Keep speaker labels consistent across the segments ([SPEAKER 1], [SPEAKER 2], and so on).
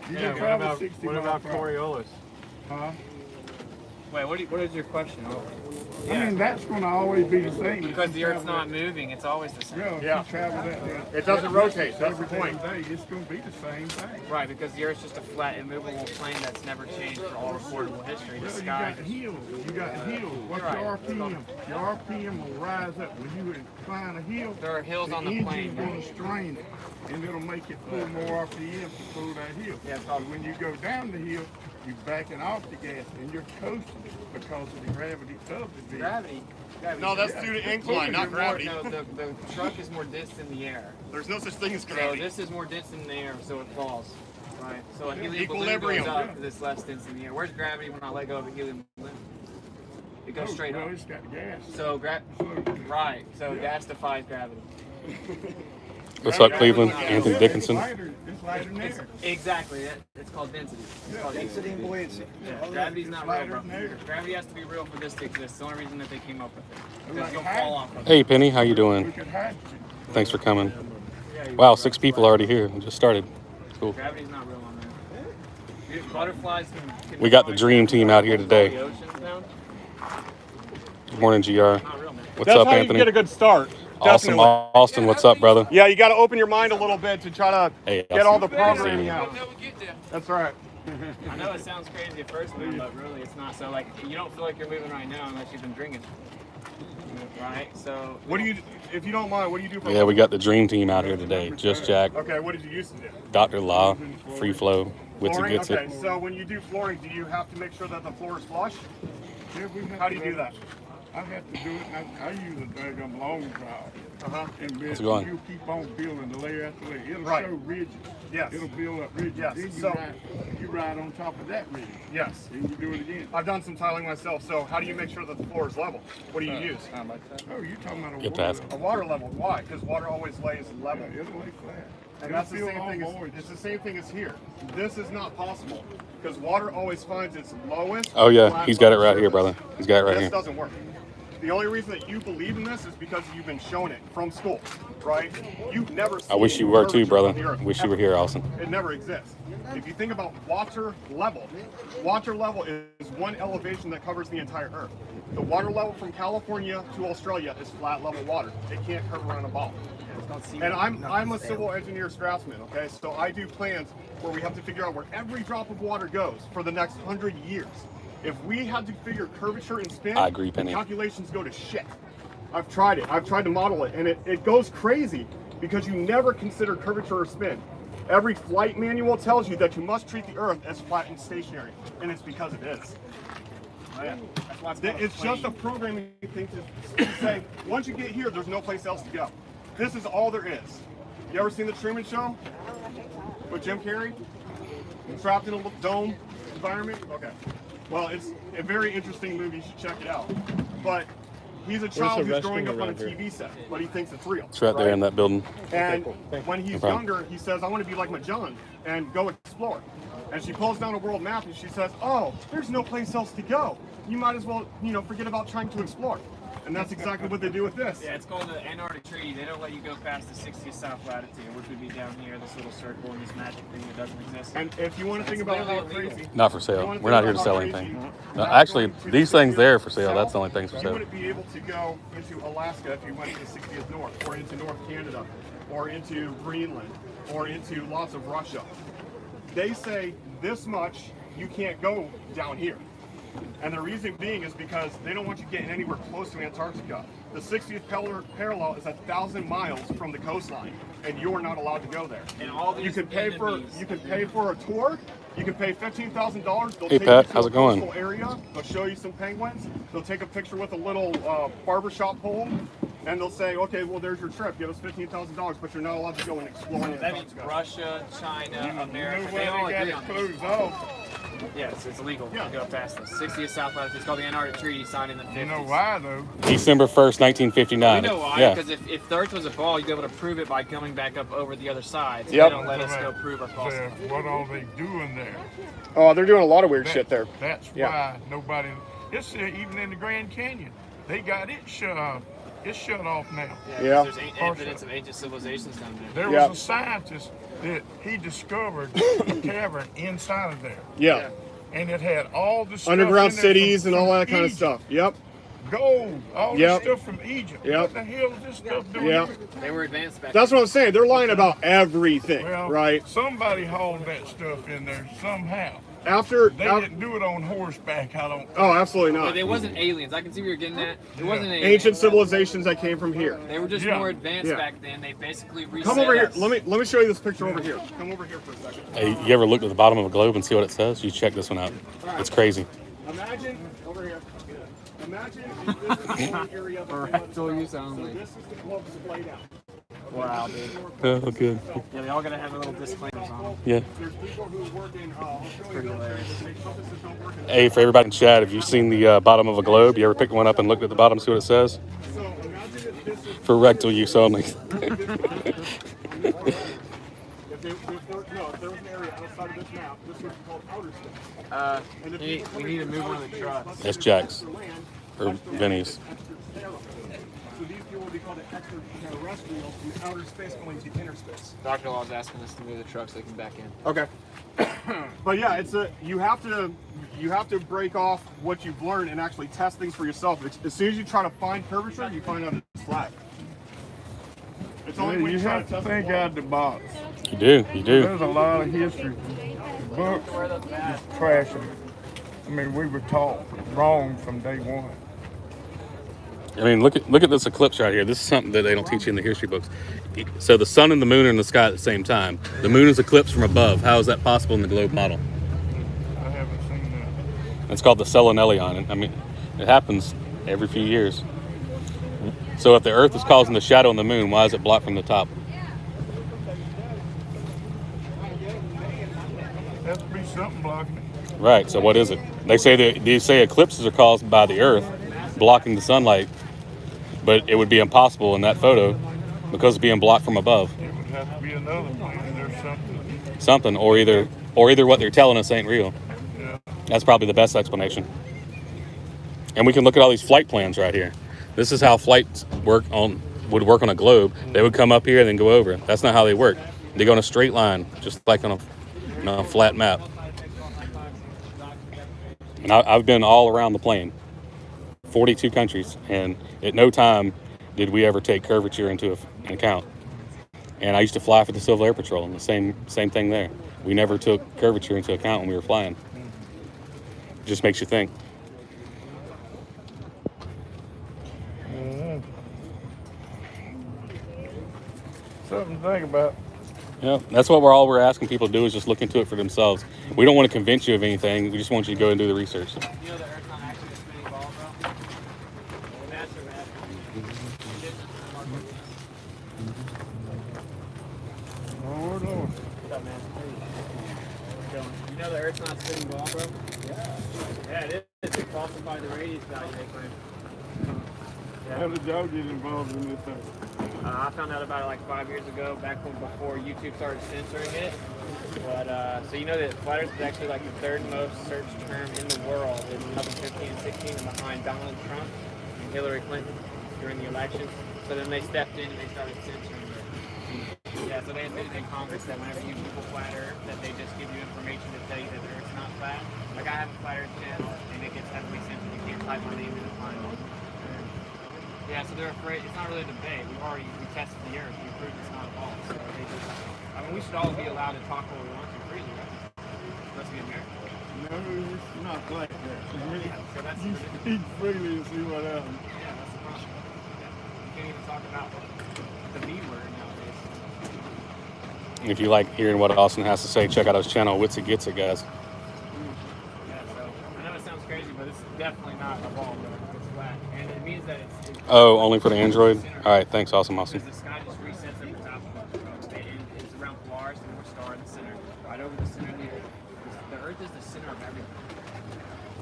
[SPEAKER 1] You
[SPEAKER 2] Yeah,
[SPEAKER 1] can travel 60
[SPEAKER 2] what
[SPEAKER 1] miles
[SPEAKER 2] about Coriolis?
[SPEAKER 1] Huh?
[SPEAKER 3] Wait, what is your question?
[SPEAKER 1] I mean, that's going to always be the same.
[SPEAKER 3] Because the Earth's not moving, it's always the same.
[SPEAKER 1] Yeah, if you travel that
[SPEAKER 2] It doesn't rotate, that's the
[SPEAKER 1] every
[SPEAKER 2] point.
[SPEAKER 1] day, it's going to be the same thing.
[SPEAKER 3] Right, because the Earth's just a flat, immovable plane that's never changed for all recordable history. The
[SPEAKER 1] Well,
[SPEAKER 3] sky.
[SPEAKER 1] you got hills. You got hills. What's
[SPEAKER 3] Right.
[SPEAKER 1] your RPM? Your RPM will rise up when you climb a hill.
[SPEAKER 3] There are hills on the
[SPEAKER 1] engine's
[SPEAKER 3] plane.
[SPEAKER 1] going to strain it, and it'll make it pull more RPM to pull that hill.
[SPEAKER 3] Yeah,
[SPEAKER 1] But when you go down the hill, you're backing off the gas, and you're coasting because of the gravity of the vehicle.
[SPEAKER 3] Gravity.
[SPEAKER 2] No, that's due to incline, not gravity.
[SPEAKER 3] No, the truck is more dense in the air.
[SPEAKER 2] There's no such thing as
[SPEAKER 3] So
[SPEAKER 2] gravity.
[SPEAKER 3] this is more dense in the air, so it falls. Right. So a helium
[SPEAKER 2] Equilibrium.
[SPEAKER 3] balloon goes up because it's less dense in the air. Where's gravity when I let go of a helium balloon? It goes straight
[SPEAKER 1] well,
[SPEAKER 3] up.
[SPEAKER 1] it's got gas.
[SPEAKER 3] So right. So gas defies gravity.
[SPEAKER 4] What's up, Cleveland? Anthony Dickinson.
[SPEAKER 1] It's lighter than air.
[SPEAKER 3] Exactly. It's called density. It's called
[SPEAKER 5] Density and buoyancy.
[SPEAKER 3] Yeah, gravity's not real, bro.
[SPEAKER 1] Lighter than air.
[SPEAKER 3] Gravity has to be real for this to exist. It's the only reason that they came up with it. Because
[SPEAKER 1] Like
[SPEAKER 3] you'll
[SPEAKER 1] hydrogen.
[SPEAKER 3] fall off of it.
[SPEAKER 4] Hey, Penny, how you doing?
[SPEAKER 1] Look at hydrogen.
[SPEAKER 4] Thanks for coming. Wow, 6 people already here. We just started. Cool.
[SPEAKER 3] Gravity's not real on there. Butterflies can
[SPEAKER 4] We got the dream team out here today.
[SPEAKER 3] The oceans down.
[SPEAKER 4] Good morning, GR.
[SPEAKER 3] Not real, man.
[SPEAKER 4] What's
[SPEAKER 2] That's
[SPEAKER 4] up,
[SPEAKER 2] how
[SPEAKER 4] Anthony?
[SPEAKER 2] you get a good start.
[SPEAKER 4] Awesome,
[SPEAKER 2] Definitely.
[SPEAKER 4] Austin. What's up, brother?
[SPEAKER 2] Yeah, you got to open your mind a little bit to try to
[SPEAKER 4] Hey,
[SPEAKER 2] get all the
[SPEAKER 4] Austin.
[SPEAKER 2] programming out.
[SPEAKER 3] Never get there.
[SPEAKER 2] That's right.
[SPEAKER 3] I know it sounds crazy at first, man, but really it's not. So like, you don't feel like you're moving right now unless you've been drinking. Right? So.
[SPEAKER 2] What do you, if you don't mind, what do you do for
[SPEAKER 4] Yeah, we got the dream team out here today. Just Jack,
[SPEAKER 2] Okay, what did you used to do?
[SPEAKER 4] Dr. Law, Free Flow, Witsy
[SPEAKER 2] Flooring?
[SPEAKER 4] Gets
[SPEAKER 2] Okay,
[SPEAKER 4] It.
[SPEAKER 2] so when you do flooring, do you have to make sure that the floor is flush?
[SPEAKER 1] Yeah, we have
[SPEAKER 2] How do
[SPEAKER 1] to
[SPEAKER 2] you do that?
[SPEAKER 1] I have to do it. I use a daggum long trowel.
[SPEAKER 2] Uh-huh.
[SPEAKER 1] And
[SPEAKER 4] How's it
[SPEAKER 1] then
[SPEAKER 4] going?
[SPEAKER 1] you keep on building the layer after layer. It'll
[SPEAKER 2] Right.
[SPEAKER 1] show ridges.
[SPEAKER 2] Yes.
[SPEAKER 1] It'll build up ridges.
[SPEAKER 2] Yes,
[SPEAKER 1] Then
[SPEAKER 2] so-
[SPEAKER 1] you ride on top of that ridge.
[SPEAKER 2] Yes.
[SPEAKER 1] Then you do it again.
[SPEAKER 2] I've done some tiling myself, so how do you make sure that the floor is level? What do you use?
[SPEAKER 1] Oh, you're talking about a
[SPEAKER 4] Get
[SPEAKER 1] water
[SPEAKER 4] past.
[SPEAKER 2] A water level. Why? Because water always lays level.
[SPEAKER 1] level. It'll lay flat.
[SPEAKER 2] And
[SPEAKER 1] It'll
[SPEAKER 2] that's the
[SPEAKER 1] feel
[SPEAKER 2] same
[SPEAKER 1] all
[SPEAKER 2] thing
[SPEAKER 1] moist.
[SPEAKER 2] it's the same thing as here. This is not possible because water always finds its lowest.
[SPEAKER 4] Oh, yeah,
[SPEAKER 2] flat
[SPEAKER 4] he's got it
[SPEAKER 2] level
[SPEAKER 4] right here,
[SPEAKER 2] surface.
[SPEAKER 4] brother. He's got it right
[SPEAKER 2] This
[SPEAKER 4] here.
[SPEAKER 2] doesn't work. The only reason that you believe in this is because you've been shown it from school, right? You've never seen
[SPEAKER 4] I wish you were too,
[SPEAKER 2] curvature
[SPEAKER 4] brother.
[SPEAKER 2] on the earth,
[SPEAKER 4] Wish you were
[SPEAKER 2] ever.
[SPEAKER 4] here, Austin.
[SPEAKER 2] It never exists. If you think about water level is one elevation that covers the entire earth. The water level from California to Australia is flat level water. It can't curve around a ball. And I'm a civil engineer draftsman, okay? So I do plans where we have to figure out where every drop of water goes for the next 100 years. If we had to figure curvature and spin,
[SPEAKER 4] I agree,
[SPEAKER 2] the
[SPEAKER 4] Penny.
[SPEAKER 2] calculations go to shit. I've tried it. I've tried to model it, and it goes crazy because you never consider curvature or spin. Every flight manual tells you that you must treat the Earth as flat and stationary, and it's because it is.
[SPEAKER 3] That's why it's called a
[SPEAKER 2] It's just a
[SPEAKER 3] plane.
[SPEAKER 2] programming thing to say, once you get here, there's no place else to go. This is all there is. You ever seen The Truman Show with Jim Carrey? Trapped in a dome environment? Okay. Well, it's a very interesting movie. You should check it out. But he's a child who's growing up on a TV set, but he thinks it's real.
[SPEAKER 4] It's right there in that building.
[SPEAKER 2] And when he's
[SPEAKER 4] No problem.
[SPEAKER 2] younger, he says, I want to be like Magellan and go explore. And she pulls down a world map and she says, oh, there's no place else to go. You might as well, forget about trying to explore. And that's exactly what they do with this.
[SPEAKER 3] Yeah, it's called the Antarctic Treaty. They don't let you go past the 60th south latitude, which would be down here, this little circle and this magic thing that doesn't exist.
[SPEAKER 2] And if you want to think about how
[SPEAKER 3] literally
[SPEAKER 2] crazy,
[SPEAKER 4] Not for
[SPEAKER 2] you
[SPEAKER 4] sale.
[SPEAKER 2] wanna
[SPEAKER 4] We're not here
[SPEAKER 2] think
[SPEAKER 4] to
[SPEAKER 2] about
[SPEAKER 4] sell
[SPEAKER 2] how
[SPEAKER 4] anything.
[SPEAKER 2] crazy,
[SPEAKER 4] No,
[SPEAKER 2] not
[SPEAKER 4] actually,
[SPEAKER 2] going to
[SPEAKER 4] these
[SPEAKER 2] the
[SPEAKER 4] things there
[SPEAKER 2] 60th
[SPEAKER 4] for sale.
[SPEAKER 2] south,
[SPEAKER 4] That's the only things for
[SPEAKER 2] you
[SPEAKER 4] sale.
[SPEAKER 2] wouldn't be able to go into Alaska if you went to the 60th North, or into North Canada, or into Greenland, or into lots of Russia. They say this much, you can't go down here. And the reason being is because they don't want you getting anywhere close to Antarctica. The 60th parallel is 1,000 miles from the coastline, and you're not allowed to go there.
[SPEAKER 3] And all these
[SPEAKER 2] You can pay for a tour. You can pay $15,000. They'll
[SPEAKER 4] Hey,
[SPEAKER 2] take
[SPEAKER 4] Pat,
[SPEAKER 2] you to
[SPEAKER 4] how's
[SPEAKER 2] a
[SPEAKER 4] it going?
[SPEAKER 2] coastal area. They'll show you some penguins. They'll take a picture with a little barbershop pole, and they'll say, okay, well, there's your trip. Give us $15,000, but you're not allowed to go and explore
[SPEAKER 3] That means
[SPEAKER 2] Antarctica.
[SPEAKER 3] Russia, China, America,
[SPEAKER 1] You know
[SPEAKER 3] they all
[SPEAKER 1] why they
[SPEAKER 3] agree
[SPEAKER 1] got
[SPEAKER 3] on
[SPEAKER 1] it
[SPEAKER 3] this.
[SPEAKER 1] closed off?
[SPEAKER 3] Yes, it's illegal
[SPEAKER 2] Yeah.
[SPEAKER 3] to go past the 60th south latitude. It's called the Antarctic Treaty, signed in the 50s.
[SPEAKER 1] You know why, though?
[SPEAKER 4] December 1st,
[SPEAKER 3] We
[SPEAKER 4] 1959.
[SPEAKER 3] know why,
[SPEAKER 4] Yeah.
[SPEAKER 3] because if the Earth was a ball, you'd be able to prove it by coming back up over the other side. So
[SPEAKER 2] Yep.
[SPEAKER 3] they don't let us go prove our false.
[SPEAKER 1] So what are they doing there?
[SPEAKER 2] Oh, they're doing a lot of weird shit there.
[SPEAKER 1] That's
[SPEAKER 2] Yeah.
[SPEAKER 1] why nobody. It's even in the Grand Canyon. They got it shut off. It's shut off now.
[SPEAKER 2] Yeah.
[SPEAKER 3] There's evidence of ancient civilizations down there.
[SPEAKER 1] There
[SPEAKER 2] Yeah.
[SPEAKER 1] was a scientist that he discovered a cavern inside of there.
[SPEAKER 2] Yeah.
[SPEAKER 1] And it had all the stuff
[SPEAKER 2] Underground
[SPEAKER 1] in there
[SPEAKER 2] cities and all
[SPEAKER 1] from
[SPEAKER 2] that kind of
[SPEAKER 1] Egypt.
[SPEAKER 2] stuff. Yep.
[SPEAKER 1] Gold, all
[SPEAKER 2] Yep.
[SPEAKER 1] this stuff from Egypt.
[SPEAKER 2] Yep.
[SPEAKER 1] What the hell is this stuff doing
[SPEAKER 2] Yep.
[SPEAKER 1] here?
[SPEAKER 3] They were advanced back
[SPEAKER 2] That's what I'm saying. They're lying about everything,
[SPEAKER 1] Well,
[SPEAKER 2] right?
[SPEAKER 1] somebody hauled that stuff in there somehow.
[SPEAKER 2] After,
[SPEAKER 1] They didn't do it on horseback, I don't.
[SPEAKER 2] oh, absolutely
[SPEAKER 3] But
[SPEAKER 2] not.
[SPEAKER 3] it wasn't aliens. I can see where you're getting at. It wasn't aliens.
[SPEAKER 2] Ancient civilizations that came from here.
[SPEAKER 3] They were just
[SPEAKER 1] Yeah.
[SPEAKER 3] more advanced
[SPEAKER 2] Yeah.
[SPEAKER 3] back then. They basically reset
[SPEAKER 2] Come over here.
[SPEAKER 3] us.
[SPEAKER 2] Let me show you this picture over here. Come over here for a second.
[SPEAKER 4] Hey, you ever looked at the bottom of a globe and see what it says? You check this one out. It's crazy.
[SPEAKER 2] Imagine over here. Imagine if this is the whole area of the globe.
[SPEAKER 3] Rectal use only.
[SPEAKER 2] So this is the globe splayed out.
[SPEAKER 3] Wow, dude.
[SPEAKER 4] Oh, good.
[SPEAKER 3] Yeah, they all gotta have a little disclaimers on them.
[SPEAKER 4] Yeah.
[SPEAKER 2] There's people who work in Australia military that say compasses don't work in.
[SPEAKER 4] Hey, for everybody in chat, have you seen the bottom of a globe? You ever picked one up and looked at the bottom, see what it says?
[SPEAKER 2] So imagine if this is
[SPEAKER 4] For rectal use only.
[SPEAKER 2] if there was an area outside of this map, this would be called outer space.
[SPEAKER 3] We need to move one of the trucks.
[SPEAKER 4] That's Jack's.
[SPEAKER 2] Land,
[SPEAKER 4] Or Vinny's.
[SPEAKER 2] extraterrestrial. So these people would be called extraterrestrial from outer space going to inner space.
[SPEAKER 3] Dr. Law's asking us to move the truck so they can back in.
[SPEAKER 2] Okay. But yeah, it's you have to break off what you've learned and actually test things for yourself. As soon as you try to find curvature, you find out it's flat. It's only when
[SPEAKER 1] You
[SPEAKER 2] you try
[SPEAKER 1] have
[SPEAKER 2] to
[SPEAKER 1] to
[SPEAKER 2] test
[SPEAKER 1] think
[SPEAKER 2] it.
[SPEAKER 1] out the box.
[SPEAKER 4] You do, you do.
[SPEAKER 1] There's a lot of history books just trashing. I mean, we were taught wrong from day one.
[SPEAKER 4] I mean, look at this eclipse right here. This is something that they don't teach you in the history books. So the sun and the moon are in the sky at the same time. The moon is eclipsed from above. How is that possible in the globe model?
[SPEAKER 1] I haven't seen that.
[SPEAKER 4] It's called the selenelion. I mean, it happens every few years. So if the Earth is causing the shadow on the moon, why is it blocked from the top?
[SPEAKER 1] Has to be something blocking it.
[SPEAKER 4] Right. So what is it? They say eclipses are caused by the Earth blocking the sunlight, but it would be impossible in that photo because it's being blocked from above.
[SPEAKER 1] It would have to be another plan. There's something.
[SPEAKER 4] Something, or either what they're telling us ain't real.
[SPEAKER 1] Yeah.
[SPEAKER 4] That's probably the best explanation. And we can look at all these flight plans right here. This is how flights would work on a globe. They would come up here and then go over. That's not how they work. They go in a straight line, just like on a flat map. And I've been all around the plane, 42 countries, and at no time did we ever take curvature into an account. And I used to fly for the Civil Air Patrol, and the same thing there. We never took curvature into account when we were flying. It just makes you think.
[SPEAKER 1] Something to think about.
[SPEAKER 4] Yeah, that's what we're asking people to do is just look into it for themselves. We don't want to convince you of anything. We just want you to go and do the research.
[SPEAKER 3] You know the Earth's not actually a spinning ball, bro? Master.
[SPEAKER 1] Lord, Lord.
[SPEAKER 3] What's up, man? You know the Earth's not a spinning ball, bro? Yeah, it is. They falsified the radius value, they claim.
[SPEAKER 1] How did y'all get involved in this thing?
[SPEAKER 3] I found out about it like 5 years ago, back before YouTube started censoring it. But so you know that flat Earth is actually like the third most searched term in the world in 2015 and 16, and behind Donald Trump and Hillary Clinton during the election. So then they stepped in and they started censoring it. Yeah, so they admitted in Congress that whenever you Google flat Earth, that they just give you information to tell you that the Earth's not flat. Like I have a flat Earth channel, and it gets heavily censored. You can't type my name in to find it. Yeah, so they're afraid. It's not really a debate. We tested the Earth. We proved it's not false. So they just, I mean, we should all be allowed to talk what we want to freely, right? Let's be American.
[SPEAKER 1] No, it's not like that.
[SPEAKER 3] So that's
[SPEAKER 1] You speak freely and see what happens.
[SPEAKER 3] yeah, that's the problem. Yeah. You can't even talk about the B word nowadays.
[SPEAKER 4] If you like hearing what Austin has to say, check out his channel, Wits It Gets It, guys.
[SPEAKER 3] Yeah, so I know it sounds crazy, but it's definitely not a ball, bro. It's flat, and it means that it's
[SPEAKER 4] Oh, only for the Android? All right, thanks, awesome.
[SPEAKER 3] because the sky just resets at the top of the world. And it's around Polaris, the North Star in the center. Right over the center of the Earth. The Earth is the center of everything.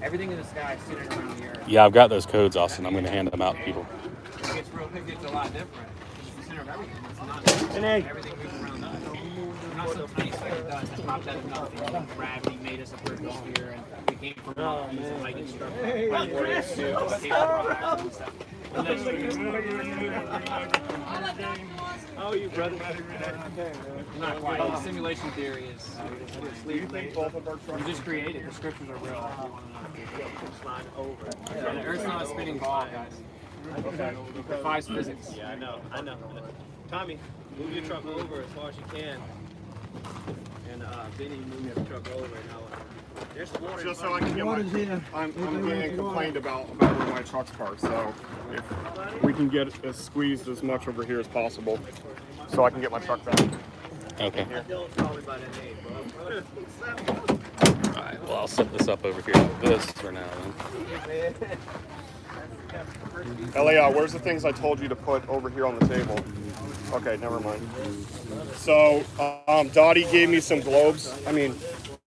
[SPEAKER 3] Everything in the sky is centered around the Earth.
[SPEAKER 4] Yeah, I've got those codes, Austin. I'm going to hand them out to people.
[SPEAKER 3] It gets a lot different. It's the center of everything. It's not everything moves around us. We're not some tiny speck of dust that popped out of nothing. Gravity made us a perfect sphere, and we came from monkeys and like instructed soup and stuff. Oh, you brother. Not quite. The simulation theory is.
[SPEAKER 2] Do you think both of our trucks
[SPEAKER 3] You just created. The scriptures are real. Slide over. Yeah, the Earth's not a spinning ball, guys. It defies physics.
[SPEAKER 5] Yeah, I know. Tommy, move your truck over as far as you can. And Benny, move your truck over. And there's water.
[SPEAKER 2] just so I can get my, I'm being complained about where my truck's parked, so if we can get it squeezed as much over here as possible so I can get my truck back.
[SPEAKER 4] Okay.
[SPEAKER 5] Don't call me by that name, bro.
[SPEAKER 4] All right. Well, I'll set this up over here like this for now. Then.
[SPEAKER 2] Elia, where's the things I told you to put over here on the table? Okay, never mind. So, Dottie gave me some globes. I mean,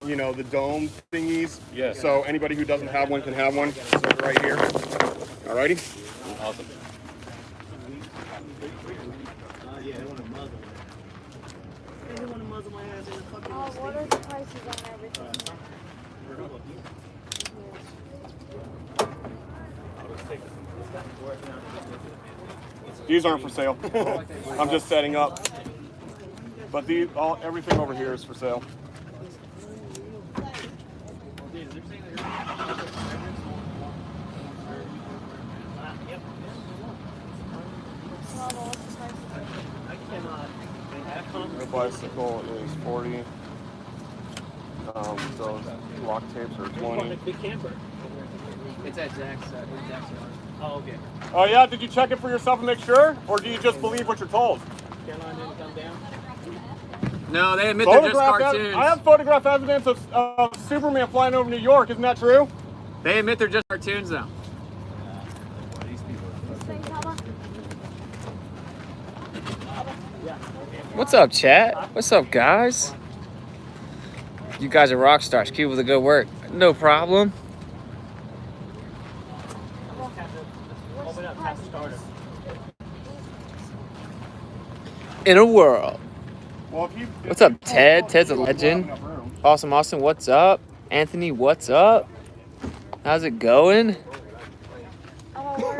[SPEAKER 2] you know, the dome thingies.
[SPEAKER 4] Yeah.
[SPEAKER 2] So anybody who doesn't have one can have one. So right here. Alrighty.
[SPEAKER 4] Awesome.
[SPEAKER 5] Yeah, they want to muzzle. They want to muzzle my ass in the fucking
[SPEAKER 6] What are the prices on everything?
[SPEAKER 2] These aren't for sale. I'm just setting up. But everything over here is for sale. The bicycle is 40. Those lock tapes are 20.
[SPEAKER 5] big camper.
[SPEAKER 3] It's at Jack's.
[SPEAKER 5] Oh, okay.
[SPEAKER 2] Oh yeah, did you check it for yourself and make sure? Or do you just believe what you're told?
[SPEAKER 5] Caroline didn't come down.
[SPEAKER 3] No, they admit they're just cartoons.
[SPEAKER 2] I have photograph evidence of Superman flying over New York. Isn't that true?
[SPEAKER 3] They admit they're just cartoons, though.
[SPEAKER 7] What's up, chat? What's up, guys? You guys are rock stars. Keep up the good work. No problem. In a world.
[SPEAKER 2] Well,
[SPEAKER 7] What's up, Ted? Ted's a legend. Awesome, Austin. What's up? Anthony, what's up? How's it going?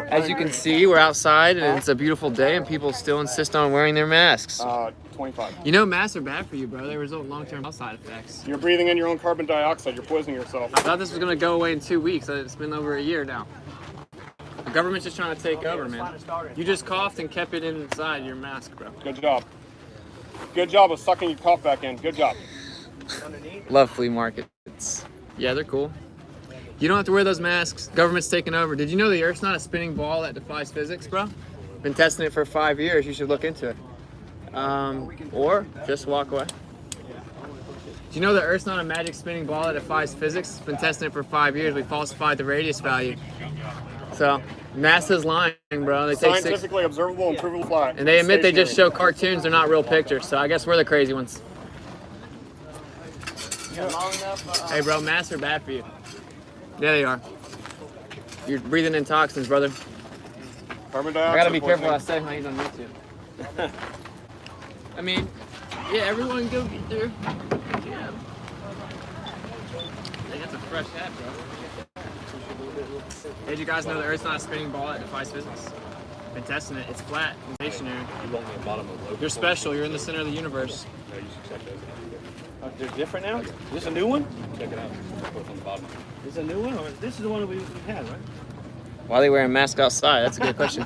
[SPEAKER 7] As you can see, we're outside and it's a beautiful day and people still insist on wearing their masks.
[SPEAKER 2] 25.
[SPEAKER 3] You know masks are bad for you, bro. They result in long-term health side effects.
[SPEAKER 2] You're breathing in your own carbon dioxide. You're poisoning yourself.
[SPEAKER 3] I thought this was going to go away in 2 weeks. It's been over a year now. The government's just trying to take over, man. You just coughed and kept it inside your mask, bro.
[SPEAKER 2] Good job. Good job of sucking your cough back in. Good job.
[SPEAKER 7] Love flea markets. Yeah, they're cool.
[SPEAKER 3] You don't have to wear those masks. Government's taking over. Did you know the Earth's not a spinning ball that defies physics, bro? Been testing it for 5 years. You should look into it. Or just walk away. Do you know the Earth's not a magic spinning ball that defies physics? Been testing it for 5 years. We falsified the radius value. So NASA's lying, bro. They take
[SPEAKER 2] Scientifically observable and provable flat.
[SPEAKER 3] and they admit they just show cartoons. They're not real pictures. So I guess we're the crazy ones. Hey, bro, masks are bad for you. Yeah, they are. You're breathing in toxins, brother.
[SPEAKER 2] Carbon
[SPEAKER 3] I
[SPEAKER 2] dioxide.
[SPEAKER 3] gotta be careful what I
[SPEAKER 2] poisoning.
[SPEAKER 3] say when he's on YouTube. I mean, yeah, everyone go get their jab. Hey, that's a fresh hat, bro. Hey, did you guys know the Earth's not a spinning ball that defies physics? Been testing it. It's flat and stationary. You're special. You're in the center of the universe.
[SPEAKER 5] They're different now? Is this a new one?
[SPEAKER 4] Check it out. Put it on the bottom.
[SPEAKER 5] Is this a new one? Or this is the one that we had, right?
[SPEAKER 7] Why are they wearing masks outside? That's a good question.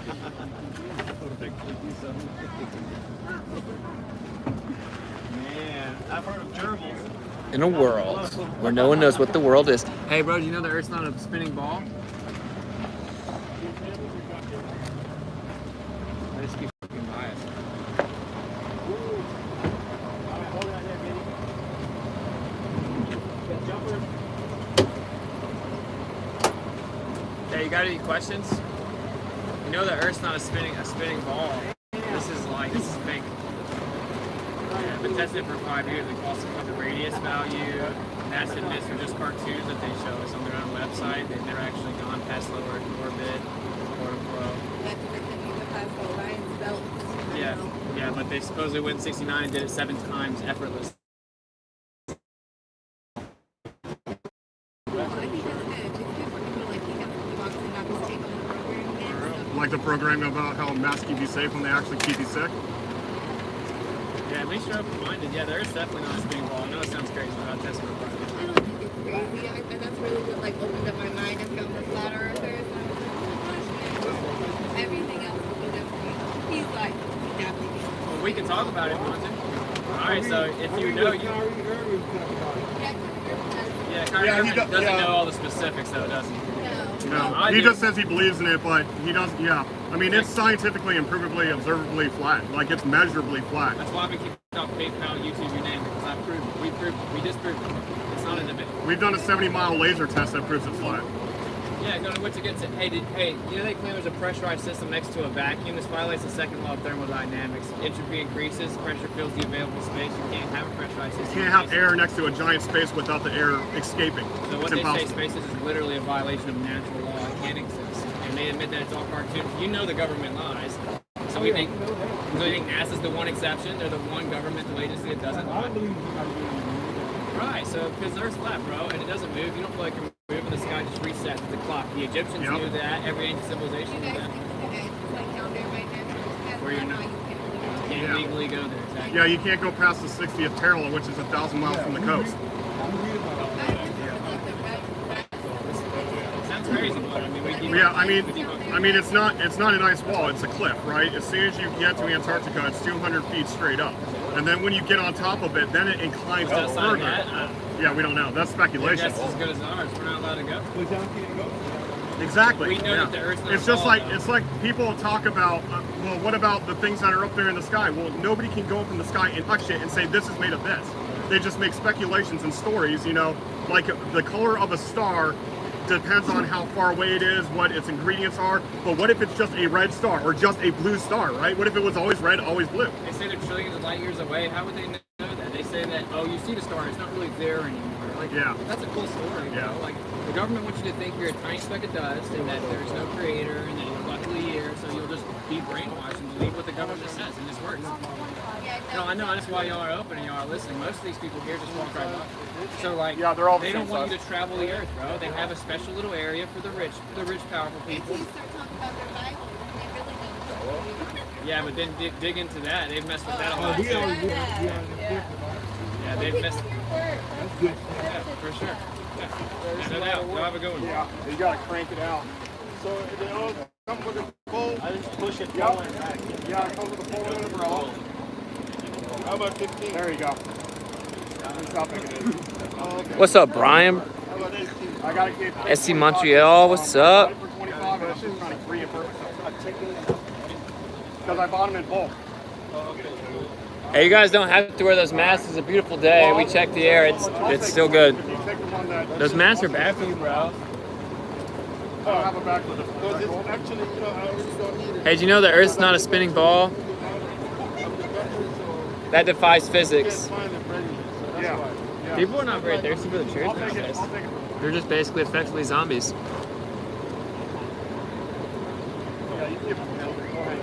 [SPEAKER 5] Man, I've heard of gerbils.
[SPEAKER 7] In a world where no one knows what the world is.
[SPEAKER 3] Hey, bro, do you know the Earth's not a spinning ball? I just keep fucking biased. Hey, you got any questions? You know the Earth's not a spinning ball. This is fake. Yeah, I've been testing it for 5 years. We falsified the radius value. NASA admits they're just cartoons that they show us on their own website. They've never actually gone past low Earth orbit, quote unquote. Yeah, but they supposedly went in 69 and did it 7 times effortless.
[SPEAKER 2] Like the program about how masks keep you safe when they actually keep you sick.
[SPEAKER 3] Yeah, at least you're open-minded. Yeah, there is definitely not a spinning ball. I know it sounds crazy, but I'll test my
[SPEAKER 6] I don't think it's crazy. And that's really what like opened up my mind. I found the flat earthers. Everything else will be different. He's like, definitely.
[SPEAKER 3] Well, we can talk about it, Monty. All right, so if you know, you. Yeah, Kyrie
[SPEAKER 2] Yeah, he
[SPEAKER 3] Irving
[SPEAKER 2] does-
[SPEAKER 3] doesn't
[SPEAKER 2] yeah.
[SPEAKER 3] know all the specifics, though, does he?
[SPEAKER 2] No,
[SPEAKER 3] I
[SPEAKER 2] he
[SPEAKER 3] do.
[SPEAKER 2] just says he believes in it, but he doesn't. Yeah, I mean it's scientifically and provably, observably flat. Like it's measurably flat.
[SPEAKER 3] That's why we keep off PayPal, YouTube, you name it, because I proved it. We disproved it. It's not a debate.
[SPEAKER 2] We've done a 70-mile laser test that proves it's flat.
[SPEAKER 3] Yeah, going to what's against it. Hey, you know they claim there's a pressurized system next to a vacuum. This violates the second law of thermodynamics. Entropy increases, pressure fills the available space. You can't have a pressurized system.
[SPEAKER 2] You can't have air next to a giant space without the air escaping.
[SPEAKER 3] So what
[SPEAKER 2] It's
[SPEAKER 3] they say
[SPEAKER 2] impossible.
[SPEAKER 3] spaces is literally a violation of natural law. It can't exist. And they admit that it's all cartoon. You know the government lies. So we think NASA's the one exception. They're the one governmental agency that doesn't lie. Right, so because the Earth's flat, bro, and it doesn't move, you don't feel like you're moving, the sky just resets the clock. The Egyptians
[SPEAKER 2] Yep.
[SPEAKER 3] knew that, every ancient civilization
[SPEAKER 6] You
[SPEAKER 3] knew
[SPEAKER 6] guys
[SPEAKER 3] that.
[SPEAKER 6] think the edge is like down there right now? That's
[SPEAKER 3] Where you're
[SPEAKER 6] not
[SPEAKER 3] not-
[SPEAKER 6] how you can
[SPEAKER 3] Can't
[SPEAKER 2] Yeah.
[SPEAKER 3] legally go there, exactly.
[SPEAKER 2] Yeah, you can't go past the 60th parallel, which is 1,000 miles from the coast.
[SPEAKER 3] Sounds crazy, but I mean, we keep
[SPEAKER 2] Yeah, I mean, it's not an ice wall; it's a cliff, right? As soon as you get to Antarctica, it's 200 feet straight up, and then when you get on top of it, then it inclines
[SPEAKER 3] What's outside
[SPEAKER 2] further.
[SPEAKER 3] that?
[SPEAKER 2] Yeah, we don't know. That's
[SPEAKER 3] Your
[SPEAKER 2] speculation.
[SPEAKER 3] guess is as good as ours. We're not allowed to go.
[SPEAKER 2] Exactly.
[SPEAKER 3] We know
[SPEAKER 2] yeah.
[SPEAKER 3] that the Earth's not
[SPEAKER 2] It's just
[SPEAKER 3] a
[SPEAKER 2] like
[SPEAKER 3] ball, though.
[SPEAKER 2] it's like people talk about. Well, what about the things that are up there in the sky? Well, nobody can go up in the sky and touch it and say this is made of this. They just make speculations and stories. You know, like the color of a star depends on how far away it is, what its ingredients are. But what if it's just a red star or just a blue star, right? What if it was always red, always blue?
[SPEAKER 3] They say they're trillions of light years away. How would they know that? They say that, oh, you see the star, it's not really there anymore. Like,
[SPEAKER 2] Yeah.
[SPEAKER 3] that's a cool story,
[SPEAKER 2] Yeah.
[SPEAKER 3] bro. Like, the government wants you to think you're a tiny speck of dust and that there's no creator and that it's luckily here, so you'll just be brainwashed and believe what the government says, and this works. No, I know, that's why y'all are open and y'all are listening. Most of these people here just walk right by. So, like,
[SPEAKER 2] Yeah, they're all the
[SPEAKER 3] they
[SPEAKER 2] same
[SPEAKER 3] don't want
[SPEAKER 2] size.
[SPEAKER 3] you to travel the earth, bro. They have a special little area for the rich, powerful people.
[SPEAKER 6] Until you start talking about their Bible, they really don't.
[SPEAKER 3] Yeah, but then dig into that. They've messed with that a lot. Yeah, they've messed. Yeah, for sure. Yeah, no doubt. You'll have a good one.
[SPEAKER 2] Yeah, you gotta crank it out.
[SPEAKER 1] So they all come with a bowl.
[SPEAKER 5] I just push it
[SPEAKER 2] Yep.
[SPEAKER 5] forward and back.
[SPEAKER 2] Yeah, it comes with a pole and a umbrella.
[SPEAKER 1] How about 15?
[SPEAKER 2] There you go. Stop making it.
[SPEAKER 7] What's up, Brian?
[SPEAKER 1] How about 18?
[SPEAKER 2] I gotta keep.
[SPEAKER 7] SC Montreal, what's up?
[SPEAKER 2] For 25, and I'm just trying to reimburse because I bought them in bulk.
[SPEAKER 7] Hey, you guys don't have to wear those masks. It's a beautiful day. We checked the air. It's still good.
[SPEAKER 2] If you take the one that
[SPEAKER 7] Those masks are bad for you, bro.
[SPEAKER 2] I don't have a back with
[SPEAKER 1] Because it's actually, you know, I really don't need it.
[SPEAKER 7] Hey, do you know the Earth's not a spinning ball? That defies physics.
[SPEAKER 1] Find it ready. So that's
[SPEAKER 2] Yeah.
[SPEAKER 1] why.
[SPEAKER 2] Yeah.
[SPEAKER 7] People are not very thirsty for the truth
[SPEAKER 2] I'll take it.
[SPEAKER 7] nowadays.
[SPEAKER 2] I'll take it.
[SPEAKER 7] They're just basically effectively zombies.
[SPEAKER 2] Yeah, you keep it. Go ahead.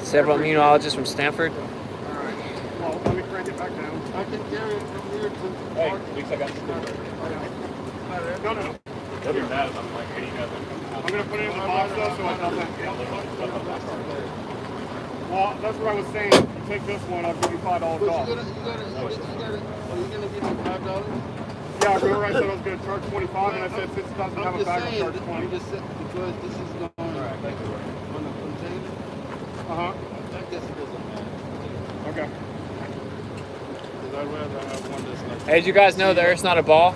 [SPEAKER 7] Several immunologists from Stanford.
[SPEAKER 2] All right. Well, let me crank it back down.
[SPEAKER 1] I can carry it from here to.
[SPEAKER 5] Hey, at least I got the
[SPEAKER 2] No, no, no.
[SPEAKER 5] Doesn't matter. I'm like, hey, you guys
[SPEAKER 2] I'm gonna put it in the box though, so it doesn't. Well, that's what I was saying. You take this one, I'll give you $5
[SPEAKER 1] But
[SPEAKER 2] off.
[SPEAKER 1] you gotta, are you gonna give me $5?
[SPEAKER 2] Yeah, remember I said I was gonna charge 25, and I said since it doesn't have
[SPEAKER 1] I'm
[SPEAKER 2] a
[SPEAKER 1] just
[SPEAKER 2] bag, I'll
[SPEAKER 1] saying,
[SPEAKER 2] charge 20.
[SPEAKER 1] I'm just saying, because this is going like on the container.
[SPEAKER 2] Uh-huh.
[SPEAKER 1] I guess it doesn't matter.
[SPEAKER 2] Okay.
[SPEAKER 1] Because I'd rather have one that's like.
[SPEAKER 7] Hey, did you guys know the Earth's not a ball?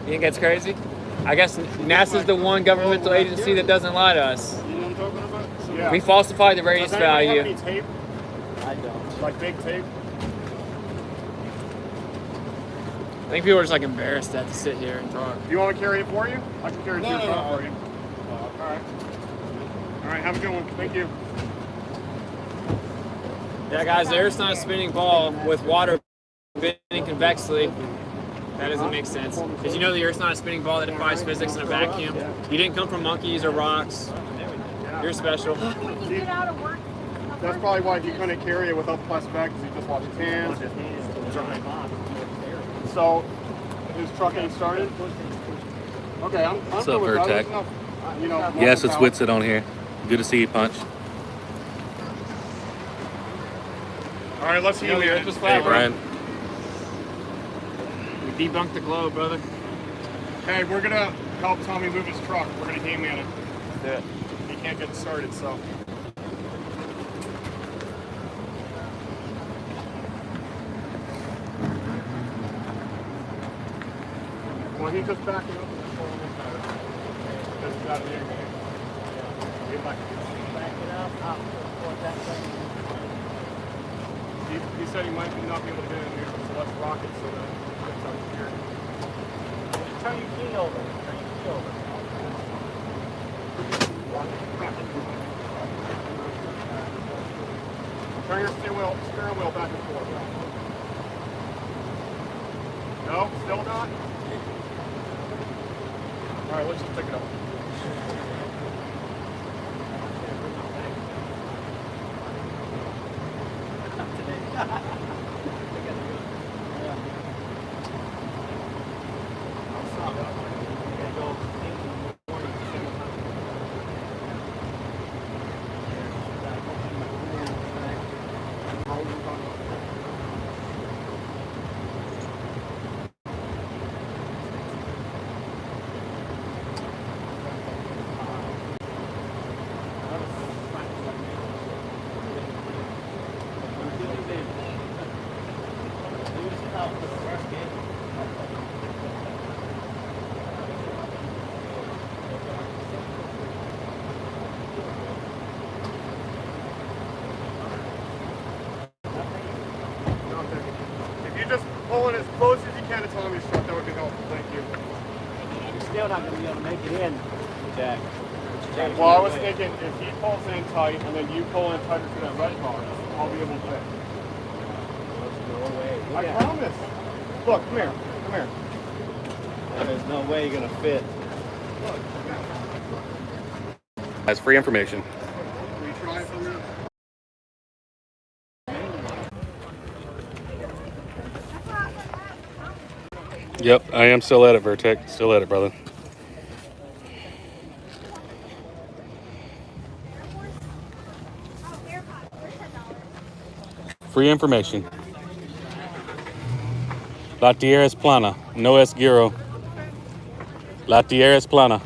[SPEAKER 7] You think that's crazy? I guess NASA's the one governmental agency that doesn't lie to us.
[SPEAKER 1] You know what I'm talking about? So
[SPEAKER 2] Yeah.
[SPEAKER 7] We falsified the radius
[SPEAKER 2] Does anybody have
[SPEAKER 7] value.
[SPEAKER 2] any tape?
[SPEAKER 5] I don't.
[SPEAKER 2] Like big tape?
[SPEAKER 7] I think people are just like embarrassed to have to sit here and talk.
[SPEAKER 2] You want me to carry it for you? I can carry it to
[SPEAKER 1] No,
[SPEAKER 2] your
[SPEAKER 1] no,
[SPEAKER 2] car
[SPEAKER 1] no.
[SPEAKER 2] for you. All right. All right, have a good one. Thank you.
[SPEAKER 7] Yeah, guys, the Earth's not a spinning ball with water spinning convexly. That doesn't make sense. Did you know the Earth's not a spinning ball that defies physics in a vacuum? You didn't come from monkeys or rocks. You're special.
[SPEAKER 6] When you get out of work,
[SPEAKER 2] That's probably why he couldn't carry it without the plastic bag, because he just washed his hands. So, his truck ain't started? Okay, I'm
[SPEAKER 4] What's
[SPEAKER 2] good
[SPEAKER 4] up,
[SPEAKER 2] with that.
[SPEAKER 4] Vertec?
[SPEAKER 2] There's enough you know.
[SPEAKER 4] Yes, it's Whitsit on here. Good to see you, Punch.
[SPEAKER 2] All right, let's see you, man.
[SPEAKER 3] Just
[SPEAKER 4] Hey,
[SPEAKER 3] flat,
[SPEAKER 4] Brian.
[SPEAKER 3] We debunked the globe, brother.
[SPEAKER 2] Hey, we're gonna help Tommy move his truck. We're gonna game man it. He can't get started, so. Well, he's just backing up. Just got it in. He said he might not be able to get in here, so let's rock it so that he gets up here.
[SPEAKER 5] Turn your key over. Turn your key over.
[SPEAKER 2] Turn your steering wheel back and forth. No, still not? All right, let's just pick it up. If you just pull in as close as you can to Tommy's truck, that would be helpful. Thank you.
[SPEAKER 5] You're still not going to be able to make it in, Jack.
[SPEAKER 2] Well, I was thinking if he pulls in tight and then you pull in tighter to that red bar, I'll be able to fit.
[SPEAKER 5] No way.
[SPEAKER 2] I promise. Look, come here. Come here.
[SPEAKER 5] There's no way you're going to fit.
[SPEAKER 4] That's free information.
[SPEAKER 2] Will you try it for me?
[SPEAKER 4] Yep, I am still at it, Vertec. Still at it, brother. Free information. La tierra es plana, no es giro. La tierra es plana.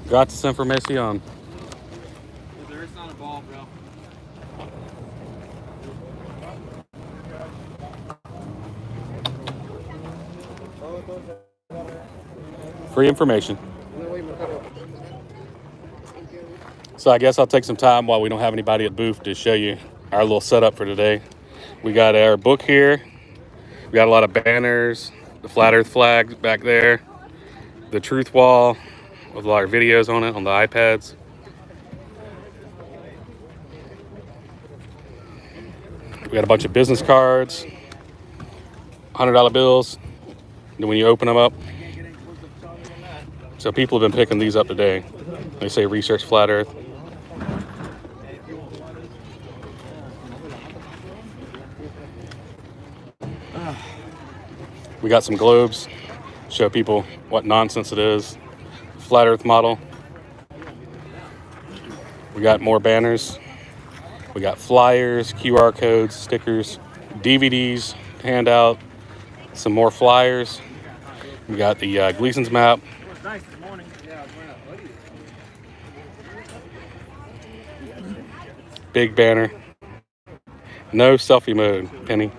[SPEAKER 4] Gratis información.
[SPEAKER 3] The Earth's not a ball, bro.
[SPEAKER 4] Free information. So I guess I'll take some time while we don't have anybody at the booth to show you our little setup for today. We got our book here. We got a lot of banners, the flat earth flag back there, the truth wall with a lot of videos on it on the iPads. We got a bunch of business cards, $100 bills. Then when you open them up, so people have been picking these up today. They say research flat earth. We got some globes, show people what nonsense it is. Flat earth model. We got more banners. We got flyers, QR codes, stickers, DVDs to hand out, some more flyers. We got the Gleason's map. Big banner. No selfie mode, Penny.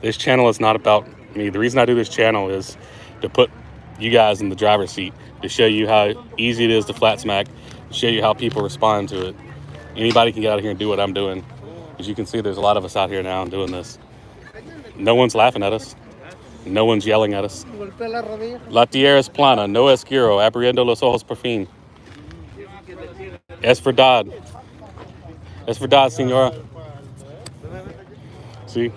[SPEAKER 4] This channel is not about me. The reason I do this channel is to put you guys in the driver's seat, to show you how easy it is to flat smack, to show you how people respond to it. Anybody can get out here and do what I'm doing. As you can see, there's a lot of us out here now doing this. No one's laughing at us. No one's yelling at us. La tierra es plana, no es giro, abriendo los ojos por fin. Es verdad. Es verdad, señora. See?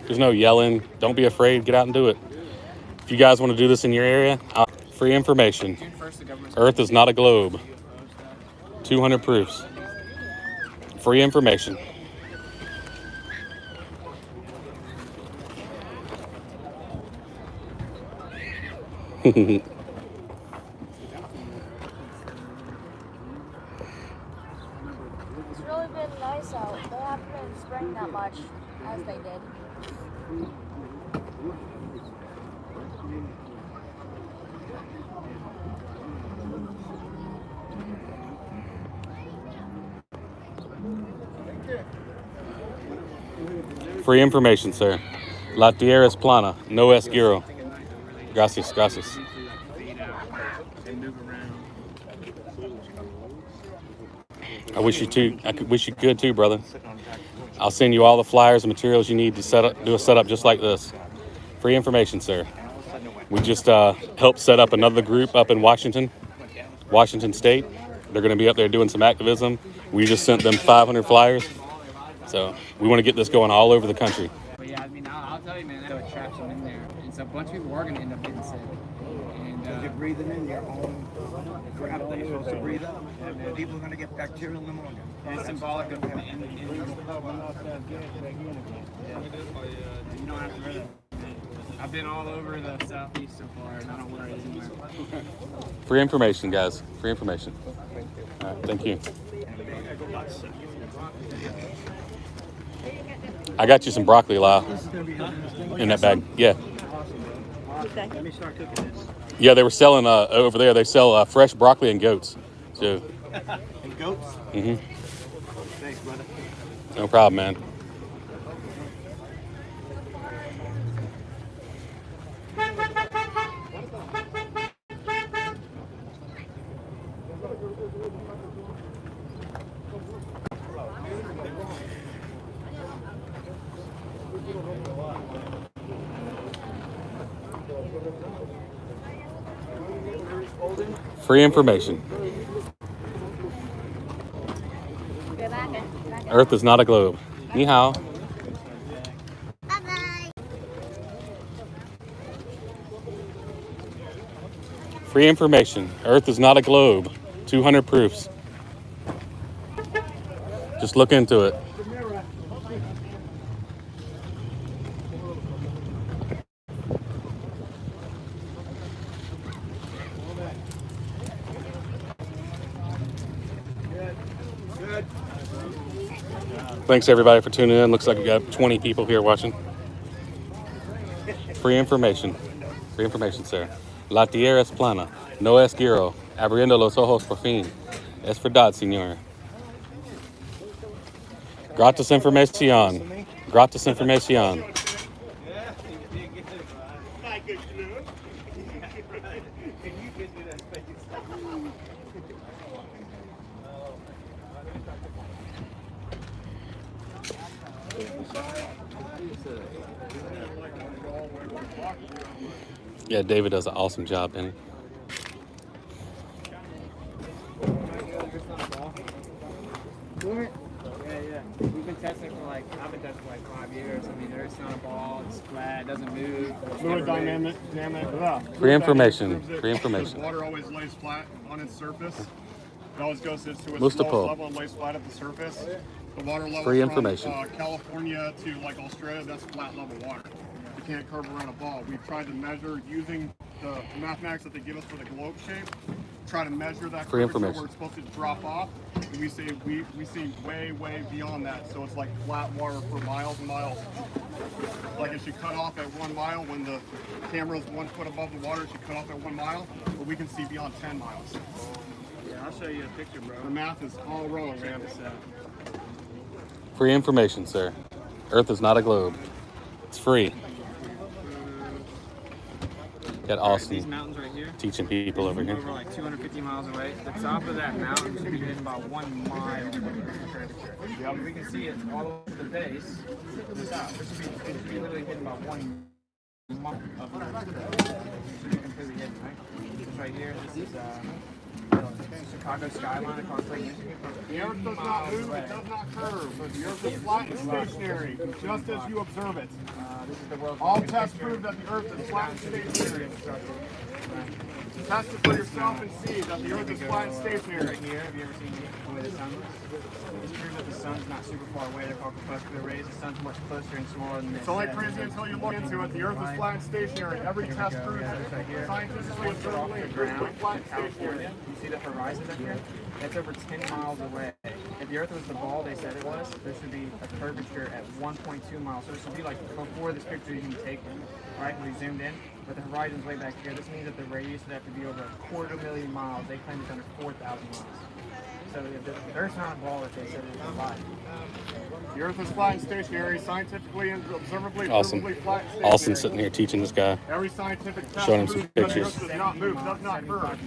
[SPEAKER 4] There's no yelling. Don't be afraid. Get out and do it. If you guys want to do this in your area, free information. Earth is not a globe. 200 proofs. Free information.
[SPEAKER 8] It's really been nice out. They haven't been spraying that much as they did.
[SPEAKER 4] Free information, sir. La tierra es plana. No es giro. Gracias, gracias. I wish you could too, brother. I'll send you all the flyers and materials you need to do a setup just like this. Free information, sir. We just helped set up another group up in Washington State. They're going to be up there doing some activism. We just sent them 500 flyers. So we want to get this going all over the country.
[SPEAKER 3] But yeah, I mean, I'll tell you, man, that would trap them in there. And so a bunch of people are going to end up getting sick. And
[SPEAKER 9] You're breathing in your own crap that you're supposed to breathe out. People are going to get bacterial pneumonia.
[SPEAKER 3] it's symbolic of the end. You don't have to worry. I've been all over the southeast so far, and I don't worry anywhere.
[SPEAKER 4] Free information, guys. Free information. All right, thank you. I got you some broccoli, Lyle, in that bag. Yeah.
[SPEAKER 5] Let me start cooking this.
[SPEAKER 4] Yeah, they were selling over there. They sell fresh broccoli and goats. So.
[SPEAKER 5] And goats?
[SPEAKER 4] Mm-hmm.
[SPEAKER 5] Thanks, brother.
[SPEAKER 4] No problem, man. Free information. Earth is not a globe. Ni hao.
[SPEAKER 8] Bye-bye.
[SPEAKER 4] Free information. Earth is not a globe. 200 proofs. Just look into it. Thanks everybody for tuning in. Looks like we got 20 people here watching. Free information. Free information, sir. La tierra es plana. No es giro. Abriendo los ojos por fin. Es verdad, señor. Gratis información. Gratis información. Yeah, David does an awesome job, Benny.
[SPEAKER 3] Yeah. We've been testing for I've been testing for 5 years. I mean, Earth's not a ball, it's flat, it doesn't move.
[SPEAKER 2] Fluid dynamic.
[SPEAKER 4] Free information. Free information.
[SPEAKER 2] Water always lays flat on its surface. It always goes to its
[SPEAKER 4] Multiple.
[SPEAKER 2] lowest level and lays flat at the surface. The water level
[SPEAKER 4] Free
[SPEAKER 2] from
[SPEAKER 4] information.
[SPEAKER 2] California to Australia, that's flat level water. You can't curve around a ball. We've tried to measure using the mathematics that they give us for the globe shape. Try to measure that
[SPEAKER 4] Free
[SPEAKER 2] curvature
[SPEAKER 4] information.
[SPEAKER 2] where it's supposed to drop off. And we see way beyond that. So it's like flat water for miles and miles. Like it should cut off at 1 mile when the camera's 1 foot above the water. It should cut off at 1 mile, but we can see beyond 10 miles.
[SPEAKER 5] Yeah, I'll show you a picture, bro.
[SPEAKER 2] The math is all wrong, man.
[SPEAKER 4] Free information, sir. Earth is not a globe. It's free. Got
[SPEAKER 3] These
[SPEAKER 4] Austin
[SPEAKER 3] mountains right here,
[SPEAKER 4] teaching people over here.
[SPEAKER 3] over 250 miles away. The top of that mountain should be hidden about 1 mile. Yeah, we can see it all over the base. The top. It should be literally hidden about 1 mile of the Earth. It should be completely hidden, right? This right here, this is Chicago skyline across Lake Michigan.
[SPEAKER 2] The Earth does not move, it does not curve. The Earth is flat and stationary, just as you observe it.
[SPEAKER 3] This is the world's
[SPEAKER 2] All
[SPEAKER 3] longest
[SPEAKER 2] tests
[SPEAKER 3] picture.
[SPEAKER 2] prove that the Earth is flat and stationary. Test it for yourself and see that the Earth is flat and stationary.
[SPEAKER 3] Right here, have you ever seen the way the sun looks? It's true that the sun's not super far away. They're called corpuscular rays. The sun's much closer and smaller than this.
[SPEAKER 2] It's only crazy until you look into it. The Earth is flat and stationary. Every test proves it. Scientifically, observably, and physically flat and stationary.
[SPEAKER 3] You see the horizon up here? That's over 10 miles away. If the Earth was the ball they said it was, there should be a curvature at 1.2 miles. So it should be like before this picture you can take it, right? When we zoomed in, but the horizon's way back here. This means that the radius would have to be over 250,000 miles. They claim it's under 4,000 miles. So if the Earth's not a ball that they said it was alive.
[SPEAKER 2] The Earth is flat and stationary, scientifically and observably,
[SPEAKER 4] Awesome.
[SPEAKER 2] provably flat and stationary.
[SPEAKER 4] Austin sitting here teaching this guy.
[SPEAKER 2] Every scientific test
[SPEAKER 4] Showing him some
[SPEAKER 2] proves that the
[SPEAKER 4] pictures.
[SPEAKER 2] Earth does not move, does not curve,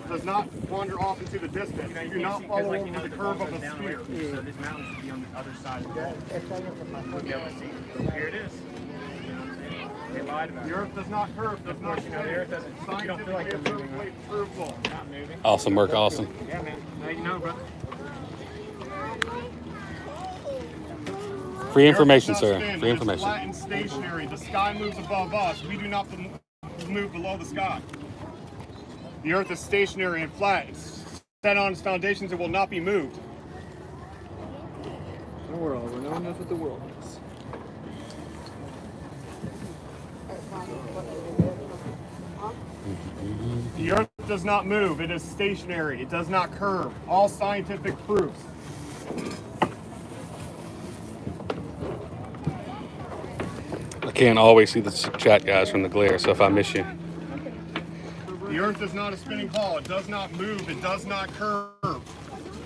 [SPEAKER 2] does not wander off into the distance.
[SPEAKER 3] You
[SPEAKER 2] Do not follow
[SPEAKER 3] like,
[SPEAKER 2] over the
[SPEAKER 3] the
[SPEAKER 2] curve
[SPEAKER 3] ball
[SPEAKER 2] of a
[SPEAKER 3] goes down away
[SPEAKER 2] sphere.
[SPEAKER 3] from you, so this mountain should be on the other side of the ball. We'll be able to see. Here it is. They lied about
[SPEAKER 2] The
[SPEAKER 3] it.
[SPEAKER 2] Earth does not curve, does not
[SPEAKER 3] You know, the Earth doesn't. You don't feel like
[SPEAKER 2] scientifically
[SPEAKER 3] they're moving,
[SPEAKER 2] observably provable.
[SPEAKER 3] Not moving.
[SPEAKER 4] Awesome work, Austin.
[SPEAKER 3] Yeah, man. Now you know, brother.
[SPEAKER 4] Free
[SPEAKER 2] The Earth
[SPEAKER 4] information,
[SPEAKER 2] does not
[SPEAKER 4] sir.
[SPEAKER 2] spin.
[SPEAKER 4] Free
[SPEAKER 2] It is flat
[SPEAKER 4] information.
[SPEAKER 2] and stationary. The sky moves above us. We do not move below the sky. The Earth is stationary and flat. It's set on its foundations. It will not be moved.
[SPEAKER 3] The world. We're knowing enough what the world is.
[SPEAKER 2] The Earth does not move. It is stationary. It does not curve. All scientific proofs.
[SPEAKER 4] I can't always see the chat, guys, from the glare, so if I miss you.
[SPEAKER 2] The Earth is not a spinning ball. It does not move. It does not curve.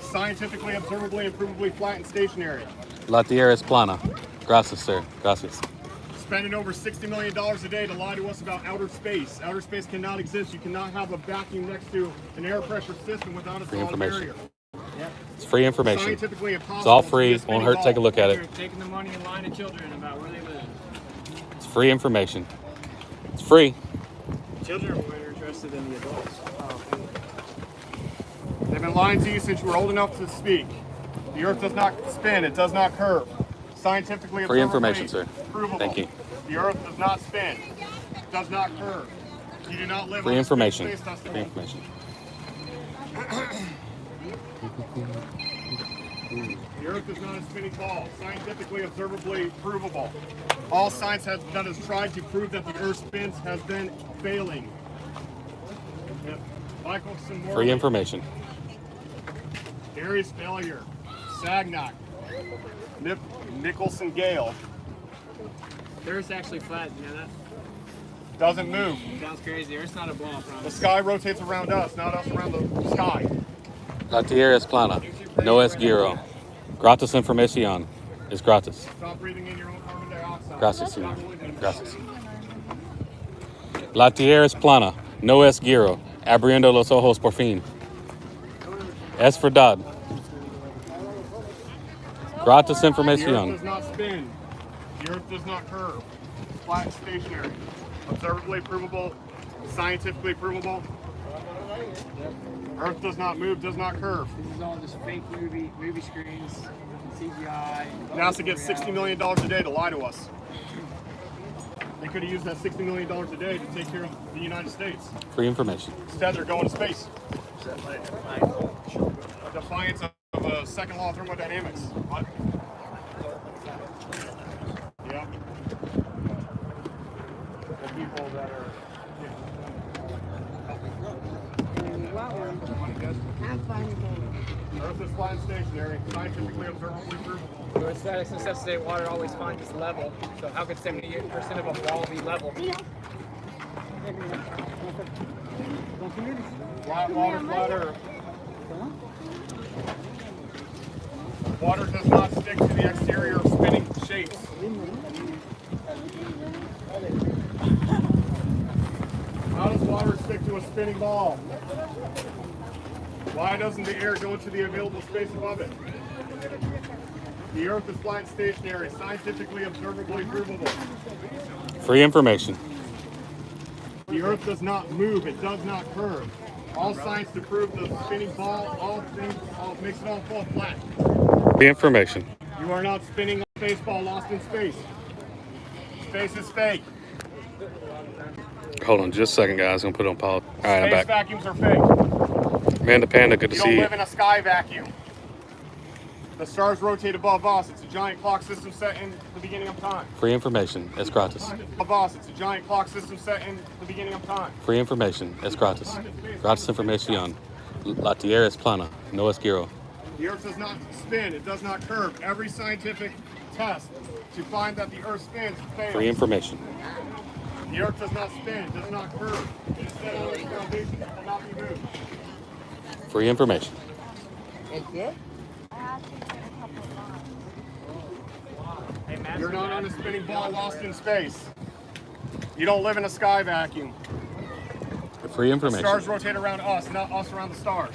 [SPEAKER 2] Scientifically, observably, and provably flat and stationary.
[SPEAKER 4] La tierra es plana. Gracias, sir. Gracias.
[SPEAKER 2] Spending over $60 million a day to lie to us about outer space. Outer space cannot exist. You cannot have a vacuum next to an air pressure system without a
[SPEAKER 4] Free
[SPEAKER 2] solid
[SPEAKER 4] information.
[SPEAKER 2] barrier.
[SPEAKER 4] It's free information.
[SPEAKER 2] Scientifically impossible.
[SPEAKER 4] It's all
[SPEAKER 2] to
[SPEAKER 4] free.
[SPEAKER 2] be a spinning
[SPEAKER 4] Won't hurt. Take a
[SPEAKER 2] ball.
[SPEAKER 4] look at
[SPEAKER 3] They're
[SPEAKER 4] it.
[SPEAKER 3] taking the money and lying to children about where they live.
[SPEAKER 4] It's free information. It's free.
[SPEAKER 3] Children are more interested than the adults.
[SPEAKER 2] They've been lying to you since you were old enough to speak. The Earth does not spin. It does not curve. Scientifically
[SPEAKER 4] Free
[SPEAKER 2] observably
[SPEAKER 4] information, sir.
[SPEAKER 2] provable.
[SPEAKER 4] Thank you.
[SPEAKER 2] The Earth does not spin. It does not curve. You do not live
[SPEAKER 4] Free
[SPEAKER 2] on a
[SPEAKER 4] information.
[SPEAKER 2] space festival.
[SPEAKER 4] Free information.
[SPEAKER 2] The Earth is not a spinning ball. Scientifically, observably provable. All science that has tried to prove that the Earth spins has been failing. Yep. Michelson,
[SPEAKER 4] Free information.
[SPEAKER 2] Gary's failure. Sagnac. Nicholson Gale.
[SPEAKER 3] The Earth's actually flat, you know that?
[SPEAKER 2] Doesn't move.
[SPEAKER 3] Sounds crazy. The Earth's not a ball, I
[SPEAKER 2] The
[SPEAKER 3] promise.
[SPEAKER 2] sky rotates around us, not us around the sky.
[SPEAKER 4] La tierra es plana. No es giro. Gratis información. Es gratis.
[SPEAKER 2] Stop breathing in your own carbon dioxide.
[SPEAKER 4] Gracias, señor. Gracias. La tierra es plana. No es giro. Abriendo los ojos por fin. Es verdad. Gratis
[SPEAKER 2] The Earth
[SPEAKER 4] información.
[SPEAKER 2] does not spin. The Earth does not curve. It's flat and stationary. Observably provable. Scientifically provable. Earth does not move, does not curve.
[SPEAKER 3] This is all just fake movie screens, CGI.
[SPEAKER 2] NASA gets $60 million a day to lie to us. They could have used that $60 million a day to take care of the United States.
[SPEAKER 4] Free information.
[SPEAKER 2] Instead, they're going to space. A defiance of second law of thermodynamics. What? Yeah. The people that are. Earth is flat and stationary, scientifically observably provable.
[SPEAKER 3] So statics necessitate water always finds its level. So how could 78% of a ball be level?
[SPEAKER 2] Flat water, flat earth. Water does not stick to the exterior of spinning shapes. How does water stick to a spinning ball? Why doesn't the air go into the available space above it? The Earth is flat and stationary, scientifically observably provable.
[SPEAKER 4] Free information.
[SPEAKER 2] The Earth does not move, it does not curve. All science to prove the spinning ball, all makes it all fall flat.
[SPEAKER 4] Free information.
[SPEAKER 2] You are not spinning a space ball lost in space. Space is fake.
[SPEAKER 4] Hold on just a second, guys. I'm going to put it on pause. All right, I'm
[SPEAKER 2] Space
[SPEAKER 4] back.
[SPEAKER 2] vacuums are fake.
[SPEAKER 4] Amanda Panda, good to
[SPEAKER 2] You
[SPEAKER 4] see
[SPEAKER 2] don't
[SPEAKER 4] you.
[SPEAKER 2] live in a sky vacuum. The stars rotate above us. It's a giant clock system set in the beginning of time.
[SPEAKER 4] Free information. Es gratis.
[SPEAKER 2] Above us, it's a giant clock system set in the beginning of time.
[SPEAKER 4] Free information. Es gratis. Gratis información. La tierra es plana. No es giro.
[SPEAKER 2] The Earth does not spin. It does not curve. Every scientific test to find that the Earth spins fails.
[SPEAKER 4] Free information.
[SPEAKER 2] The Earth does not spin. Does not curve. It is set on its foundation. It will not be moved.
[SPEAKER 4] Free information.
[SPEAKER 8] I have to take a couple of lines.
[SPEAKER 3] Hey, Master
[SPEAKER 2] You're not on a
[SPEAKER 3] Bad,
[SPEAKER 2] spinning
[SPEAKER 3] you
[SPEAKER 2] ball
[SPEAKER 3] know
[SPEAKER 2] lost in space. You don't live in a sky vacuum.
[SPEAKER 4] Free
[SPEAKER 2] The
[SPEAKER 4] information.
[SPEAKER 2] stars rotate around us, not us around the stars.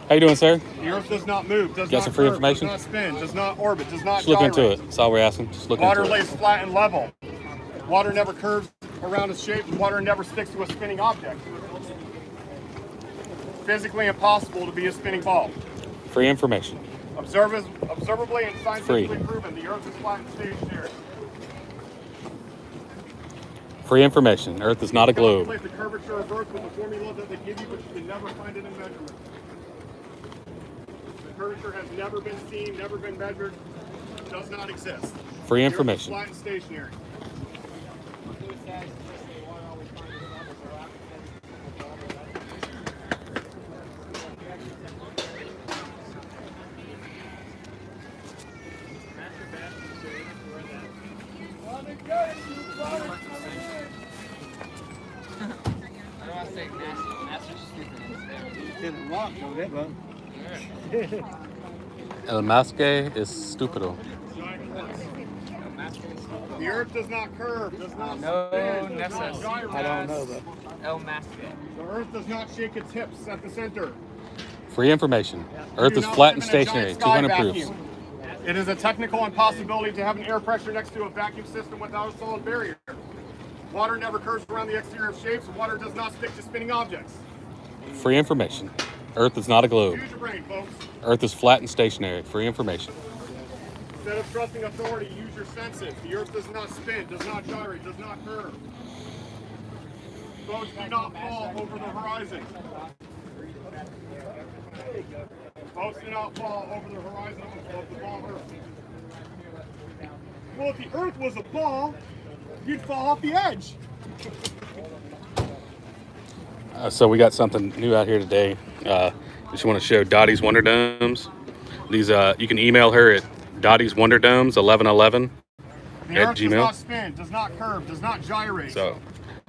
[SPEAKER 4] How you doing, sir?
[SPEAKER 2] The Earth does not move, does
[SPEAKER 4] Got
[SPEAKER 2] not
[SPEAKER 4] some free
[SPEAKER 2] curve,
[SPEAKER 4] information?
[SPEAKER 2] does not spin, does not orbit, does not
[SPEAKER 4] Just look into
[SPEAKER 2] gyrate.
[SPEAKER 4] it. That's all we're asking. Just look
[SPEAKER 2] Water
[SPEAKER 4] into it.
[SPEAKER 2] lays flat and level. Water never curves around its shape, and water never sticks to a spinning object. Physically impossible to be a spinning ball.
[SPEAKER 4] Free information.
[SPEAKER 2] Observably and scientifically
[SPEAKER 4] Free.
[SPEAKER 2] proven, the Earth is flat and stationary.
[SPEAKER 4] Free information. Earth is not a globe.
[SPEAKER 2] Calculate the curvature of Earth with the formula that they give you, but you can never find it in measurement. The curvature has never been seen, never been measured, does not exist.
[SPEAKER 4] Free
[SPEAKER 2] The Earth is
[SPEAKER 4] information.
[SPEAKER 2] flat and stationary.
[SPEAKER 3] I don't want to say Master Stupid.
[SPEAKER 9] Didn't rock, though, that one.
[SPEAKER 4] El masque es estúpido.
[SPEAKER 2] The Earth does not curve, does not
[SPEAKER 3] No
[SPEAKER 2] spin, does not
[SPEAKER 3] necessary.
[SPEAKER 2] gyrate.
[SPEAKER 9] I don't know, but
[SPEAKER 3] El Masque.
[SPEAKER 2] The Earth does not shake its hips at the center.
[SPEAKER 4] Free information.
[SPEAKER 2] You
[SPEAKER 4] Earth
[SPEAKER 2] do
[SPEAKER 4] is
[SPEAKER 2] not
[SPEAKER 4] flat
[SPEAKER 2] live
[SPEAKER 4] and
[SPEAKER 2] in a giant
[SPEAKER 4] stationary.
[SPEAKER 2] sky
[SPEAKER 4] 200 proofs.
[SPEAKER 2] vacuum. It is a technical impossibility to have an air pressure next to a vacuum system without a solid barrier. Water never curves around the exterior of shapes, and water does not stick to spinning objects.
[SPEAKER 4] Free information. Earth is not a globe.
[SPEAKER 2] Use your brain, folks.
[SPEAKER 4] Earth is flat and stationary. Free information.
[SPEAKER 2] Instead of trusting authority, use your senses. The Earth does not spin, does not gyrate, does not curve. Boats do not fall over the horizon. Boats do not fall over the horizon of the ball Earth. Well, if the Earth was a ball, you'd fall off the edge.
[SPEAKER 4] So we got something new out here today. Just want to show Dottie's Wonder Domes. These you can email her at Dottie's Wonder Domes 1111
[SPEAKER 2] The
[SPEAKER 4] at
[SPEAKER 2] Earth does
[SPEAKER 4] Gmail.
[SPEAKER 2] not spin, does not curve, does not gyrate.
[SPEAKER 4] So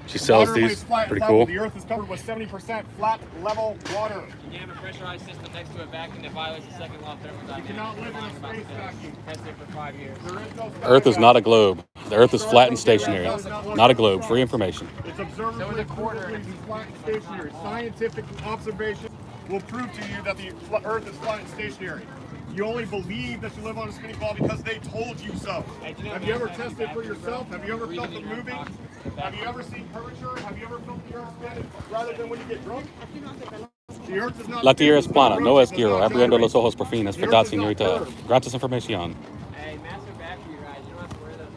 [SPEAKER 4] she sells
[SPEAKER 2] Water lays
[SPEAKER 4] these.
[SPEAKER 2] flat and
[SPEAKER 4] Pretty
[SPEAKER 2] level.
[SPEAKER 4] cool.
[SPEAKER 2] The Earth is covered with 70% flat, level water.
[SPEAKER 3] You can have a pressurized system next to a vacuum that violates the second law of thermodynamics.
[SPEAKER 2] You cannot live in a
[SPEAKER 3] Lying about
[SPEAKER 2] space
[SPEAKER 3] this.
[SPEAKER 2] vacuum.
[SPEAKER 3] Tested for 5 years.
[SPEAKER 2] There is no
[SPEAKER 4] Earth is
[SPEAKER 2] sky
[SPEAKER 4] not a
[SPEAKER 2] vacuum.
[SPEAKER 4] globe. The Earth is flat and stationary. Not a globe. Free information.
[SPEAKER 2] It's observably provably flat and stationary. Scientific observation will prove to you that the Earth is flat and stationary. You only believe that you live on a spinning ball because they told you so. Have you ever tested for yourself? Have you ever felt it moving? Have you ever seen curvature? Have you ever felt the Earth spin rather than when you get drunk? The Earth is not
[SPEAKER 4] La tierra es
[SPEAKER 2] spin, does not
[SPEAKER 4] plana. No
[SPEAKER 2] rotate,
[SPEAKER 4] es
[SPEAKER 2] does
[SPEAKER 4] giro.
[SPEAKER 2] not
[SPEAKER 4] Abriendo
[SPEAKER 2] gyrate.
[SPEAKER 4] los ojos por fin. Es
[SPEAKER 2] The Earth
[SPEAKER 4] verdad,
[SPEAKER 2] does not
[SPEAKER 4] señorita.
[SPEAKER 2] curve.
[SPEAKER 4] Gratis información.
[SPEAKER 3] Hey, Master Bad for you guys. You don't have to wear those.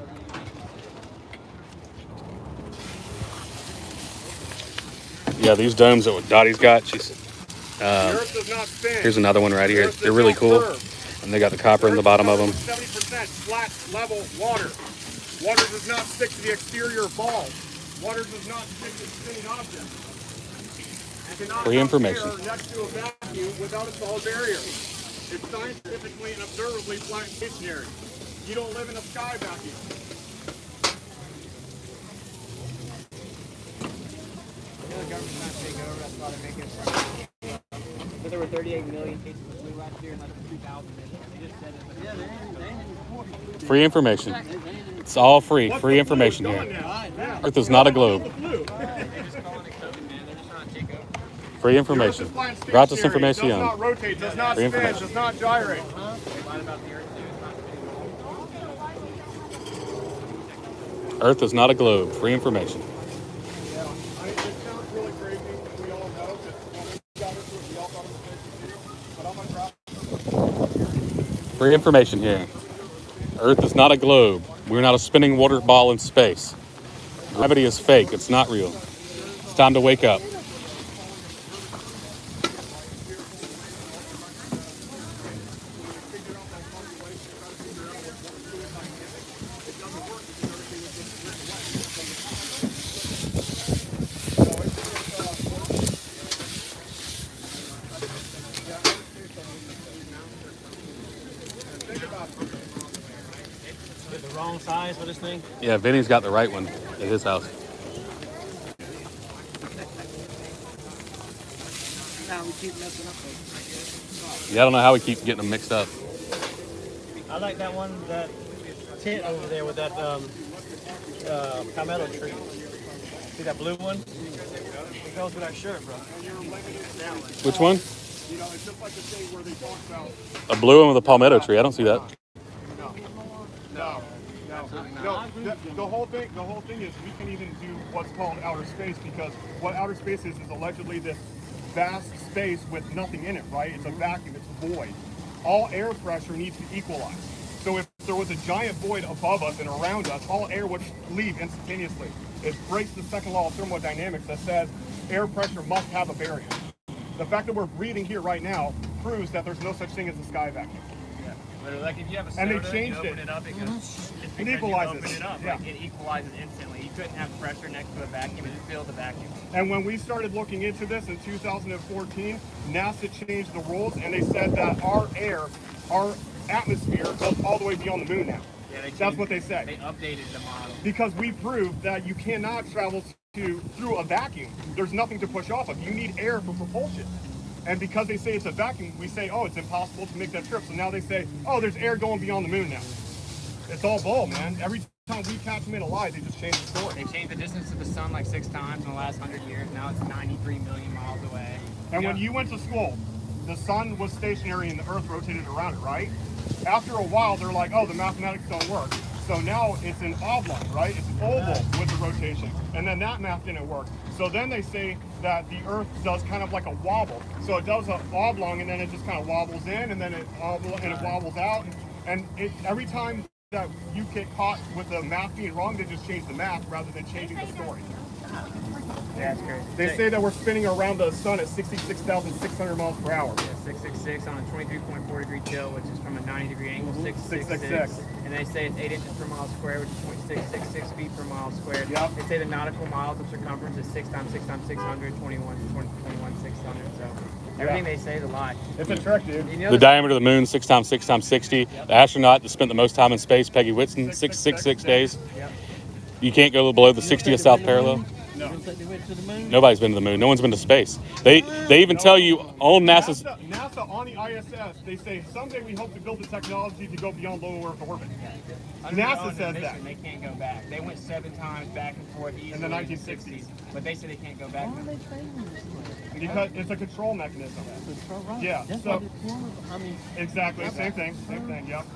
[SPEAKER 4] Yeah, these domes that Dottie's got. She's.
[SPEAKER 2] The Earth does not spin.
[SPEAKER 4] Here's another one right
[SPEAKER 2] The
[SPEAKER 4] here.
[SPEAKER 2] Earth
[SPEAKER 4] They're
[SPEAKER 2] does
[SPEAKER 4] really
[SPEAKER 2] not
[SPEAKER 4] cool,
[SPEAKER 2] curve.
[SPEAKER 4] and they got the copper in the bottom of them.
[SPEAKER 2] 70% flat, level water. Water does not stick to the exterior of balls. Water does not stick to spinning objects. You cannot
[SPEAKER 4] Free
[SPEAKER 2] have
[SPEAKER 4] information.
[SPEAKER 2] air next to a vacuum without a solid barrier. It's scientifically and observably flat and stationary. You don't live in a sky vacuum.
[SPEAKER 3] The government's trying to take over. That's why they're making it. But there were 38 million cases of flu last year and like 2,000. They just said it.
[SPEAKER 4] Free information. It's all free.
[SPEAKER 2] What's
[SPEAKER 4] Free
[SPEAKER 2] the
[SPEAKER 4] information
[SPEAKER 2] flu
[SPEAKER 4] here.
[SPEAKER 2] doing now? Yeah.
[SPEAKER 4] Earth is not a globe.
[SPEAKER 2] The flu.
[SPEAKER 3] They're just calling it COVID, man. They're just trying to take over.
[SPEAKER 4] Free
[SPEAKER 2] The Earth
[SPEAKER 4] information.
[SPEAKER 2] is flat and
[SPEAKER 4] Gratis
[SPEAKER 2] stationary. Does
[SPEAKER 4] information.
[SPEAKER 2] not rotate, does not
[SPEAKER 4] Free
[SPEAKER 2] spin,
[SPEAKER 4] information.
[SPEAKER 2] does not gyrate.
[SPEAKER 3] They lied about the Earth, too. It's not
[SPEAKER 4] Earth is not a globe. Free information.
[SPEAKER 2] It sounds really crazy. We all know that when we got into it, we all thought it was crazy too. But I'm gonna drop.
[SPEAKER 4] Free information here. Earth is not a globe. We're not a spinning water ball in space. Gravity is fake. It's not real. time to wake up.
[SPEAKER 5] Get the wrong size for this thing.
[SPEAKER 4] Yeah, Vinny's got the right one at his house.
[SPEAKER 9] Now we keep messing up.
[SPEAKER 4] Yeah, I don't know how we keep getting them mixed up.
[SPEAKER 5] I like that one, that tent over there with that palmetto tree. See that blue one? It goes with that shirt, bro.
[SPEAKER 4] Which one?
[SPEAKER 2] You know, it's just like the thing where they talk about
[SPEAKER 4] A blue one with a palmetto tree. I don't see that.
[SPEAKER 2] No. The whole thing is we can even do what's called outer space, because what outer space is allegedly this vast space with nothing in it, right? It's a vacuum, it's void. All air pressure needs to equalize. So if there was a giant void above us and around us, all air would leave instantaneously. It breaks the second law of thermodynamics that says air pressure must have a barrier. The fact that we're breathing here right now proves that there's no such thing as a sky vacuum.
[SPEAKER 3] But like if you have a
[SPEAKER 2] And
[SPEAKER 3] soda,
[SPEAKER 2] they changed
[SPEAKER 3] you open
[SPEAKER 2] it.
[SPEAKER 3] it up, it goes. It's
[SPEAKER 2] It
[SPEAKER 3] because
[SPEAKER 2] equalizes.
[SPEAKER 3] You open it up,
[SPEAKER 2] Yeah.
[SPEAKER 3] like it equalizes instantly. You couldn't have pressure next to a vacuum and just fill the vacuum.
[SPEAKER 2] And when we started looking into this in 2014, NASA changed the rules and they said that our air, our atmosphere goes all the way beyond the moon now.
[SPEAKER 3] Yeah,
[SPEAKER 2] That's what they say.
[SPEAKER 3] They updated the model.
[SPEAKER 2] Because we proved that you cannot travel through a vacuum. There's nothing to push off of. You need air for propulsion. And because they say it's a vacuum, we say, oh, it's impossible to make that trip. So now they say, oh, there's air going beyond the moon now. It's all bull, man. Every time we catch them in a lie, they just change the story.
[SPEAKER 3] They changed the distance to the sun like 6 times in the last 100 years. Now it's 93 million miles away.
[SPEAKER 2] And when you went to school, the sun was stationary and the earth rotated around it, right? After a while, they're like, oh, the mathematics don't work. So now it's an oblong, right? It's oval with the rotation. And then that math didn't work. So then they say that the earth does kind of like a wobble. So it does an oblong and then it just kind of wobbles in and then it wobbles out. And every time that you get caught with the math being wrong, they just change the math rather than changing the story.
[SPEAKER 3] Yeah, that's crazy.
[SPEAKER 2] They say that we're spinning around the sun at 66,600 miles per hour.
[SPEAKER 3] Yeah, 666 on a 23.4 degree tilt, which is from a 90 degree angle, 666.
[SPEAKER 2] 666.
[SPEAKER 3] And they say it's 8 inches per mile squared, which is 0.666 feet per mile squared.
[SPEAKER 2] Yep.
[SPEAKER 3] They say the nautical miles of circumference is 6 times 6 times 600, 21 600. So everything they say is a lie.
[SPEAKER 2] It's a trick, dude.
[SPEAKER 3] You know
[SPEAKER 4] The diameter of the moon, 6 times 6 times 60. The astronaut that spent the most time in space, Peggy Whitson, 666 days.
[SPEAKER 3] Yep.
[SPEAKER 4] You can't go below the 60th south parallel.
[SPEAKER 2] No.
[SPEAKER 4] Nobody's been to the moon. No one's been to space. They even tell you on NASA's.
[SPEAKER 2] NASA on the ISS, they say someday we hope to build the technology to go beyond low Earth orbit.
[SPEAKER 3] Under their
[SPEAKER 2] NASA
[SPEAKER 3] own
[SPEAKER 2] says
[SPEAKER 3] admission,
[SPEAKER 2] that.
[SPEAKER 3] They can't go back. They went 7 times back and forth easily
[SPEAKER 2] In the 1960s.
[SPEAKER 3] but they say they can't go back.
[SPEAKER 2] Because it's a control mechanism. Yeah. So exactly, same thing, yep.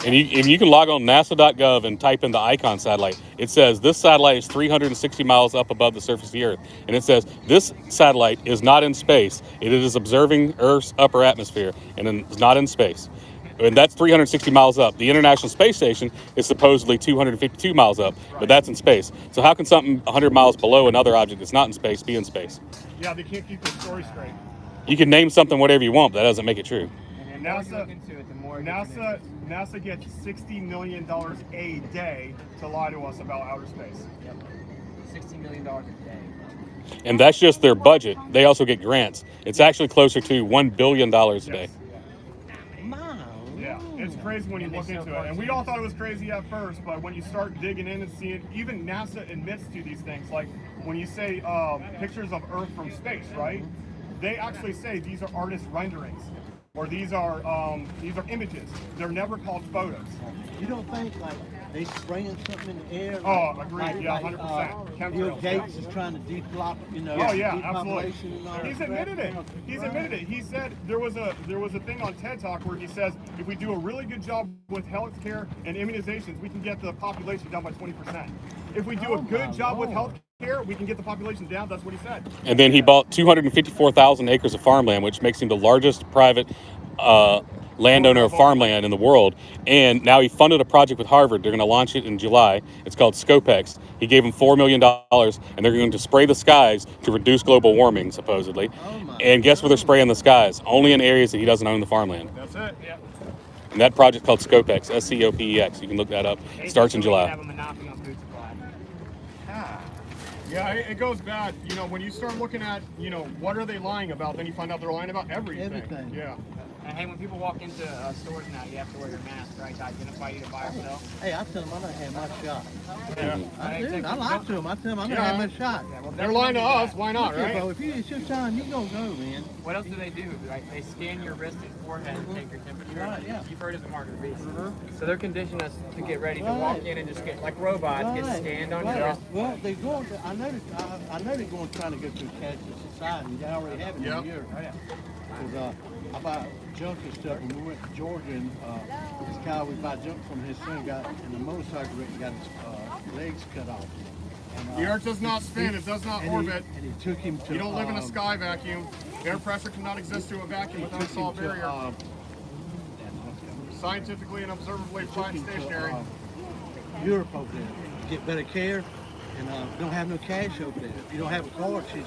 [SPEAKER 4] And you can log on NASA.gov and type in the Icon satellite. It says this satellite is 360 miles up above the surface of the Earth. And it says this satellite is not in space. It is observing Earth's upper atmosphere and it's not in space. And that's 360 miles up. The International Space Station is supposedly 252 miles up, but that's in space. So how can something 100 miles below another object that's not in space be in space?
[SPEAKER 2] Yeah, they can't keep the story straight.
[SPEAKER 4] You can name something whatever you want, but that doesn't make it true.
[SPEAKER 3] And the more you look into it, the more it gets
[SPEAKER 2] NASA gets $60 million a day to lie to us about outer space.
[SPEAKER 3] Yep. $60 million a day.
[SPEAKER 4] And that's just their budget. They also get grants. It's actually closer to $1 billion a day.
[SPEAKER 2] Yeah, it's crazy when you look into it. And we all thought it was crazy at first, but when you start digging in and seeing, even NASA admits to these things. Like when you say pictures of Earth from space, right? They actually say these are artist renderings, or these are images. They're never called photos.
[SPEAKER 10] You don't think like they spraying something in the air?
[SPEAKER 2] Oh,
[SPEAKER 10] like,
[SPEAKER 2] agreed.
[SPEAKER 10] like,
[SPEAKER 2] Yeah,
[SPEAKER 10] like,
[SPEAKER 2] 100%.
[SPEAKER 10] Bill
[SPEAKER 2] Chemtrails.
[SPEAKER 10] Gates is trying to deflop,
[SPEAKER 2] Oh yeah, absolutely.
[SPEAKER 10] depopulation and all
[SPEAKER 2] He's
[SPEAKER 10] that
[SPEAKER 2] admitted
[SPEAKER 10] crap.
[SPEAKER 2] it. He's admitted it. He said there was a thing on TED Talk where he says if we do a really good job with healthcare and immunizations, we can get the population down by 20%. If we do a good job with healthcare, we can get the population down. That's what he said.
[SPEAKER 4] And then he bought 254,000 acres of farmland, which makes him the largest private landowner of farmland in the world. And now he funded a project with Harvard. They're going to launch it in July. It's called Scopex. He gave them $4 million, and they're going to spray the skies to reduce global warming, supposedly. And guess where they're spraying the skies? Only in areas that he doesn't own the farmland.
[SPEAKER 2] That's it.
[SPEAKER 3] Yeah.
[SPEAKER 4] And that project's called Scopex, SCOPEX. You can look that up. It starts in July.
[SPEAKER 3] Have a monopoly on food supply.
[SPEAKER 2] Yeah, it goes bad. You know, when you start looking at, you know, what are they lying about, then you find out they're lying about everything.
[SPEAKER 10] Everything.
[SPEAKER 2] Yeah.
[SPEAKER 3] And hey, when people walk into stores now, you have to wear your mask, right, to identify you to buy or sell.
[SPEAKER 10] Hey, I tell them I'm gonna have my shot.
[SPEAKER 2] Yeah.
[SPEAKER 10] I do. I lie to them. I tell them I'm gonna have my shot.
[SPEAKER 3] Yeah, well,
[SPEAKER 2] They're lying to us. Why not,
[SPEAKER 10] Look here,
[SPEAKER 2] right?
[SPEAKER 10] bro, if it's your time, you gonna go, man.
[SPEAKER 3] What else do they do? Like they scan your wrist and forehead and take your temperature.
[SPEAKER 10] Right, yeah.
[SPEAKER 3] You've heard of the market beast. So they're conditioning us to get ready to walk in and just get like robots, get scanned on your wrist.
[SPEAKER 10] Well, they're going. I know they're going trying to go through cashless society. They already have it in Europe. Because I buy junk and stuff. When we went to Georgia, and this guy we buy junk from, his son got in a motorcycle wreck and got his legs cut off. And,
[SPEAKER 2] The Earth does not spin. It does not orbit.
[SPEAKER 10] And he took him to.
[SPEAKER 2] You don't live in a sky vacuum. Air pressure cannot exist to a vacuum without a solid barrier. Scientifically and observably flat and stationary.
[SPEAKER 10] Europe over there. Get better care, and don't have no cash over there. If you don't have a card, you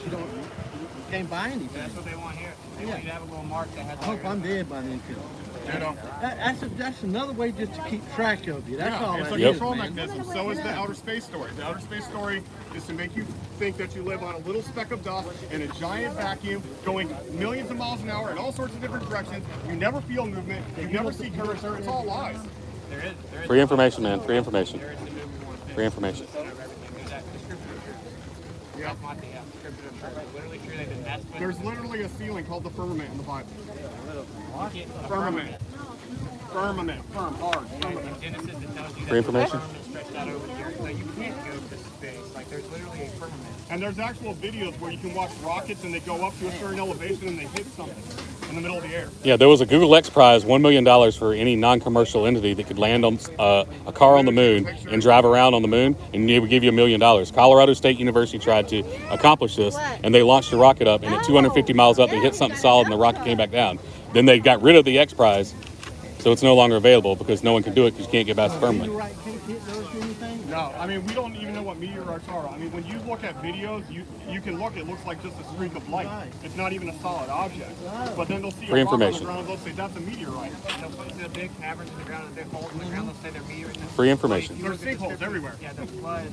[SPEAKER 10] can't buy anything.
[SPEAKER 3] That's what they want here. They want you to have a little mark that has.
[SPEAKER 10] I hope I'm dead by then, too.
[SPEAKER 2] You know?
[SPEAKER 10] That's another way just to keep track of you. That's all
[SPEAKER 2] It's
[SPEAKER 10] that
[SPEAKER 2] a
[SPEAKER 10] is,
[SPEAKER 2] control
[SPEAKER 10] man.
[SPEAKER 2] mechanism. So is the outer space story. The outer space story is to make you think that you live on a little speck of dust in a giant vacuum going millions of miles an hour in all sorts of different directions. You never feel movement. You never see curvature. It's all lies.
[SPEAKER 3] There is.
[SPEAKER 4] Free information, man. Free information.
[SPEAKER 3] There is the movie one.
[SPEAKER 4] Free information.
[SPEAKER 3] Yeah. Literally created the nest.
[SPEAKER 2] There's literally a ceiling called the firmament in the Bible. Firmament. Firmament. Firm. Hard.
[SPEAKER 3] In Genesis, it tells you
[SPEAKER 4] Free information.
[SPEAKER 3] the firmament stretched out over here, so you can't go to space. Like there's literally a firmament.
[SPEAKER 2] And there's actual videos where you can watch rockets and they go up to a certain elevation and they hit something in the middle of the air.
[SPEAKER 4] Yeah, there was a Google X Prize, $1 million for any non-commercial entity that could land on a car on the moon and drive around on the moon, and they would give you $1 million. Colorado State University tried to accomplish this, and they launched a rocket up, and at 250 miles up, they hit something solid, and the rocket came back down. Then they got rid of the X Prize, so it's no longer available because no one can do it because you can't get past the firmament.
[SPEAKER 2] No, I mean, we don't even know what meteorites are. I mean, when you look at videos, you can look, it looks like just a streak of light. It's not even a solid object. But then they'll see
[SPEAKER 4] Free
[SPEAKER 2] a rock on the
[SPEAKER 4] information.
[SPEAKER 2] ground, they'll say, that's a meteorite.
[SPEAKER 3] They'll put the big caverns in the ground and big holes in the ground. They'll say they're meteorites.
[SPEAKER 4] Free information.
[SPEAKER 2] There's sinkholes everywhere.
[SPEAKER 3] Yeah, the flood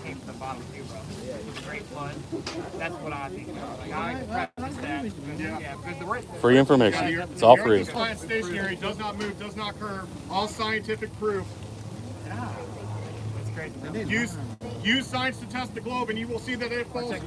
[SPEAKER 3] came from the bottom too, bro. The Great Flood. That's what I think. Like I practice that. Because the right.
[SPEAKER 4] Free information. It's all free.
[SPEAKER 2] The Earth is flat, stationary, does not move, does not curve. All scientific proof. Use science to test the globe, and you will see that it falls flat.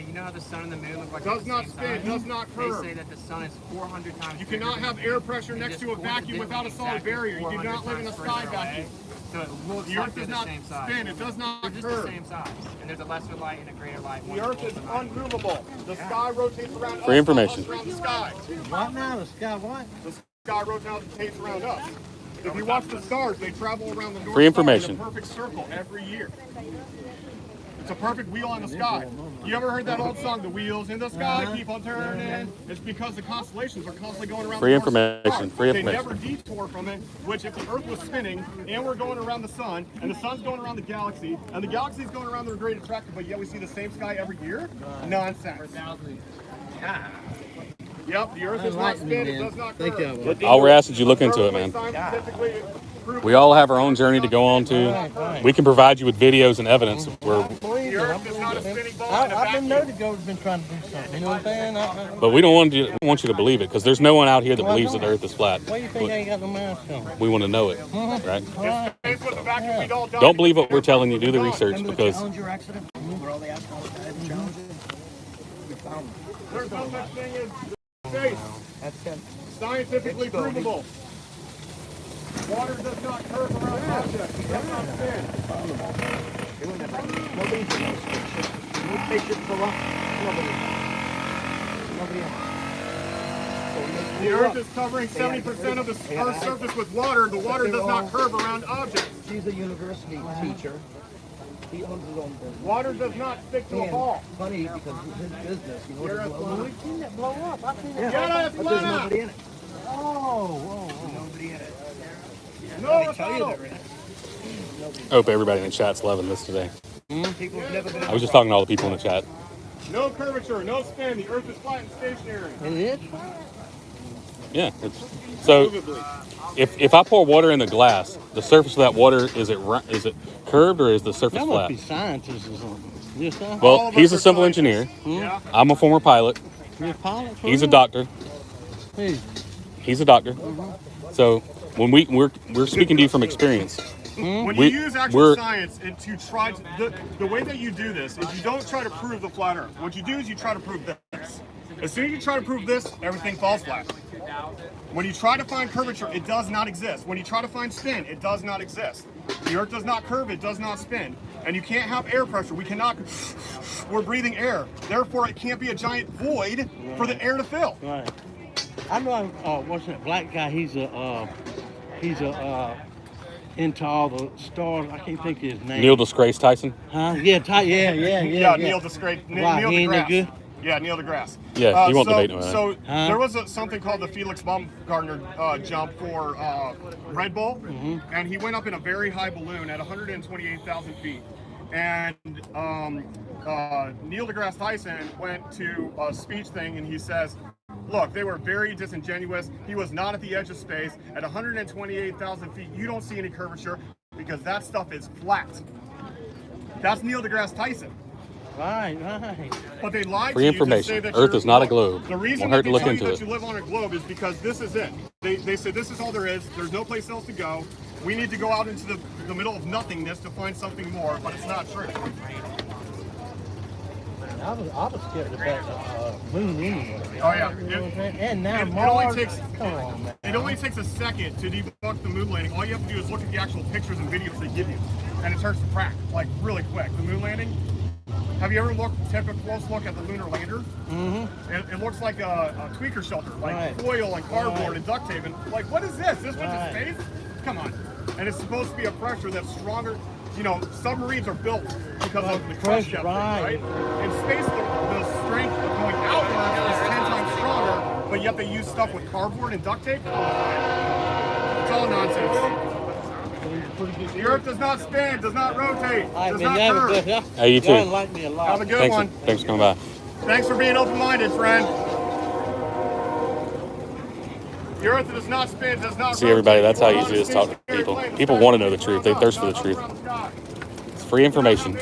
[SPEAKER 3] You know how the sun and the moon look like
[SPEAKER 2] does not spin, does not curve.
[SPEAKER 3] They say that the sun is 400 times.
[SPEAKER 2] You cannot have air pressure next to a vacuum without a solid barrier. You do not live in a sky vacuum.
[SPEAKER 3] So it looks
[SPEAKER 2] the Earth does not spin. It does not curve.
[SPEAKER 3] They're just the same size, and there's a lesser light and a greater light.
[SPEAKER 2] The Earth is unmovable. The sky rotates around us.
[SPEAKER 4] Free information.
[SPEAKER 2] Around the sky.
[SPEAKER 10] What now? The sky what?
[SPEAKER 2] The sky rotates around us. If you watch the stars, they travel around the North
[SPEAKER 4] Free
[SPEAKER 2] Star
[SPEAKER 4] information.
[SPEAKER 2] in a perfect circle every year. It's a perfect wheel on the sky. You ever heard that old song, The Wheels in the Sky Keep on Turning? It's because the constellations are constantly going around
[SPEAKER 4] Free
[SPEAKER 2] the North Star.
[SPEAKER 4] information. Free information.
[SPEAKER 2] They never detour from it, which if the Earth was spinning and we're going around the sun and the sun's going around the galaxy and the galaxy's going around the Great Attractor, but yet we see the same sky every year? Nonsense. Yep, the Earth does not spin, it does not curve.
[SPEAKER 4] All we're asking is you look into it, man. We all have our own journey to go on to. We can provide you with videos and evidence.
[SPEAKER 2] The Earth is not a spinning ball in a
[SPEAKER 10] I've been
[SPEAKER 2] vacuum.
[SPEAKER 10] know the government's been trying to do something. You know what I'm saying?
[SPEAKER 4] But we don't want you to believe it because there's no one out here that believes that the Earth is flat.
[SPEAKER 10] Why do you think I ain't got no mask on?
[SPEAKER 4] We want to know it, right?
[SPEAKER 2] It's with the vacuum, we don't die.
[SPEAKER 4] Don't believe what we're telling you. Do the research because
[SPEAKER 9] Challenger accident? Where all the astronauts died in Challenger? We found them.
[SPEAKER 2] There's no such thing as space. Scientifically provable. Water does not curve around objects. It does not spin.
[SPEAKER 9] Nobody's in those spaceships. No spaceships go up. Nobody else.
[SPEAKER 2] The Earth is covering 70% of the Earth's surface with water. The water does not curve around objects.
[SPEAKER 9] She's a university teacher. He owns his own business.
[SPEAKER 2] Water does not stick to a ball.
[SPEAKER 9] Funny because it's his business. You know
[SPEAKER 2] You're
[SPEAKER 9] what
[SPEAKER 2] a
[SPEAKER 9] We've seen it blow up. I've seen it
[SPEAKER 2] Yeah,
[SPEAKER 9] but there's nobody in it.
[SPEAKER 10] Oh,
[SPEAKER 1] No,
[SPEAKER 9] tell you
[SPEAKER 1] no.
[SPEAKER 9] there is.
[SPEAKER 4] I hope everybody in the chat's loving this today.
[SPEAKER 9] People have never been.
[SPEAKER 4] I was just talking to all the people in the chat.
[SPEAKER 2] No curvature, no spin. The Earth is flat and stationary.
[SPEAKER 10] It is?
[SPEAKER 4] Yeah. So
[SPEAKER 2] Movably.
[SPEAKER 4] if I pour water in the glass, the surface of that water, is it curved or is the surface
[SPEAKER 10] That must
[SPEAKER 4] flat?
[SPEAKER 10] be scientists or something. Yes, sir?
[SPEAKER 2] All
[SPEAKER 4] Well,
[SPEAKER 2] of
[SPEAKER 4] he's
[SPEAKER 2] us
[SPEAKER 4] a
[SPEAKER 2] are
[SPEAKER 4] civil
[SPEAKER 2] scientists.
[SPEAKER 4] engineer.
[SPEAKER 2] Yeah.
[SPEAKER 4] I'm a former pilot.
[SPEAKER 10] You're a pilot for
[SPEAKER 4] He's a
[SPEAKER 10] real?
[SPEAKER 4] doctor.
[SPEAKER 10] Hey,
[SPEAKER 4] He's a doctor. So when we're speaking to you from experience.
[SPEAKER 2] When
[SPEAKER 4] We-
[SPEAKER 2] you use actual
[SPEAKER 4] we're-
[SPEAKER 2] science and to try to, the way that you do this is you don't try to prove the flat Earth. What you do is you try to prove this. As soon as you try to prove this, everything falls flat. When you try to find curvature, it does not exist. When you try to find spin, it does not exist. The Earth does not curve, it does not spin. And you can't have air pressure. We cannot, we're breathing air. Therefore, it can't be a giant void for the air to fill.
[SPEAKER 10] right. I know, what's that black guy? He's into all the stars. I can't think of his name.
[SPEAKER 4] Neil deGrasse Tyson.
[SPEAKER 10] Huh? Yeah,
[SPEAKER 2] Yeah, Neil deGrasse.
[SPEAKER 10] Why,
[SPEAKER 2] Neil
[SPEAKER 10] he ain't no
[SPEAKER 2] deGrasse.
[SPEAKER 10] good?
[SPEAKER 2] Yeah, Neil deGrasse.
[SPEAKER 4] Yeah, he won't debate no
[SPEAKER 2] So
[SPEAKER 10] Huh?
[SPEAKER 2] there was something called the Felix Baumgartner jump for Red Bull, and he went up in a very high balloon at 128,000 feet. And Neil deGrasse Tyson went to a speech thing, and he says, look, they were very disingenuous. He was not at the edge of space. At 128,000 feet, you don't see any curvature because that stuff is flat. That's Neil deGrasse Tyson.
[SPEAKER 10] Right.
[SPEAKER 2] But they lied
[SPEAKER 4] Free
[SPEAKER 2] to you to
[SPEAKER 4] information.
[SPEAKER 2] say that
[SPEAKER 4] Earth
[SPEAKER 2] you're-
[SPEAKER 4] is not a
[SPEAKER 2] look,
[SPEAKER 4] globe.
[SPEAKER 2] The reason
[SPEAKER 4] Won't
[SPEAKER 2] that
[SPEAKER 4] hurt
[SPEAKER 2] they
[SPEAKER 4] to look
[SPEAKER 2] tell you
[SPEAKER 4] into
[SPEAKER 2] that
[SPEAKER 4] it.
[SPEAKER 2] you live on a globe is because this is it. They said this is all there is. There's no place else to go. We need to go out into the middle of nothingness to find something more, but it's not true.
[SPEAKER 10] I was scared about the moon anyway.
[SPEAKER 2] Oh yeah.
[SPEAKER 10] You know what I'm saying? And now
[SPEAKER 2] It only
[SPEAKER 10] Mars.
[SPEAKER 2] takes-
[SPEAKER 10] Come on, man.
[SPEAKER 2] It only takes a second to debunk the moon landing. All you have to do is look at the actual pictures and videos they give you, and it starts to crack like really quick. The moon landing. Have you ever taken a close look at the lunar lander?
[SPEAKER 10] Mm-hmm.
[SPEAKER 2] It looks like a tweaker shelter, like
[SPEAKER 10] Right.
[SPEAKER 2] foil and cardboard
[SPEAKER 10] Right.
[SPEAKER 2] and duct tape. And like, what is this? This went to
[SPEAKER 10] Right.
[SPEAKER 2] space? Come on. And it's supposed to be a pressure that's stronger. You know, submarines are built because of the crush
[SPEAKER 10] Pressure,
[SPEAKER 2] depth,
[SPEAKER 10] right.
[SPEAKER 2] right? In space, the strength of going outwards is 10 times stronger, but yet they use stuff with cardboard and duct tape? It's all nonsense. The Earth does not spin, does not rotate,
[SPEAKER 10] All right,
[SPEAKER 2] does
[SPEAKER 10] man,
[SPEAKER 2] not
[SPEAKER 10] you have a
[SPEAKER 2] curve.
[SPEAKER 10] good.
[SPEAKER 4] Hey, you too.
[SPEAKER 10] Y'all like me a lot.
[SPEAKER 2] Have a good
[SPEAKER 4] Thanks,
[SPEAKER 2] one.
[SPEAKER 4] thanks for coming by.
[SPEAKER 2] Thanks for being open-minded, friend. The Earth does not spin, does not
[SPEAKER 4] See, everybody,
[SPEAKER 2] rotate.
[SPEAKER 4] that's how
[SPEAKER 2] We're
[SPEAKER 4] easy it is to talk to
[SPEAKER 2] on a
[SPEAKER 4] people.
[SPEAKER 2] stationary
[SPEAKER 4] People
[SPEAKER 2] plane.
[SPEAKER 4] want to know the truth. They thirst for the truth. It's free information.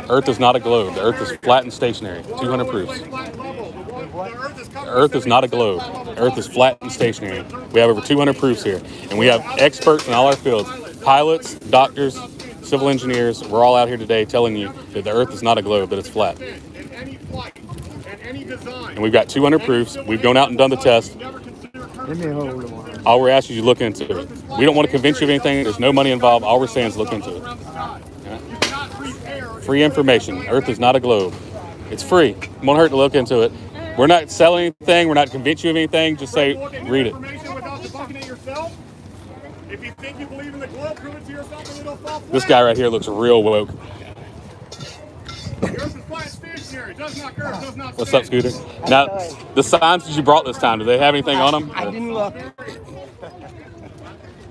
[SPEAKER 4] Earth is not a globe. The Earth is flat and stationary. 200 proofs. The Earth is not a globe. The Earth is flat and stationary. We have over 200 proofs here. And we have experts in all our fields. Pilots, doctors, civil engineers. We're all out here today telling you that the Earth is not a globe, that it's flat. And we've got 200 proofs. We've gone out and done the test.
[SPEAKER 9] Give me a hold of one.
[SPEAKER 4] All we're asking you to look into it. We don't want to convince you of anything. There's no money involved. All we're saying is look into it. Free information. Earth is not a globe. It's free. It won't hurt to look into it. We're not selling anything. We're not convincing you of anything. Just say, read it.
[SPEAKER 2] If you think you believe in the globe, prove it to yourself and it'll fall
[SPEAKER 4] This
[SPEAKER 2] flat.
[SPEAKER 4] guy right here looks real woke.
[SPEAKER 2] The Earth is flat, stationary, does not curve, does not
[SPEAKER 4] What's
[SPEAKER 2] spin.
[SPEAKER 4] up, Scooter? Now, the signs that you brought this time, do they have anything on them?
[SPEAKER 9] I didn't look.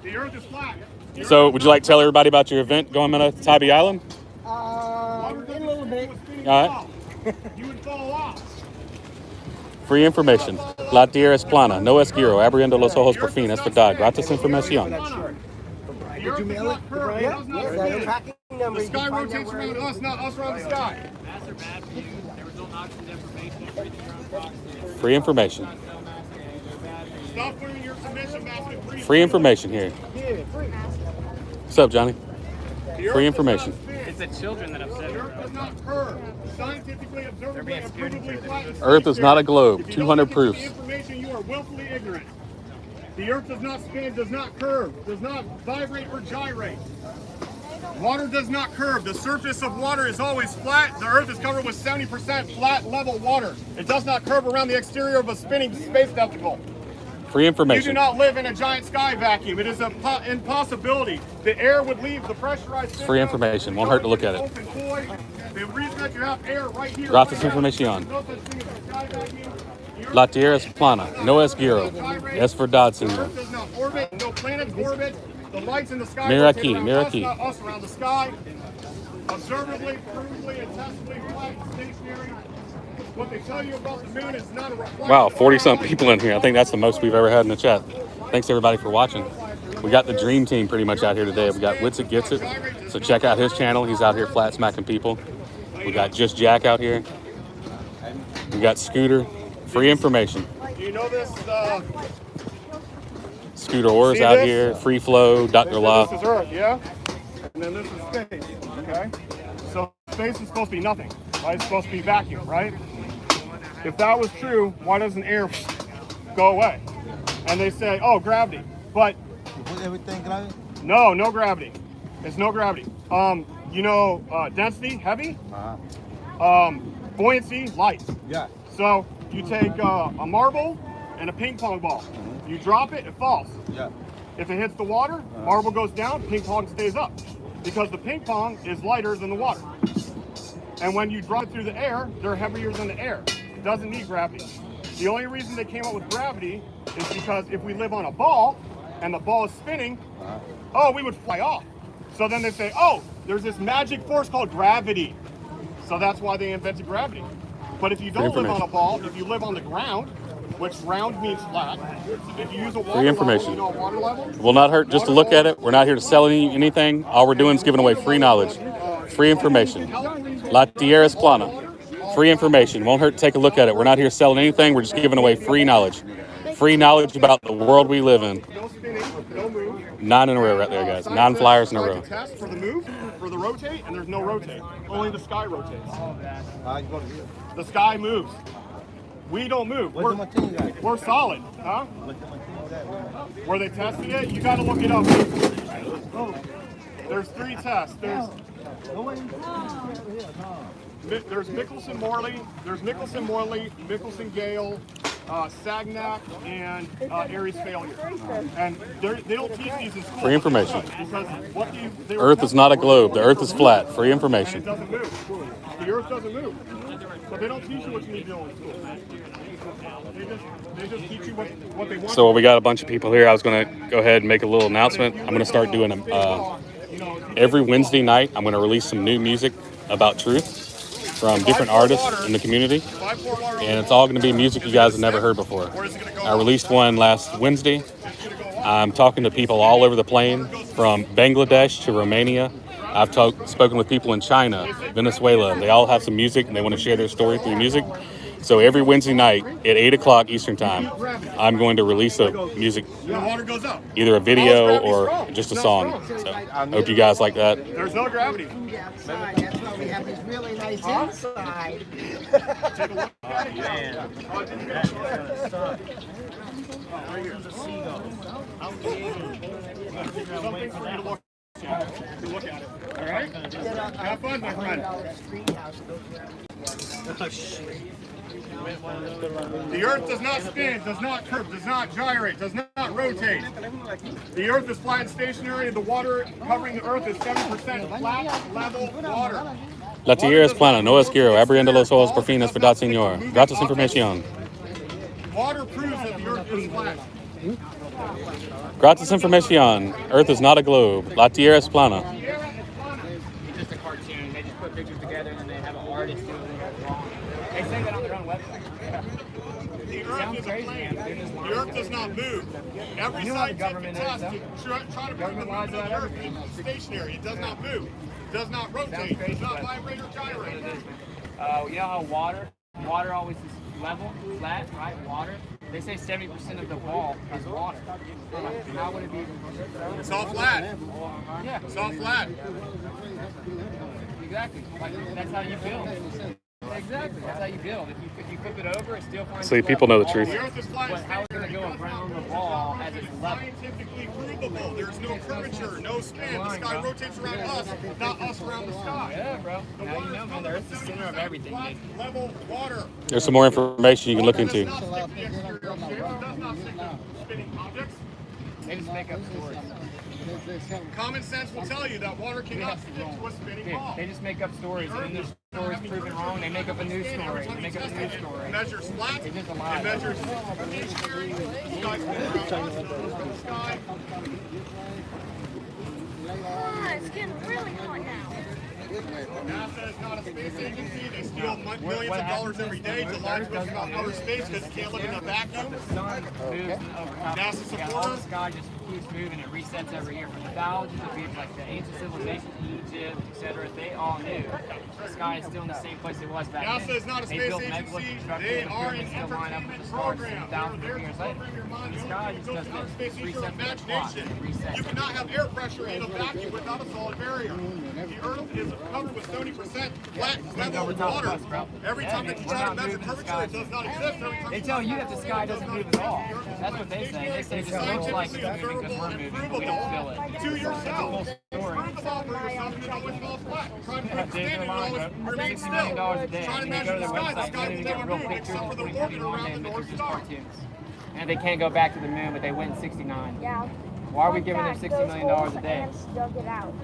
[SPEAKER 2] The Earth is flat.
[SPEAKER 4] So, would you like to tell everybody about your event going on at Tybee Island?
[SPEAKER 9] In a little bit.
[SPEAKER 4] All right.
[SPEAKER 2] You would fall off.
[SPEAKER 4] Free information. La tierra es plana. No es giro. Abriendo los ojos por fin. Es verdad. Gratis información.
[SPEAKER 2] The Earth does not curve, it does not spin. The sky rotates around us, not us around the sky.
[SPEAKER 4] Free information.
[SPEAKER 2] Stop wearing your submission basket.
[SPEAKER 4] Free information here. What's up, Johnny? Free information.
[SPEAKER 3] It's the children that upset
[SPEAKER 2] The
[SPEAKER 3] me.
[SPEAKER 2] Earth does not curve. Scientifically, observably,
[SPEAKER 3] being
[SPEAKER 2] and
[SPEAKER 3] scared
[SPEAKER 2] provably flat and
[SPEAKER 4] Earth is not a globe.
[SPEAKER 2] If you don't
[SPEAKER 4] 200
[SPEAKER 2] look into
[SPEAKER 4] proofs.
[SPEAKER 2] the information, you are willfully ignorant. The Earth does not spin, does not curve, does not vibrate or gyrate. Water does not curve. The surface of water is always flat. The Earth is covered with 70% flat, level water. It does not curve around the exterior of a spinning space testicle.
[SPEAKER 4] Free
[SPEAKER 2] You do
[SPEAKER 4] information.
[SPEAKER 2] not live in a giant sky vacuum. It is an impossibility. The air would leave the pressurized
[SPEAKER 4] Free information. Won't hurt to look at it.
[SPEAKER 2] Open void. The reason that you have air right here.
[SPEAKER 4] Gratis
[SPEAKER 2] right now,
[SPEAKER 4] información.
[SPEAKER 2] there's no such thing as a sky vacuum. The Earth
[SPEAKER 4] La tierra es plana. No es giro. Es verdad,
[SPEAKER 2] The
[SPEAKER 4] señor.
[SPEAKER 2] Earth does not not orbit, no planets orbit. The lights in the sky
[SPEAKER 4] Miraki,
[SPEAKER 2] rotate around us,
[SPEAKER 4] Miraki.
[SPEAKER 2] not us around the sky. Observably, provably, and testably flat and stationary. What they tell you about the moon is not a reflection.
[SPEAKER 4] Wow, 40-something people in here. I think that's the most we've ever had in the chat. Thanks everybody for watching. We got the dream team pretty much out here today. We got Wits It Gets It. So check out his channel. He's out here flat smacking people. We got Just Jack out here. We got Scooter. Free information.
[SPEAKER 2] Do you know this?
[SPEAKER 4] Scooter Orr's
[SPEAKER 2] See
[SPEAKER 4] out
[SPEAKER 2] this?
[SPEAKER 4] here. Free Flow. Dr. Law.
[SPEAKER 2] This is Earth, yeah? And then this is space, okay? So space is supposed to be nothing, right? It's supposed to be vacuum, right? If that was true, why doesn't air go away? And they say, oh, gravity. But
[SPEAKER 10] Everything gravity?
[SPEAKER 2] no, no gravity. It's no gravity. You know, density, heavy. Buoyancy, light.
[SPEAKER 10] Yeah.
[SPEAKER 2] So you take a marble and a ping pong ball. You drop it, it falls.
[SPEAKER 10] Yeah.
[SPEAKER 2] If it hits the water, marble goes down, ping pong stays up. Because the ping pong is lighter than the water. And when you drop it through the air, they're heavier than the air. It doesn't need gravity. The only reason they came up with gravity is because if we live on a ball and the ball is spinning, oh, we would fly off. So then they say, oh, there's this magic force called gravity. So that's why they invented gravity. But if you don't live on a ball, if you live on the ground, which round means flat, if you use a water
[SPEAKER 4] Free information.
[SPEAKER 2] level, you know water level?
[SPEAKER 4] Will not hurt just to look at it. We're not here to sell anything. All we're doing is giving away free knowledge, free information. La Tierra es plana. Free information. Won't hurt to take a look at it. We're not here selling anything. We're just giving away free knowledge. Free knowledge about the world we live in.
[SPEAKER 2] No spinning, no move.
[SPEAKER 4] 9 in a row right there, guys. 9 flyers in a row.
[SPEAKER 2] Test for the move, for the rotate, and there's no rotate. Only the sky rotates. The sky moves. We don't move. We're solid, huh? Were they testing it? You got to look it up. There's 3 tests. There's Michelson-Morley, Michelson-Gale, Sagnac, and Aries failure. And they don't teach these in school.
[SPEAKER 4] Free information.
[SPEAKER 2] Because what they were
[SPEAKER 4] Earth is not a
[SPEAKER 2] testing
[SPEAKER 4] globe. The Earth is flat. Free information.
[SPEAKER 2] and it doesn't move. The Earth doesn't move. So they don't teach you what you need to know in school. They just teach you what they want.
[SPEAKER 4] So we got a bunch of people here. I was going to go ahead and make a little announcement. I'm going to start doing every Wednesday night. I'm going to release some new music about truth from different artists in the community, and it's all going to be music you guys have never heard before. I released one last Wednesday. I'm talking to people all over the plane, from Bangladesh to Romania. I've spoken with people in China, Venezuela. They all have some music and they want to share their story through music. So every Wednesday night at 8 o'clock Eastern time, I'm going to release a music, either a video or just a song. So I hope you guys like that.
[SPEAKER 2] There's no gravity.
[SPEAKER 6] That's why we have these really nice inside.
[SPEAKER 2] Take a look at it. Man. Something for you to look at it. All right? Have fun, my friend. The Earth does not spin, does not curve, does not gyrate, does not rotate. The Earth is flat and stationary, and the water covering the Earth is 7% flat, level water.
[SPEAKER 4] La Tierra es plana, no es quiero, abriendo los ojos por fines, verdad, señor. Gratis información.
[SPEAKER 2] Water proves that the Earth is flat.
[SPEAKER 4] Gratis información. Earth is not a globe. La Tierra es plana.
[SPEAKER 3] It's just a cartoon. They just put pictures together and then they have an artist doing it wrong. They say that on their own website.
[SPEAKER 2] The Earth is a plane. The Earth does not move. Every scientific test to try to prove the movement of the Earth is stationary. It does not move. It does not rotate. It does not vibrate or gyrate.
[SPEAKER 3] You know how water always is level, flat, right? Water. They say 70% of the ball is water. How would it be?
[SPEAKER 2] It's all flat.
[SPEAKER 3] Yeah.
[SPEAKER 2] It's all flat.
[SPEAKER 3] Exactly. Like, that's how you build. Exactly. That's how you build. If you flip it over, it still finds.
[SPEAKER 4] See, people know the truth.
[SPEAKER 2] The Earth is flat.
[SPEAKER 3] But how is it going to go around the ball as it's level?
[SPEAKER 2] Scientifically provable. There's no curvature, no spin. The sky rotates around us, not us around the sky.
[SPEAKER 3] Yeah, bro. Now you know, man. The Earth's the center of everything, dude.
[SPEAKER 2] Level water.
[SPEAKER 4] There's some more information you can look into.
[SPEAKER 2] Does not stick the exterior shape. It does not stick to spinning objects.
[SPEAKER 3] They just make up stories.
[SPEAKER 2] Common sense will tell you that water cannot stick to a spinning ball.
[SPEAKER 3] They just make up stories, and then their stories proven wrong. They make up a new story. They make up a new story.
[SPEAKER 2] It measures flat.
[SPEAKER 3] It's just a
[SPEAKER 2] It
[SPEAKER 3] lie.
[SPEAKER 2] measures stationary. Sky spins around us, goes to the sky.
[SPEAKER 8] It's getting really hot now.
[SPEAKER 2] NASA is not a space agency. They steal millions of dollars every day to lie to us about outer space because it can't live in a vacuum.
[SPEAKER 3] The sun moves over top
[SPEAKER 2] NASA
[SPEAKER 3] of the sky.
[SPEAKER 2] support
[SPEAKER 3] All the
[SPEAKER 2] us.
[SPEAKER 3] sky just keeps moving. It resets every year for thousands of years, like the ancient civilizations, Egypt, etc. They all knew the sky is still in the same place it was back then.
[SPEAKER 2] NASA is not a
[SPEAKER 3] They
[SPEAKER 2] space
[SPEAKER 3] built
[SPEAKER 2] agency.
[SPEAKER 3] megalithic structures
[SPEAKER 2] They
[SPEAKER 3] and
[SPEAKER 2] are an
[SPEAKER 3] pyramids still line up with
[SPEAKER 2] entertainment
[SPEAKER 3] the stars
[SPEAKER 2] program.
[SPEAKER 3] thousands
[SPEAKER 2] They're
[SPEAKER 3] of
[SPEAKER 2] there
[SPEAKER 3] years
[SPEAKER 2] to
[SPEAKER 3] later.
[SPEAKER 2] program your mind.
[SPEAKER 3] The
[SPEAKER 2] You
[SPEAKER 3] sky
[SPEAKER 2] don't
[SPEAKER 3] just
[SPEAKER 2] go
[SPEAKER 3] doesn't
[SPEAKER 2] to outer space, use your
[SPEAKER 3] reset the clock.
[SPEAKER 2] imagination.
[SPEAKER 3] It resets.
[SPEAKER 2] You cannot have air pressure in a vacuum without a solid barrier. The Earth is covered with 70% flat level water. Every time that you try to measure curvature, it does not exist. Every time
[SPEAKER 3] They tell you that the sky doesn't move at all. That's what they say. They say it just looks like it's moving because we're moving, but we don't feel it.
[SPEAKER 2] to yourself.
[SPEAKER 3] Story.
[SPEAKER 2] Prove the ball for yourself and it always falls flat. Try to
[SPEAKER 3] Dude,
[SPEAKER 2] stand
[SPEAKER 3] they're
[SPEAKER 2] and it
[SPEAKER 3] lying,
[SPEAKER 2] always
[SPEAKER 3] bro.
[SPEAKER 2] remains
[SPEAKER 3] $60 million
[SPEAKER 2] still.
[SPEAKER 3] a day.
[SPEAKER 2] Try to
[SPEAKER 3] You go
[SPEAKER 2] measure
[SPEAKER 3] to
[SPEAKER 2] the
[SPEAKER 3] their
[SPEAKER 2] sky. The
[SPEAKER 3] website,
[SPEAKER 2] sky
[SPEAKER 3] you
[SPEAKER 2] will
[SPEAKER 3] get
[SPEAKER 2] never
[SPEAKER 3] real
[SPEAKER 2] move
[SPEAKER 3] pictures
[SPEAKER 2] except
[SPEAKER 3] of
[SPEAKER 2] for the
[SPEAKER 3] 2030
[SPEAKER 2] orbit
[SPEAKER 3] one
[SPEAKER 2] around
[SPEAKER 3] day,
[SPEAKER 2] the
[SPEAKER 3] and they're
[SPEAKER 2] North
[SPEAKER 3] just
[SPEAKER 2] Star.
[SPEAKER 3] cartoons. And they can't go back to the moon, but they went in '69.
[SPEAKER 8] Yeah.
[SPEAKER 3] Why are we
[SPEAKER 8] Fun
[SPEAKER 3] giving them
[SPEAKER 8] fact,
[SPEAKER 3] $60 million
[SPEAKER 8] those
[SPEAKER 3] a day?
[SPEAKER 8] ants dug it out.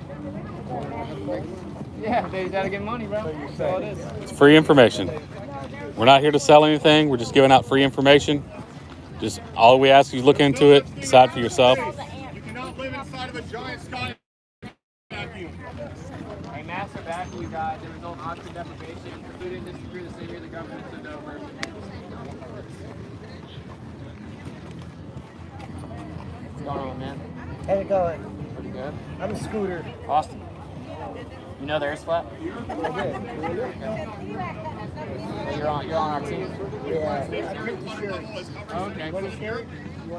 [SPEAKER 3] Yeah, they gotta get money, bro. That's all it is.
[SPEAKER 4] It's free information. We're not here to sell anything. We're just giving out free information. Just all we ask you is look into it, decide for yourself.
[SPEAKER 2] You cannot live inside of a giant sky vacuum.
[SPEAKER 3] A massive vacuum, guys. The result of oxygen deprivation. Food industry the same year the government took over. What's going on, man?
[SPEAKER 11] How's it going?
[SPEAKER 3] Pretty good.
[SPEAKER 11] I'm a scooter.
[SPEAKER 3] Austin. You know the Earth's flat?
[SPEAKER 11] I did.
[SPEAKER 3] Well, you're on our team.
[SPEAKER 11] Yeah. I'm pretty sure.
[SPEAKER 3] Okay.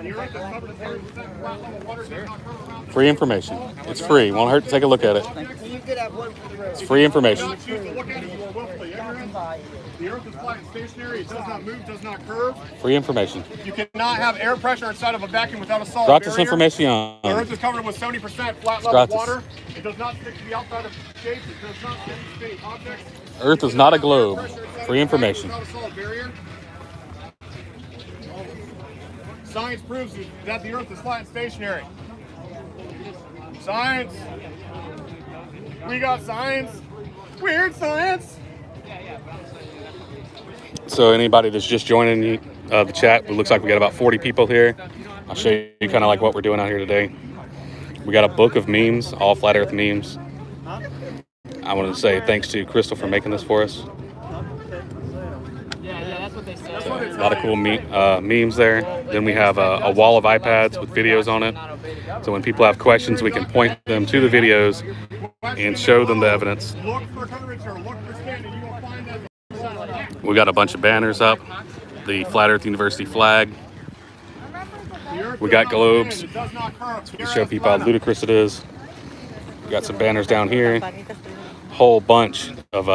[SPEAKER 2] The Earth is covered in 30% flat level water. Does not cover around.
[SPEAKER 4] Free information. It's free. Won't hurt to take a look at it.
[SPEAKER 11] You could have one for the road.
[SPEAKER 4] It's free information.
[SPEAKER 2] Do not choose to look at it more willfully. The Earth is flat and stationary. It does not move, does not curve.
[SPEAKER 4] Free information.
[SPEAKER 2] You cannot have air pressure inside of a vacuum without a solid
[SPEAKER 4] Gratis
[SPEAKER 2] barrier.
[SPEAKER 4] information.
[SPEAKER 2] The Earth is covered with 70% flat level
[SPEAKER 4] Gratis.
[SPEAKER 2] water. It does not stick to the outside of shapes. It does not stick to spinning objects.
[SPEAKER 4] Earth is not a globe. Free information.
[SPEAKER 2] Without a solid barrier. Science proves that the Earth is flat and stationary. Science. We got science. Weird science.
[SPEAKER 4] So anybody that's just joining the chat, it looks like we got about 40 people here. I'll show you kind of like what we're doing out here today. We got a book of memes, all flat earth memes. I wanted to say thanks to Crystal for making this for us.
[SPEAKER 3] Yeah, that's what they say.
[SPEAKER 4] A lot of cool memes there. Then we have a wall of iPads with videos on it. So when people have questions, we can point them to the videos and show them the evidence.
[SPEAKER 2] Look for curvature. Look for spin, and you will find that.
[SPEAKER 4] We got a bunch of banners up. The Flat Earth University flag. We got globes to show people how ludicrous it is. We got some banners down here. Whole bunch of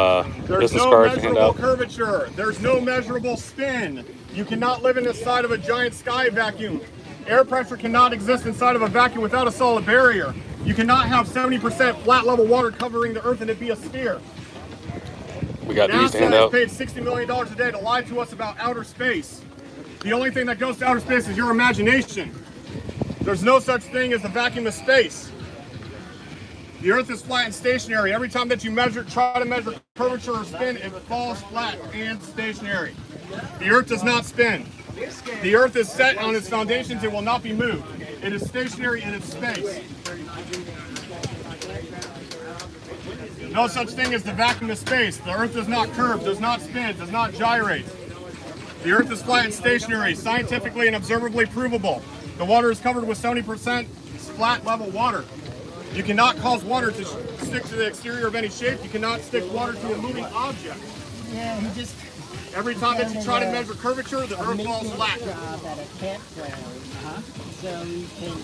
[SPEAKER 2] There's
[SPEAKER 4] business
[SPEAKER 2] no
[SPEAKER 4] cards to hand
[SPEAKER 2] measurable
[SPEAKER 4] out.
[SPEAKER 2] curvature. There's no measurable spin. You cannot live inside of a giant sky vacuum. Air pressure cannot exist inside of a vacuum without a solid barrier. You cannot have 70% flat level water covering the Earth and it be a sphere.
[SPEAKER 4] We got these to
[SPEAKER 2] NASA
[SPEAKER 4] hand
[SPEAKER 2] has
[SPEAKER 4] out.
[SPEAKER 2] paid $60 million a day to lie to us about outer space. The only thing that goes to outer space is your imagination. There's no such thing as a vacuum of space. The Earth is flat and stationary. Every time that you try to measure curvature or spin, it falls flat and stationary. The Earth does not spin. The Earth is set on its foundations. It will not be moved. It is stationary in its space. No such thing as the vacuum of space. The Earth does not curve, does not spin, does not gyrate. The Earth is flat and stationary, scientifically and observably provable. The water is covered with 70% flat level water. You cannot cause water to stick to the exterior of any shape. You cannot stick water to a moving object.
[SPEAKER 11] Yeah, he just.
[SPEAKER 2] Every time that you try to measure curvature, the Earth falls flat.
[SPEAKER 11] Job at a campground. So you can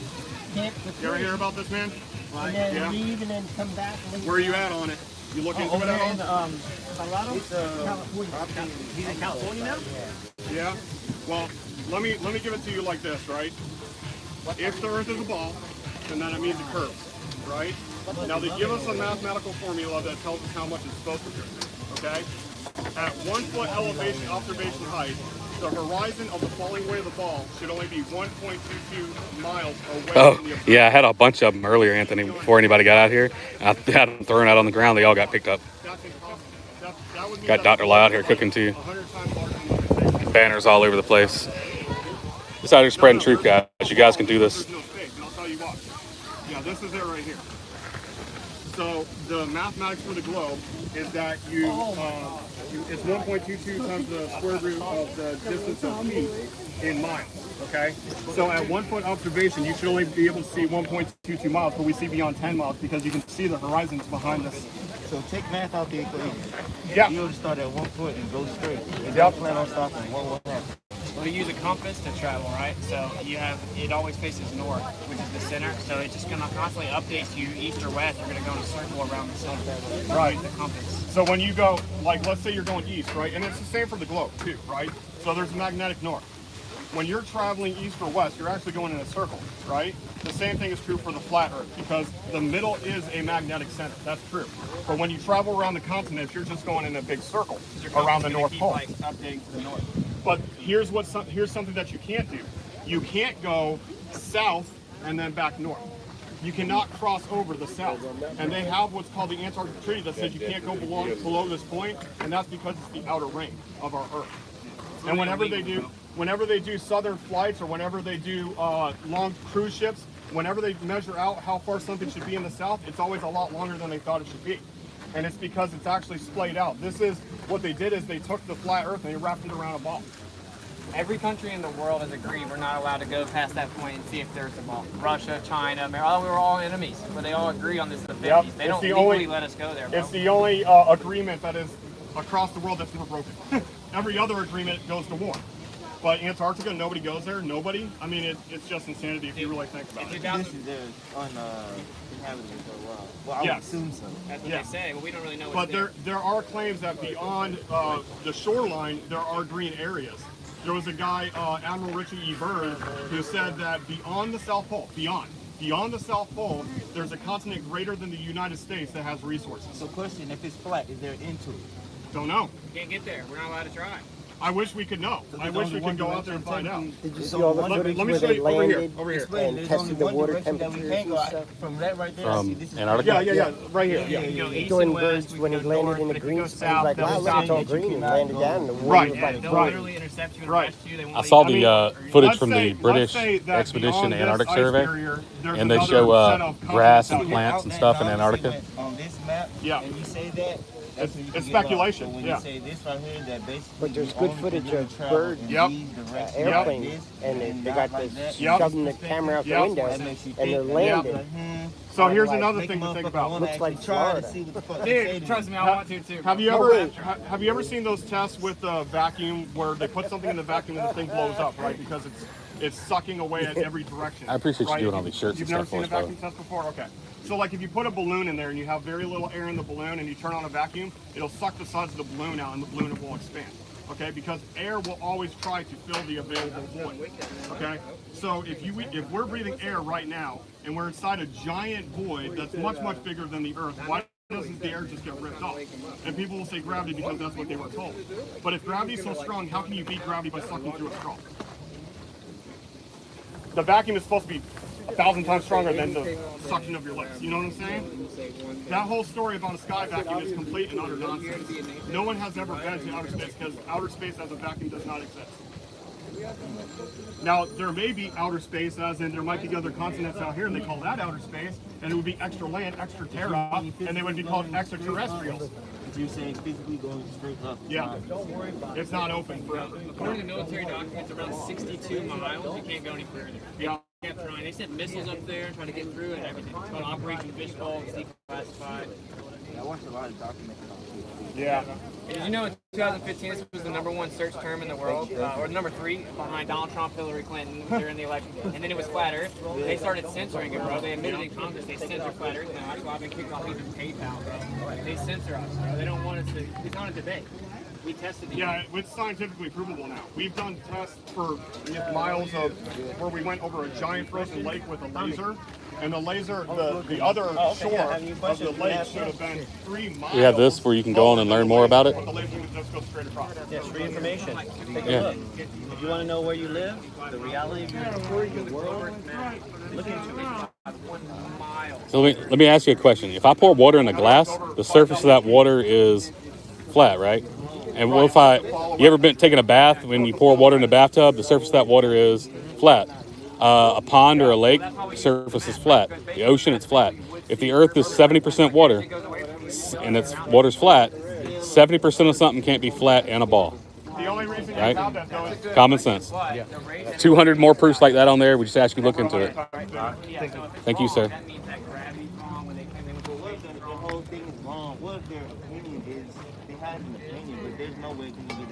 [SPEAKER 11] camp for
[SPEAKER 2] You ever
[SPEAKER 11] free.
[SPEAKER 2] hear about this, man?
[SPEAKER 11] And then
[SPEAKER 2] Yeah.
[SPEAKER 11] leave and then come back. And
[SPEAKER 2] Where are you at on it? You look into it at all?
[SPEAKER 11] Colorado? California.
[SPEAKER 5] He's in California now?
[SPEAKER 2] Yeah. Well, let me give it to you like this, right? If the Earth is a ball, then that means it curves, right? Now they give us a mathematical formula that tells us how much it's supposed to curve. Okay? At 1 foot elevation observation height, the horizon of the falling away of the ball should only be 1.22 miles away
[SPEAKER 4] Oh,
[SPEAKER 2] from the observer.
[SPEAKER 4] yeah, I had a bunch of them earlier, Anthony, before anybody got out here. I had them thrown out on the ground. They all got picked up.
[SPEAKER 2] That's impossible. That would mean
[SPEAKER 4] Got
[SPEAKER 2] that
[SPEAKER 4] Dr.
[SPEAKER 2] the
[SPEAKER 4] Lau
[SPEAKER 2] ball
[SPEAKER 4] out here
[SPEAKER 2] is
[SPEAKER 4] cooking too.
[SPEAKER 2] 100 times larger than what they say.
[SPEAKER 4] Banners all over the place. It's out here spreading truth, guys. You guys can do this.
[SPEAKER 2] There's no space, and I'll tell you why. Yeah, this is it right here. So the mathematics for the globe is that it's 1.22 times the square root of the distance of feet in miles, okay? So at 1 foot observation, you should only be able to see 1.22 miles, but we see beyond 10 miles because you can see the horizons behind us.
[SPEAKER 5] So take math out the equation.
[SPEAKER 2] Yeah.
[SPEAKER 5] You'll start at 1 foot and go straight. You don't plan on stopping. What will happen?
[SPEAKER 7] Well, you use a compass to travel, right? So it always faces north, which is the center. So it's just gonna constantly update you east or west. You're gonna go in a circle around the sun.
[SPEAKER 2] Right.
[SPEAKER 7] The compass.
[SPEAKER 2] So when you go, like, let's say you're going east, right? And it's the same for the globe too, right? So there's a magnetic north. When you're traveling east or west, you're actually going in a circle, right? The same thing is true for the flat Earth because the middle is a magnetic center. That's true. But when you travel around the continents, you're just going in a big circle around the North Pole.
[SPEAKER 7] Like updating to the north.
[SPEAKER 2] But here's something that you can't do. You can't go south and then back north. You cannot cross over the south. And they have what's called the Antarctic Treaty that says you can't go below this point, and that's because it's the outer ring of our Earth. And whenever they do southern flights or whenever they do long cruise ships, whenever they measure out how far something should be in the south, it's always a lot longer than they thought it should be. And it's because it's actually splayed out. This is what they did is they took the flat Earth and they wrapped it around a ball.
[SPEAKER 7] Every country in the world has agreed we're not allowed to go past that point and see if there's a ball. Russia, China, America, we were all enemies, but they all agree on this in the 50s.
[SPEAKER 2] Yep.
[SPEAKER 7] They don't legally let us go there, bro.
[SPEAKER 2] It's the only agreement that is across the world that's never broken. Every other agreement goes to war. But Antarctica, nobody goes there. Nobody. I mean, it's just insanity if you really think about it.
[SPEAKER 5] This is there uninhabited for a while. Well, I would assume so.
[SPEAKER 7] That's what they say, but we don't really know
[SPEAKER 2] But
[SPEAKER 7] what's
[SPEAKER 2] there are claims that beyond the shoreline, there are green areas. There was a guy, Admiral Richard E. Byrd, who said that beyond the South Pole, beyond the South Pole, there's a continent greater than the United States that has resources.
[SPEAKER 5] So question, if it's flat, is there into it?
[SPEAKER 2] Don't know.
[SPEAKER 7] Can't get there. We're not allowed to try.
[SPEAKER 2] I wish we could know. I wish we could go out there and find out.
[SPEAKER 12] Did you see all the footage
[SPEAKER 2] Let me
[SPEAKER 12] where
[SPEAKER 2] show
[SPEAKER 12] they
[SPEAKER 2] you over here.
[SPEAKER 12] landed
[SPEAKER 2] Over here.
[SPEAKER 12] and tested the water temperatures and stuff?
[SPEAKER 5] From that right there,
[SPEAKER 4] From Antarctica?
[SPEAKER 2] Yeah, right here.
[SPEAKER 7] You can go east
[SPEAKER 12] Jordan
[SPEAKER 7] and west,
[SPEAKER 12] Birds,
[SPEAKER 7] we
[SPEAKER 12] when he
[SPEAKER 7] can go
[SPEAKER 12] landed
[SPEAKER 7] north,
[SPEAKER 12] in the
[SPEAKER 7] but if you
[SPEAKER 12] green
[SPEAKER 7] go
[SPEAKER 12] space,
[SPEAKER 7] south,
[SPEAKER 12] like,
[SPEAKER 7] they'll
[SPEAKER 12] wow, look,
[SPEAKER 7] decide
[SPEAKER 12] it's all
[SPEAKER 7] that you
[SPEAKER 12] green, and
[SPEAKER 7] cannot
[SPEAKER 12] landed
[SPEAKER 7] go.
[SPEAKER 12] down, and the water
[SPEAKER 2] Right.
[SPEAKER 12] was
[SPEAKER 7] Yeah,
[SPEAKER 12] like
[SPEAKER 7] they'll
[SPEAKER 12] frozen.
[SPEAKER 7] literally intercept you and
[SPEAKER 2] Right.
[SPEAKER 7] arrest you. They won't
[SPEAKER 4] I
[SPEAKER 7] let
[SPEAKER 4] saw
[SPEAKER 7] you
[SPEAKER 4] the
[SPEAKER 7] go.
[SPEAKER 4] footage
[SPEAKER 2] Let's
[SPEAKER 4] from
[SPEAKER 2] say-
[SPEAKER 4] the British
[SPEAKER 2] let's say that
[SPEAKER 4] expedition
[SPEAKER 2] beyond this
[SPEAKER 4] Antarctic
[SPEAKER 2] ice
[SPEAKER 4] survey,
[SPEAKER 2] barrier, there's
[SPEAKER 4] and they
[SPEAKER 2] another
[SPEAKER 4] show
[SPEAKER 2] set of
[SPEAKER 4] grass
[SPEAKER 2] continents
[SPEAKER 4] and
[SPEAKER 2] out here.
[SPEAKER 4] plants and stuff in Antarctica.
[SPEAKER 5] On this map,
[SPEAKER 2] Yeah.
[SPEAKER 5] and you say that, that's when you
[SPEAKER 2] It's
[SPEAKER 5] can get
[SPEAKER 2] speculation,
[SPEAKER 5] lost. So when
[SPEAKER 2] yeah.
[SPEAKER 5] you say this right here, that basically
[SPEAKER 12] But there's
[SPEAKER 5] you
[SPEAKER 12] good
[SPEAKER 5] only
[SPEAKER 12] footage
[SPEAKER 5] can really
[SPEAKER 12] of
[SPEAKER 5] travel
[SPEAKER 12] birds,
[SPEAKER 5] in
[SPEAKER 2] Yep.
[SPEAKER 5] these directions like
[SPEAKER 12] airplanes,
[SPEAKER 5] this,
[SPEAKER 12] and they
[SPEAKER 5] not
[SPEAKER 12] got
[SPEAKER 5] like
[SPEAKER 12] this
[SPEAKER 5] that.
[SPEAKER 2] Yep.
[SPEAKER 12] shoving the camera out the
[SPEAKER 2] Yep.
[SPEAKER 12] window,
[SPEAKER 5] That makes you
[SPEAKER 12] and they're
[SPEAKER 5] think.
[SPEAKER 12] landing.
[SPEAKER 2] So here's
[SPEAKER 5] Like,
[SPEAKER 2] another
[SPEAKER 5] make
[SPEAKER 2] thing
[SPEAKER 5] a
[SPEAKER 2] to think
[SPEAKER 5] motherfucker
[SPEAKER 2] about.
[SPEAKER 5] wanna
[SPEAKER 12] Looks like
[SPEAKER 5] actually try to
[SPEAKER 12] Florida.
[SPEAKER 5] see what the fuck they say
[SPEAKER 7] Dude,
[SPEAKER 5] to
[SPEAKER 7] trust
[SPEAKER 5] you.
[SPEAKER 7] me, I want to too.
[SPEAKER 2] Have you
[SPEAKER 12] No,
[SPEAKER 2] ever
[SPEAKER 12] wait.
[SPEAKER 2] have you ever seen those tests with the vacuum where they put something in the vacuum and the thing blows up, right? Because it's sucking away at every direction.
[SPEAKER 4] I appreciate you
[SPEAKER 2] right?
[SPEAKER 4] doing all these shirts
[SPEAKER 2] You've
[SPEAKER 4] and
[SPEAKER 2] never
[SPEAKER 4] stuff
[SPEAKER 2] seen a
[SPEAKER 4] for us,
[SPEAKER 2] vacuum test before? Okay. So like if you put a balloon in there and you have very little air in the balloon and you turn on a vacuum, it'll suck the sides of the balloon out and the balloon will expand. Okay, because air will always try to fill the available void. Okay, so if we're breathing air right now and we're inside a giant void that's much bigger than the Earth, why doesn't the air just get ripped off? And people will say gravity because that's what they were told. But if gravity is so strong, how can you beat gravity by sucking through a straw? The vacuum is supposed to be 1,000 times stronger than the suction of your lips. You know what I'm saying? That whole story about a sky vacuum is complete and utter nonsense. No one has ever been to outer space because outer space as a vacuum does not exist. Now, there may be outer space, as in there might be other continents out here, and they call that outer space, and it would be extra land, extra terra, and they would be called extraterrestrials.
[SPEAKER 5] You're saying physically going straight up.
[SPEAKER 2] Yeah, it's not open forever.
[SPEAKER 7] According to military documents, around 62 miles, you can't go any further.
[SPEAKER 2] Yeah.
[SPEAKER 7] Kept trying. They sent missiles up there and trying to get through and everything. It's called Operation Fishbowl. It's declassified.
[SPEAKER 5] I watched a lot of documentaries.
[SPEAKER 2] Yeah.
[SPEAKER 7] And did you know in 2015 this was the #1 search term in the world, or #3 behind Donald Trump, Hillary Clinton during the election, and then it was flat Earth. They started censoring it, bro. They admitted in Congress they censor flat Earth now. That's why I've been kicked off even PayPal, bro. They censor us, bro. They don't want us to. It's not a debate. We tested it.
[SPEAKER 2] Yeah, it's scientifically provable now. We've done tests for miles of where we went over a giant frozen lake with a laser, and the laser, the other shore of the lake should have been 3 miles.
[SPEAKER 4] We have this where you can go on and learn more about it.
[SPEAKER 2] But the laser would just go straight across.
[SPEAKER 5] Yeah, free information. Take a
[SPEAKER 4] Yeah.
[SPEAKER 5] look. If you want to know where you live, the reality of your world, look into it.
[SPEAKER 4] So let me ask you a question. If I pour water in a glass, the surface of that water is flat, right? And what if you ever been taking a bath, when you pour water in a bathtub, the surface of that water is flat. A pond or a lake, the surface is flat. The ocean, it's flat. If the earth is 70% water and its water's flat, 70% of something can't be flat and a ball.
[SPEAKER 2] The only reason you
[SPEAKER 4] Right?
[SPEAKER 2] have that though is
[SPEAKER 4] Common sense. 200 more proofs like that on there. We just ask you to look into it. Thank you, sir.
[SPEAKER 11] The whole thing is wrong. What their opinion is, they have an opinion, but there's no way to get a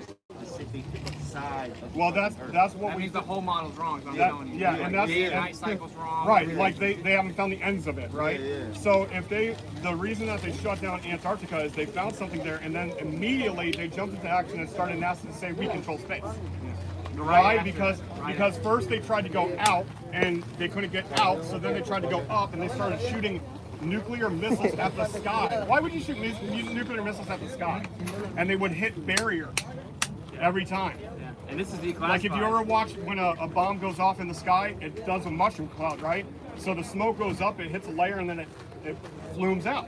[SPEAKER 11] specific size of
[SPEAKER 2] well, that's what
[SPEAKER 7] That
[SPEAKER 2] we.
[SPEAKER 7] means the whole model's wrong. So I'm
[SPEAKER 2] That,
[SPEAKER 7] telling you.
[SPEAKER 2] yeah, and that's
[SPEAKER 7] the night cycle's wrong.
[SPEAKER 2] right. Like they haven't found the ends of it, right?
[SPEAKER 11] Yeah, yeah.
[SPEAKER 2] So if the reason that they shut down Antarctica is they found something there, and then immediately they jumped into action and started NASA to say we control space. Right? Because first they tried to go out and they couldn't get out, so then they tried to go up and they started shooting nuclear missiles at the sky. Why would you shoot nuclear missiles at the sky? And they would hit barrier every time.
[SPEAKER 7] And this is declassified.
[SPEAKER 2] Like if you ever watch when a bomb goes off in the sky, it does a mushroom cloud, right? So the smoke goes up, it hits a layer, and then it flumes out.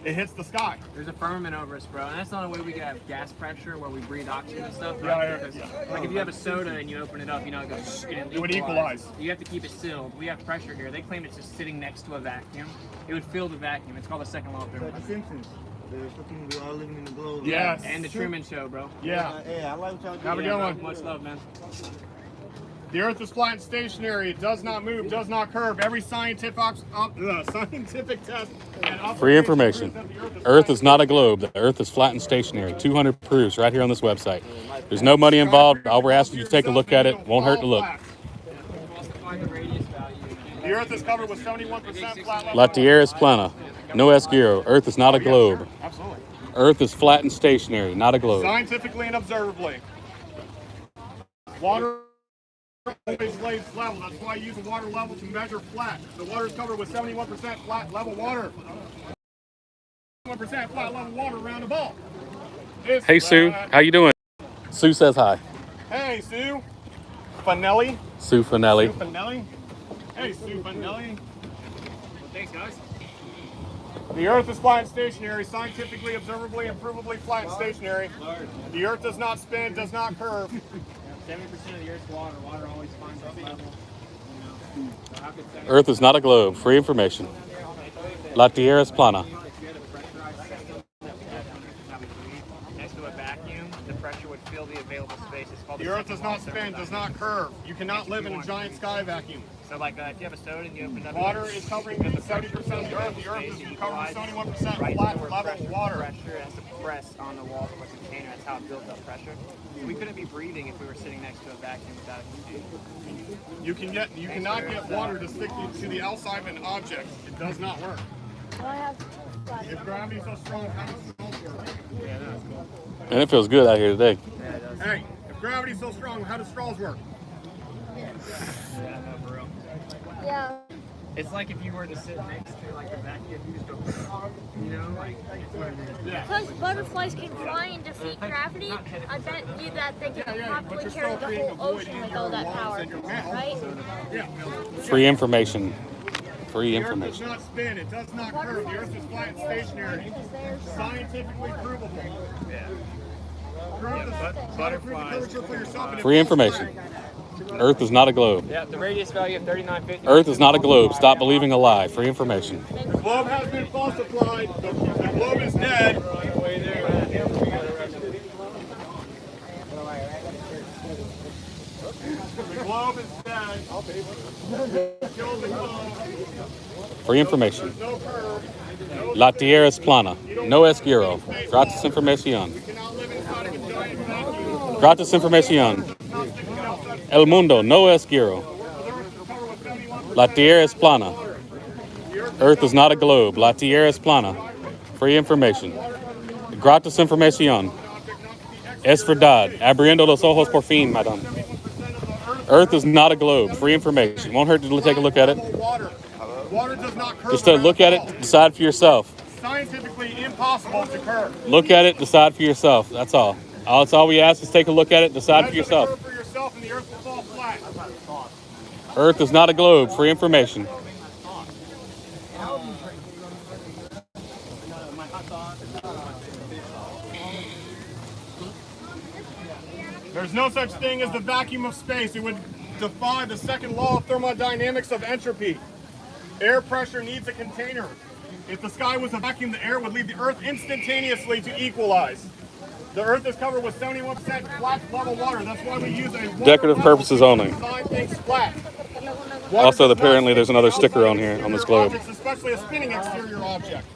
[SPEAKER 2] It hits the sky.
[SPEAKER 7] There's a firmament over us, bro, and that's not a way we can have gas pressure where we breathe oxygen and stuff,
[SPEAKER 2] Yeah,
[SPEAKER 7] right?
[SPEAKER 2] yeah,
[SPEAKER 7] Because,
[SPEAKER 2] yeah.
[SPEAKER 7] like if you have a soda and you open it up, you know it goes.
[SPEAKER 2] It would equalize.
[SPEAKER 7] You have to keep it sealed. We have pressure here. They claim it's just sitting next to a vacuum. It would fill the vacuum. It's called the second law of
[SPEAKER 11] the
[SPEAKER 7] thermodynamics.
[SPEAKER 11] Simpsons. They're fucking, we all living in the globe.
[SPEAKER 2] Yes.
[SPEAKER 7] And the Truman Show, bro.
[SPEAKER 2] Yeah.
[SPEAKER 11] Yeah, I like what y'all do.
[SPEAKER 2] Have a good
[SPEAKER 7] bro.
[SPEAKER 2] one.
[SPEAKER 7] Much love, man.
[SPEAKER 2] The Earth is flat and stationary. It does not move, does not curve. Every scientific test and
[SPEAKER 4] Free information. Earth is not a globe. The Earth is flat and stationary. 200 proofs right here on this website. There's no money involved. All we're asking you to take a look at it. Won't hurt to look.
[SPEAKER 2] The Earth is covered with 71% flat level.
[SPEAKER 4] La Tierra es plana. No esquiro. Earth is not a globe.
[SPEAKER 2] Absolutely.
[SPEAKER 4] Earth is flat and stationary, not a globe.
[SPEAKER 2] Scientifically and observably. Water always lays level. That's why I use a water level to measure flat. The water is covered with 71% flat level water. 71% flat level water around the ball. It's
[SPEAKER 4] Hey, Sue.
[SPEAKER 2] flat.
[SPEAKER 4] How you doing? Sue says hi.
[SPEAKER 2] Hey, Sue. Fanelli.
[SPEAKER 4] Sue Finelli.
[SPEAKER 2] Sue Fanelli. Hey, Sue Fanelli.
[SPEAKER 7] Well, thanks, guys.
[SPEAKER 2] The Earth is flat and stationary, scientifically, observably, and provably flat and stationary. The Earth does not spin, does not curve.
[SPEAKER 7] 70% of the Earth's water. Water always finds its level. You know. So how could 70%
[SPEAKER 4] Earth is not a globe. Free information. La Tierra es plana.
[SPEAKER 7] If you had a pressurized system that we had how we breathe next to a vacuum, the pressure would fill the available space. It's called
[SPEAKER 2] The Earth does not spin, does not curve. You cannot live in a giant sky vacuum.
[SPEAKER 7] So like if you have a soda and you open it up,
[SPEAKER 2] Water is covering 70% of the Earth. The Earth is covered with 71% flat level water.
[SPEAKER 7] Pressure has to press on the walls of a container. That's how it builds up pressure. So we couldn't be breathing if we were sitting next to a vacuum without a container.
[SPEAKER 2] You cannot get water to stick to the outside of an object. It does not work.
[SPEAKER 8] I have flash.
[SPEAKER 2] If gravity is so strong, how does straws work?
[SPEAKER 7] Yeah, no, that's cool.
[SPEAKER 4] And it feels good out here today.
[SPEAKER 7] Yeah, it does.
[SPEAKER 2] Hey, if gravity is so strong, how do straws work?
[SPEAKER 7] Yeah, no, for real.
[SPEAKER 8] Yeah.
[SPEAKER 7] It's like if you were to sit next to like a vacuum, you just go, you know, like it's what it is. Yeah.
[SPEAKER 8] Because butterflies can fly and defeat gravity, I bet you that they can probably carry the whole ocean with all that power, right?
[SPEAKER 2] Yeah.
[SPEAKER 4] Free information. Free
[SPEAKER 2] The Earth does
[SPEAKER 4] information.
[SPEAKER 2] not spin. It does not curve. The Earth is flat and stationary. Scientifically provable.
[SPEAKER 7] Yeah.
[SPEAKER 2] Butterflies.
[SPEAKER 4] Free information. Earth is not a globe.
[SPEAKER 7] Yeah, the radius value of 3950.
[SPEAKER 4] Earth is not a globe. Stop believing a lie. Free information.
[SPEAKER 2] The globe has been falsified. The globe is dead. The globe is dead. Kill the globe.
[SPEAKER 4] Free information.
[SPEAKER 2] There's no curve.
[SPEAKER 4] La Tierra es plana. No esquiro. Gratis información.
[SPEAKER 2] Cannot live inside of a giant vacuum.
[SPEAKER 4] Gratis información. El mundo no es giro. La Tierra es plana. Earth is not a globe. La Tierra es plana. Free information. Gratis información. Es verdad. Abriendo los ojos por fin, madam. Earth is not a globe. Free information. Won't hurt to take a look at it.
[SPEAKER 2] Water does not curve.
[SPEAKER 4] Just to look at it, decide for yourself.
[SPEAKER 2] Scientifically impossible to curve.
[SPEAKER 4] Look at it, decide for yourself. That's all. That's all we ask is take a look at it, decide for yourself.
[SPEAKER 2] Curve for yourself, and the Earth will fall flat.
[SPEAKER 4] Earth is not a globe. Free information.
[SPEAKER 2] There's no such thing as the vacuum of space. It would defy the second law of thermodynamics of entropy. Air pressure needs a container. If the sky was a vacuum, the air would leave the Earth instantaneously to equalize. The Earth is covered with 71% flat level water. That's why we use a
[SPEAKER 4] Decorative purposes only.
[SPEAKER 2] design things flat.
[SPEAKER 4] Also, apparently there's another sticker on here on this globe.
[SPEAKER 2] Objects, especially a spinning exterior object.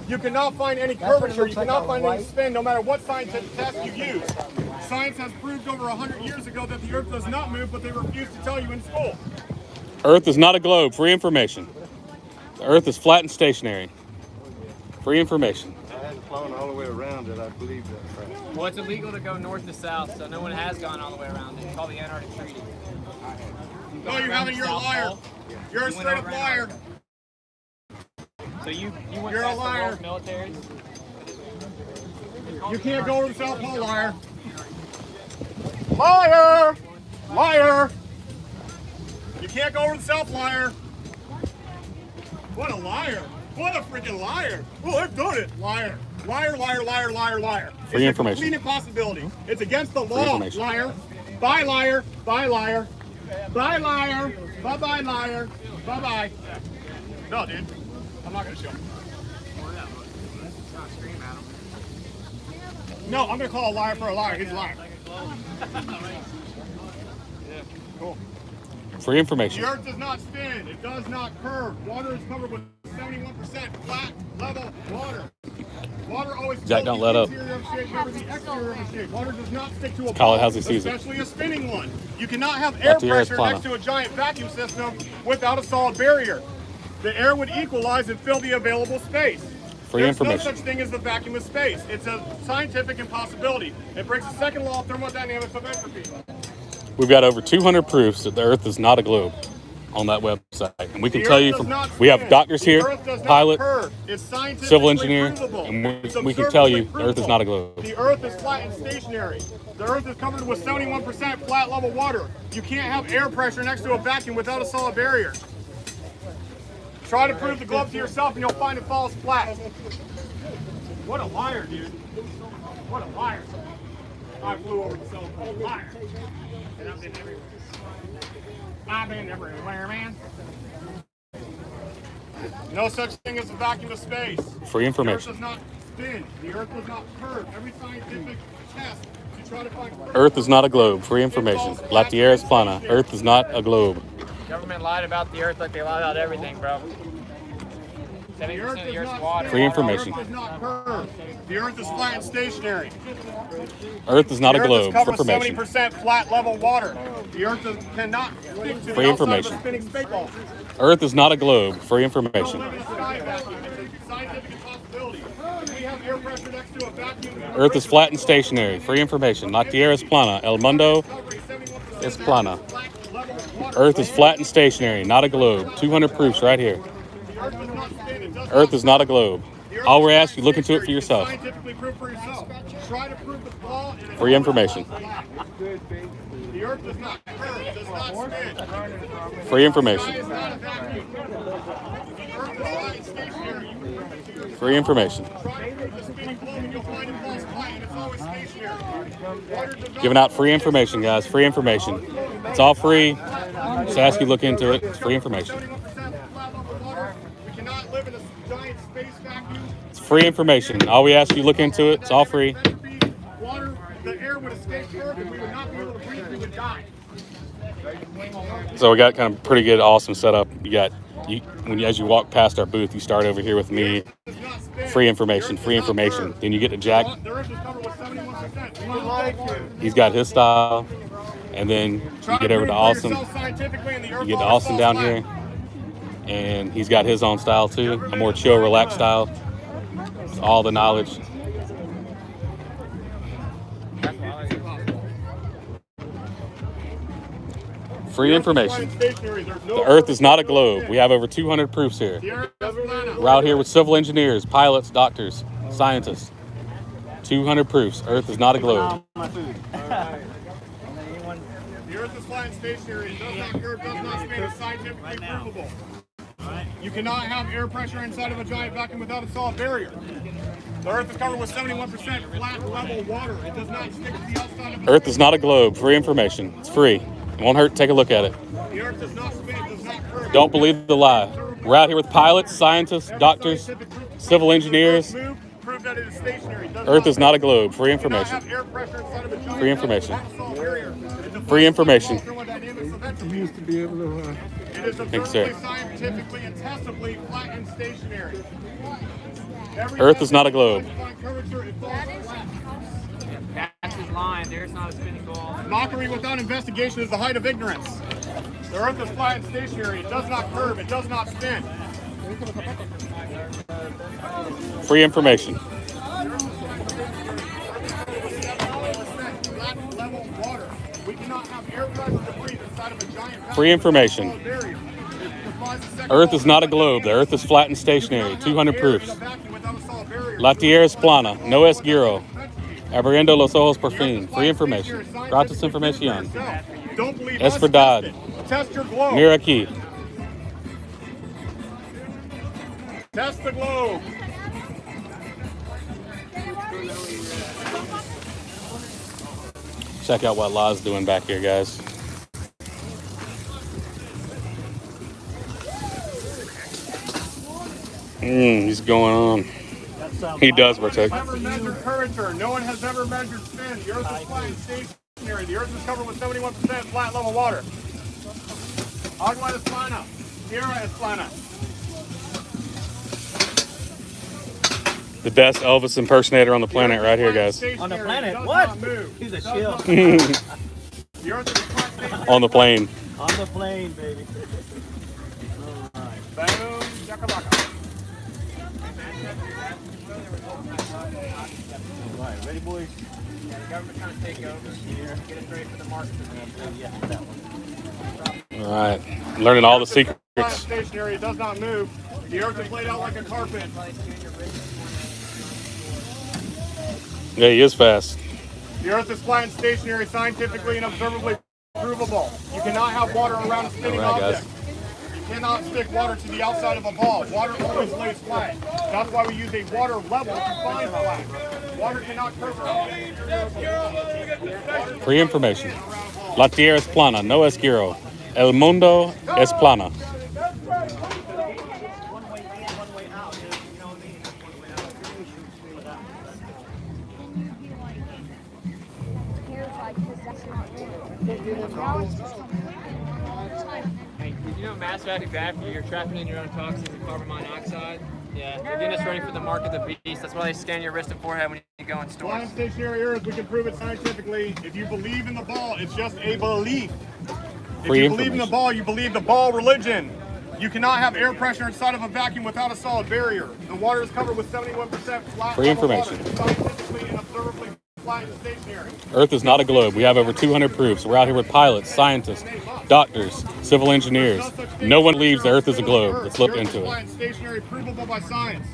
[SPEAKER 2] You cannot find any curvature, you cannot find any spin, no matter what scientific test you use. Science has proved over 100 years ago that the Earth does not move, but they refuse to tell you in school.
[SPEAKER 4] Earth is not a globe. Free information. The Earth is flat and stationary. Free information.
[SPEAKER 1] I hadn't flown all the way around it. I believe that. Right?
[SPEAKER 7] Well, it's illegal to go north to south, so no one has gone all the way around it. It's called the Antarctic Treaty.
[SPEAKER 2] No, you haven't. You're a liar. You're a straight up liar.
[SPEAKER 7] So you went
[SPEAKER 2] You're a
[SPEAKER 7] past the
[SPEAKER 2] liar.
[SPEAKER 7] world militaries?
[SPEAKER 2] You can't go over the South Pole, liar. Liar! Liar! You can't go over the South, liar. What a liar. What a freaking liar. Oh, I've done it. Liar. Liar, liar, liar, liar, liar.
[SPEAKER 4] Free
[SPEAKER 2] It's
[SPEAKER 4] information.
[SPEAKER 2] a complete impossibility. It's against the
[SPEAKER 4] Free
[SPEAKER 2] law,
[SPEAKER 4] information.
[SPEAKER 2] liar. Bye, liar. Bye, liar. Bye, liar. Bye-bye, liar. Bye-bye. No, dude. I'm not going to show him. No, I'm going to call a liar for a liar. He's a liar. Cool.
[SPEAKER 4] Free information.
[SPEAKER 2] The Earth does not spin. It does not curve. Water is covered with 71% flat, level water. Water always
[SPEAKER 4] Jack, don't let up.
[SPEAKER 2] the interior of shape, never the exterior of shape. Water does not stick to a
[SPEAKER 4] Call it
[SPEAKER 2] ball,
[SPEAKER 4] as he sees it.
[SPEAKER 2] especially a spinning one. You cannot have air
[SPEAKER 4] Not the air is
[SPEAKER 2] pressure
[SPEAKER 4] plana.
[SPEAKER 2] next to a giant vacuum system without a solid barrier. The air would equalize and fill the available space.
[SPEAKER 4] Free
[SPEAKER 2] There's
[SPEAKER 4] information.
[SPEAKER 2] no such thing as the vacuum of space. It's a scientific impossibility. It breaks the second law of thermodynamics of entropy.
[SPEAKER 4] We've got over 200 proofs that the Earth is not a globe on that website. And we can tell you from, we have doctors here, pilot, civil engineer, and we can tell you the Earth is not a globe.
[SPEAKER 2] The Earth is flat and stationary. The Earth is covered with 71% flat level water. You can't have air pressure next to a vacuum without a solid barrier. Try to prove the globe to yourself and you'll find it falls flat. What a liar, dude. What a liar. I flew over the cell phone. Liar. And I've been everywhere. I've been everywhere, man. No such thing as a vacuum of space.
[SPEAKER 4] Free information.
[SPEAKER 2] The Earth does not spin. The Earth does not curve. Every scientific test to try to find
[SPEAKER 4] Earth is not a globe. Free information. La Tierra es plana. Earth is not a globe.
[SPEAKER 7] Government lied about the Earth like they lied about everything, bro. 70% of the Earth's water.
[SPEAKER 4] Free information.
[SPEAKER 2] The Earth does not curve. The Earth is flat and stationary.
[SPEAKER 4] Earth is not a
[SPEAKER 2] The Earth
[SPEAKER 4] globe.
[SPEAKER 2] is covered with
[SPEAKER 4] Information.
[SPEAKER 2] 70% flat level water. The Earth cannot stick to
[SPEAKER 4] Free
[SPEAKER 2] the outside of
[SPEAKER 4] information.
[SPEAKER 2] a spinning space ball.
[SPEAKER 4] Earth is not a globe. Free
[SPEAKER 2] Don't
[SPEAKER 4] information.
[SPEAKER 2] live in a sky vacuum. It's a scientific impossibility. If we have air pressure next to a vacuum,
[SPEAKER 4] Earth is flat and stationary. Free information. La Tierra es plana. El mundo es plana. Earth is flat and stationary, not a globe. 200 proofs right here. Earth is not a globe. All we're asking you, look into it for yourself.
[SPEAKER 2] Scientifically prove for yourself. Try to prove the flaw in it.
[SPEAKER 4] Free information.
[SPEAKER 2] The Earth does not curve. It does not spin.
[SPEAKER 4] Free information.
[SPEAKER 2] It's not a vacuum. The Earth is flat and stationary.
[SPEAKER 4] Free information.
[SPEAKER 2] Try to prove the spinning globe and you'll find it falls flat and it's always stationary. Water does not
[SPEAKER 4] Giving out free information, guys. Free information. It's all free. Just ask you to look into it. It's free information.
[SPEAKER 2] 71% flat level water. We cannot live in a giant space vacuum.
[SPEAKER 4] It's free information. All we ask you to look into it. It's all free.
[SPEAKER 2] Water, the air would escape Earth and we would not be able to breathe. We would die.
[SPEAKER 4] So we got kind of pretty good, awesome setup. You got as you walk past our booth, you start over here with me. Free information, free information. Then you get to Jack.
[SPEAKER 2] The Earth is covered with 71%.
[SPEAKER 4] He's got his style. And then you get over to Austin. You get to Austin down here. And he's got his own style too. A more chill, relaxed style. It's all the knowledge. Free information.
[SPEAKER 2] Stationary. There's no
[SPEAKER 4] The Earth is not a globe. We have over 200 proofs here.
[SPEAKER 2] The Earth is plana.
[SPEAKER 4] We're out here with civil engineers, pilots, doctors, scientists. 200 proofs. Earth is not a globe.
[SPEAKER 2] The Earth is flat and stationary. It does not curve, does not spin. It's scientifically provable. You cannot have air pressure inside of a giant vacuum without a solid barrier. The Earth is covered with 71% flat level water. It does not stick to the outside of the
[SPEAKER 4] Earth is not a globe. Free information. It's free. It won't hurt. Take a look at it.
[SPEAKER 2] The Earth does not spin. It does not curve.
[SPEAKER 4] Don't believe the lie. We're out here with pilots, scientists, doctors, civil engineers.
[SPEAKER 2] Prove that it is stationary.
[SPEAKER 4] Earth is not a globe. Free information. Free information. Free information.
[SPEAKER 1] Used to be able to.
[SPEAKER 2] It is
[SPEAKER 4] Thanks, sir.
[SPEAKER 2] observably, scientifically, and testably flat and stationary.
[SPEAKER 4] Earth is not a globe.
[SPEAKER 3] That's his line. There's not a spinning ball.
[SPEAKER 2] Mockery without investigation is the height of ignorance. The Earth is flat and stationary. It does not curve. It does not spin.
[SPEAKER 4] Free information.
[SPEAKER 2] Flat level water. We cannot have air pressure to breathe inside of a giant
[SPEAKER 4] Free information.
[SPEAKER 2] barrier.
[SPEAKER 4] Earth is not a globe. The Earth is flat and stationary. 200 proofs. La Tierra es plana. No es giro. Abriendo los ojos por fin. Free information. Gratis información.
[SPEAKER 2] Don't believe
[SPEAKER 4] Es
[SPEAKER 2] us,
[SPEAKER 4] verdad.
[SPEAKER 2] test it. Test your globe.
[SPEAKER 4] Mira aquí.
[SPEAKER 2] Test the globe.
[SPEAKER 4] Check out what La's doing back here, guys. He's going on. He does partake.
[SPEAKER 2] Never measured curvature. No one has ever measured spin. The Earth is flat and stationary. The Earth is covered with 71% flat level water. Agua es plana. Tierra es plana.
[SPEAKER 4] The best Elvis impersonator on the planet right here, guys.
[SPEAKER 5] On the planet? What? He's a shill.
[SPEAKER 2] The Earth is flat and stationary.
[SPEAKER 4] On the plane.
[SPEAKER 5] On the plane, baby. All right.
[SPEAKER 2] Boom. Yakalaka.
[SPEAKER 5] All right, ready, boys?
[SPEAKER 3] Yeah, the government's trying to take over here. Get us ready for the market.
[SPEAKER 5] Yeah, that one.
[SPEAKER 4] All right. Learning all the secrets.
[SPEAKER 2] Flat and stationary. It does not move. The Earth is laid out like a carpet.
[SPEAKER 4] Yeah, he is fast.
[SPEAKER 2] The Earth is flat and stationary, scientifically and observably provable. You cannot have water around a spinning
[SPEAKER 4] All right, guys.
[SPEAKER 2] object. You cannot stick water to the outside of a ball. Water always lays flat. That's why we use a water level to find flat. Water cannot curve around.
[SPEAKER 4] Free information. La Tierra es plana. No es giro. El mundo es plana.
[SPEAKER 3] Hey, did you know massive active gravity, you're trapping in your own toxins and carbon monoxide? Yeah, they're getting us ready for the mark of the beast. That's why they scan your wrist and forehead when you go in stores.
[SPEAKER 2] Flat and stationary Earth, we can prove it scientifically. If you believe in the ball, it's just a belief. If
[SPEAKER 4] Free
[SPEAKER 2] you believe in the
[SPEAKER 4] information.
[SPEAKER 2] ball, you believe the ball religion. You cannot have air pressure inside of a vacuum without a solid barrier. The water is covered with 71% flat
[SPEAKER 4] Free
[SPEAKER 2] level
[SPEAKER 4] information.
[SPEAKER 2] water. Scientifically and observably flat and stationary.
[SPEAKER 4] Earth is not a globe. We have over 200 proofs. We're out here with pilots, scientists, doctors, civil engineers. No one believes the Earth is a globe. Let's look into
[SPEAKER 2] Flat
[SPEAKER 4] it.
[SPEAKER 2] and stationary, provable by science.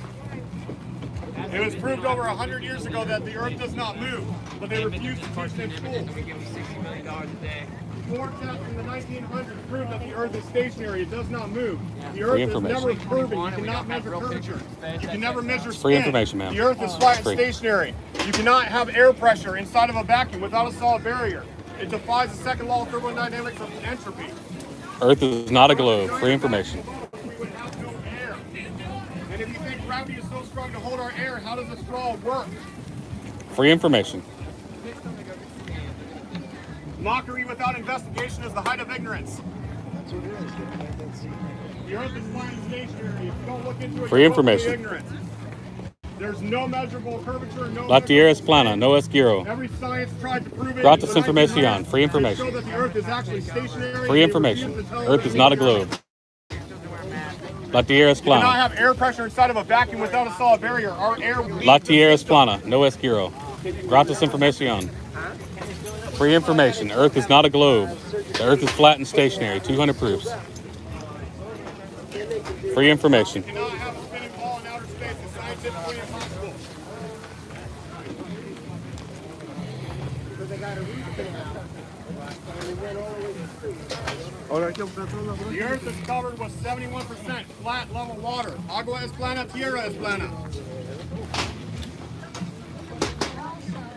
[SPEAKER 2] It was proved over 100 years ago that the Earth does not move, but they refuse to teach it in schools.
[SPEAKER 3] We give them $60 million a day.
[SPEAKER 2] Four tests in the 1900s proved that the Earth is stationary. It does not move. The Earth
[SPEAKER 4] Free
[SPEAKER 2] is
[SPEAKER 4] information.
[SPEAKER 2] never curving. You cannot measure curvature. You can never measure spin.
[SPEAKER 4] Free information, ma'am.
[SPEAKER 2] The Earth is flat and
[SPEAKER 4] Free.
[SPEAKER 2] stationary. You cannot have air pressure inside of a vacuum without a solid barrier. It defies the second law of thermodynamics of entropy.
[SPEAKER 4] Earth is not a globe. Free information.
[SPEAKER 2] We would have no air. And if you think gravity is so strong to hold our air, how does a straw work?
[SPEAKER 4] Free information.
[SPEAKER 2] Mockery without investigation is the height of ignorance. The Earth is flat and stationary. If you don't look into it,
[SPEAKER 4] Free
[SPEAKER 2] you're willfully
[SPEAKER 4] information.
[SPEAKER 2] ignorant. There's no measurable curvature, no
[SPEAKER 4] La Tierra es
[SPEAKER 2] measurable
[SPEAKER 4] plana.
[SPEAKER 2] spin.
[SPEAKER 4] No es giro.
[SPEAKER 2] Every science tried to prove it.
[SPEAKER 4] Gratis
[SPEAKER 2] in the 1900s
[SPEAKER 4] información. Free
[SPEAKER 2] to
[SPEAKER 4] information.
[SPEAKER 2] show that the Earth is actually stationary.
[SPEAKER 4] Free
[SPEAKER 2] They
[SPEAKER 4] information.
[SPEAKER 2] refuse to tell
[SPEAKER 4] Earth
[SPEAKER 2] us
[SPEAKER 4] is not a
[SPEAKER 2] it's not.
[SPEAKER 4] globe. La Tierra es
[SPEAKER 2] You cannot
[SPEAKER 4] plana.
[SPEAKER 2] have air pressure inside of a vacuum without a solid barrier. Our air
[SPEAKER 4] La Tierra es plana. No es giro. Gratis información. Free information. Earth is not a globe. The Earth is flat and stationary. 200 proofs. Free information.
[SPEAKER 2] You cannot have a spinning ball in outer space. It's scientifically impossible. The Earth is covered with 71% flat level water. Agua es plana, tierra es plana.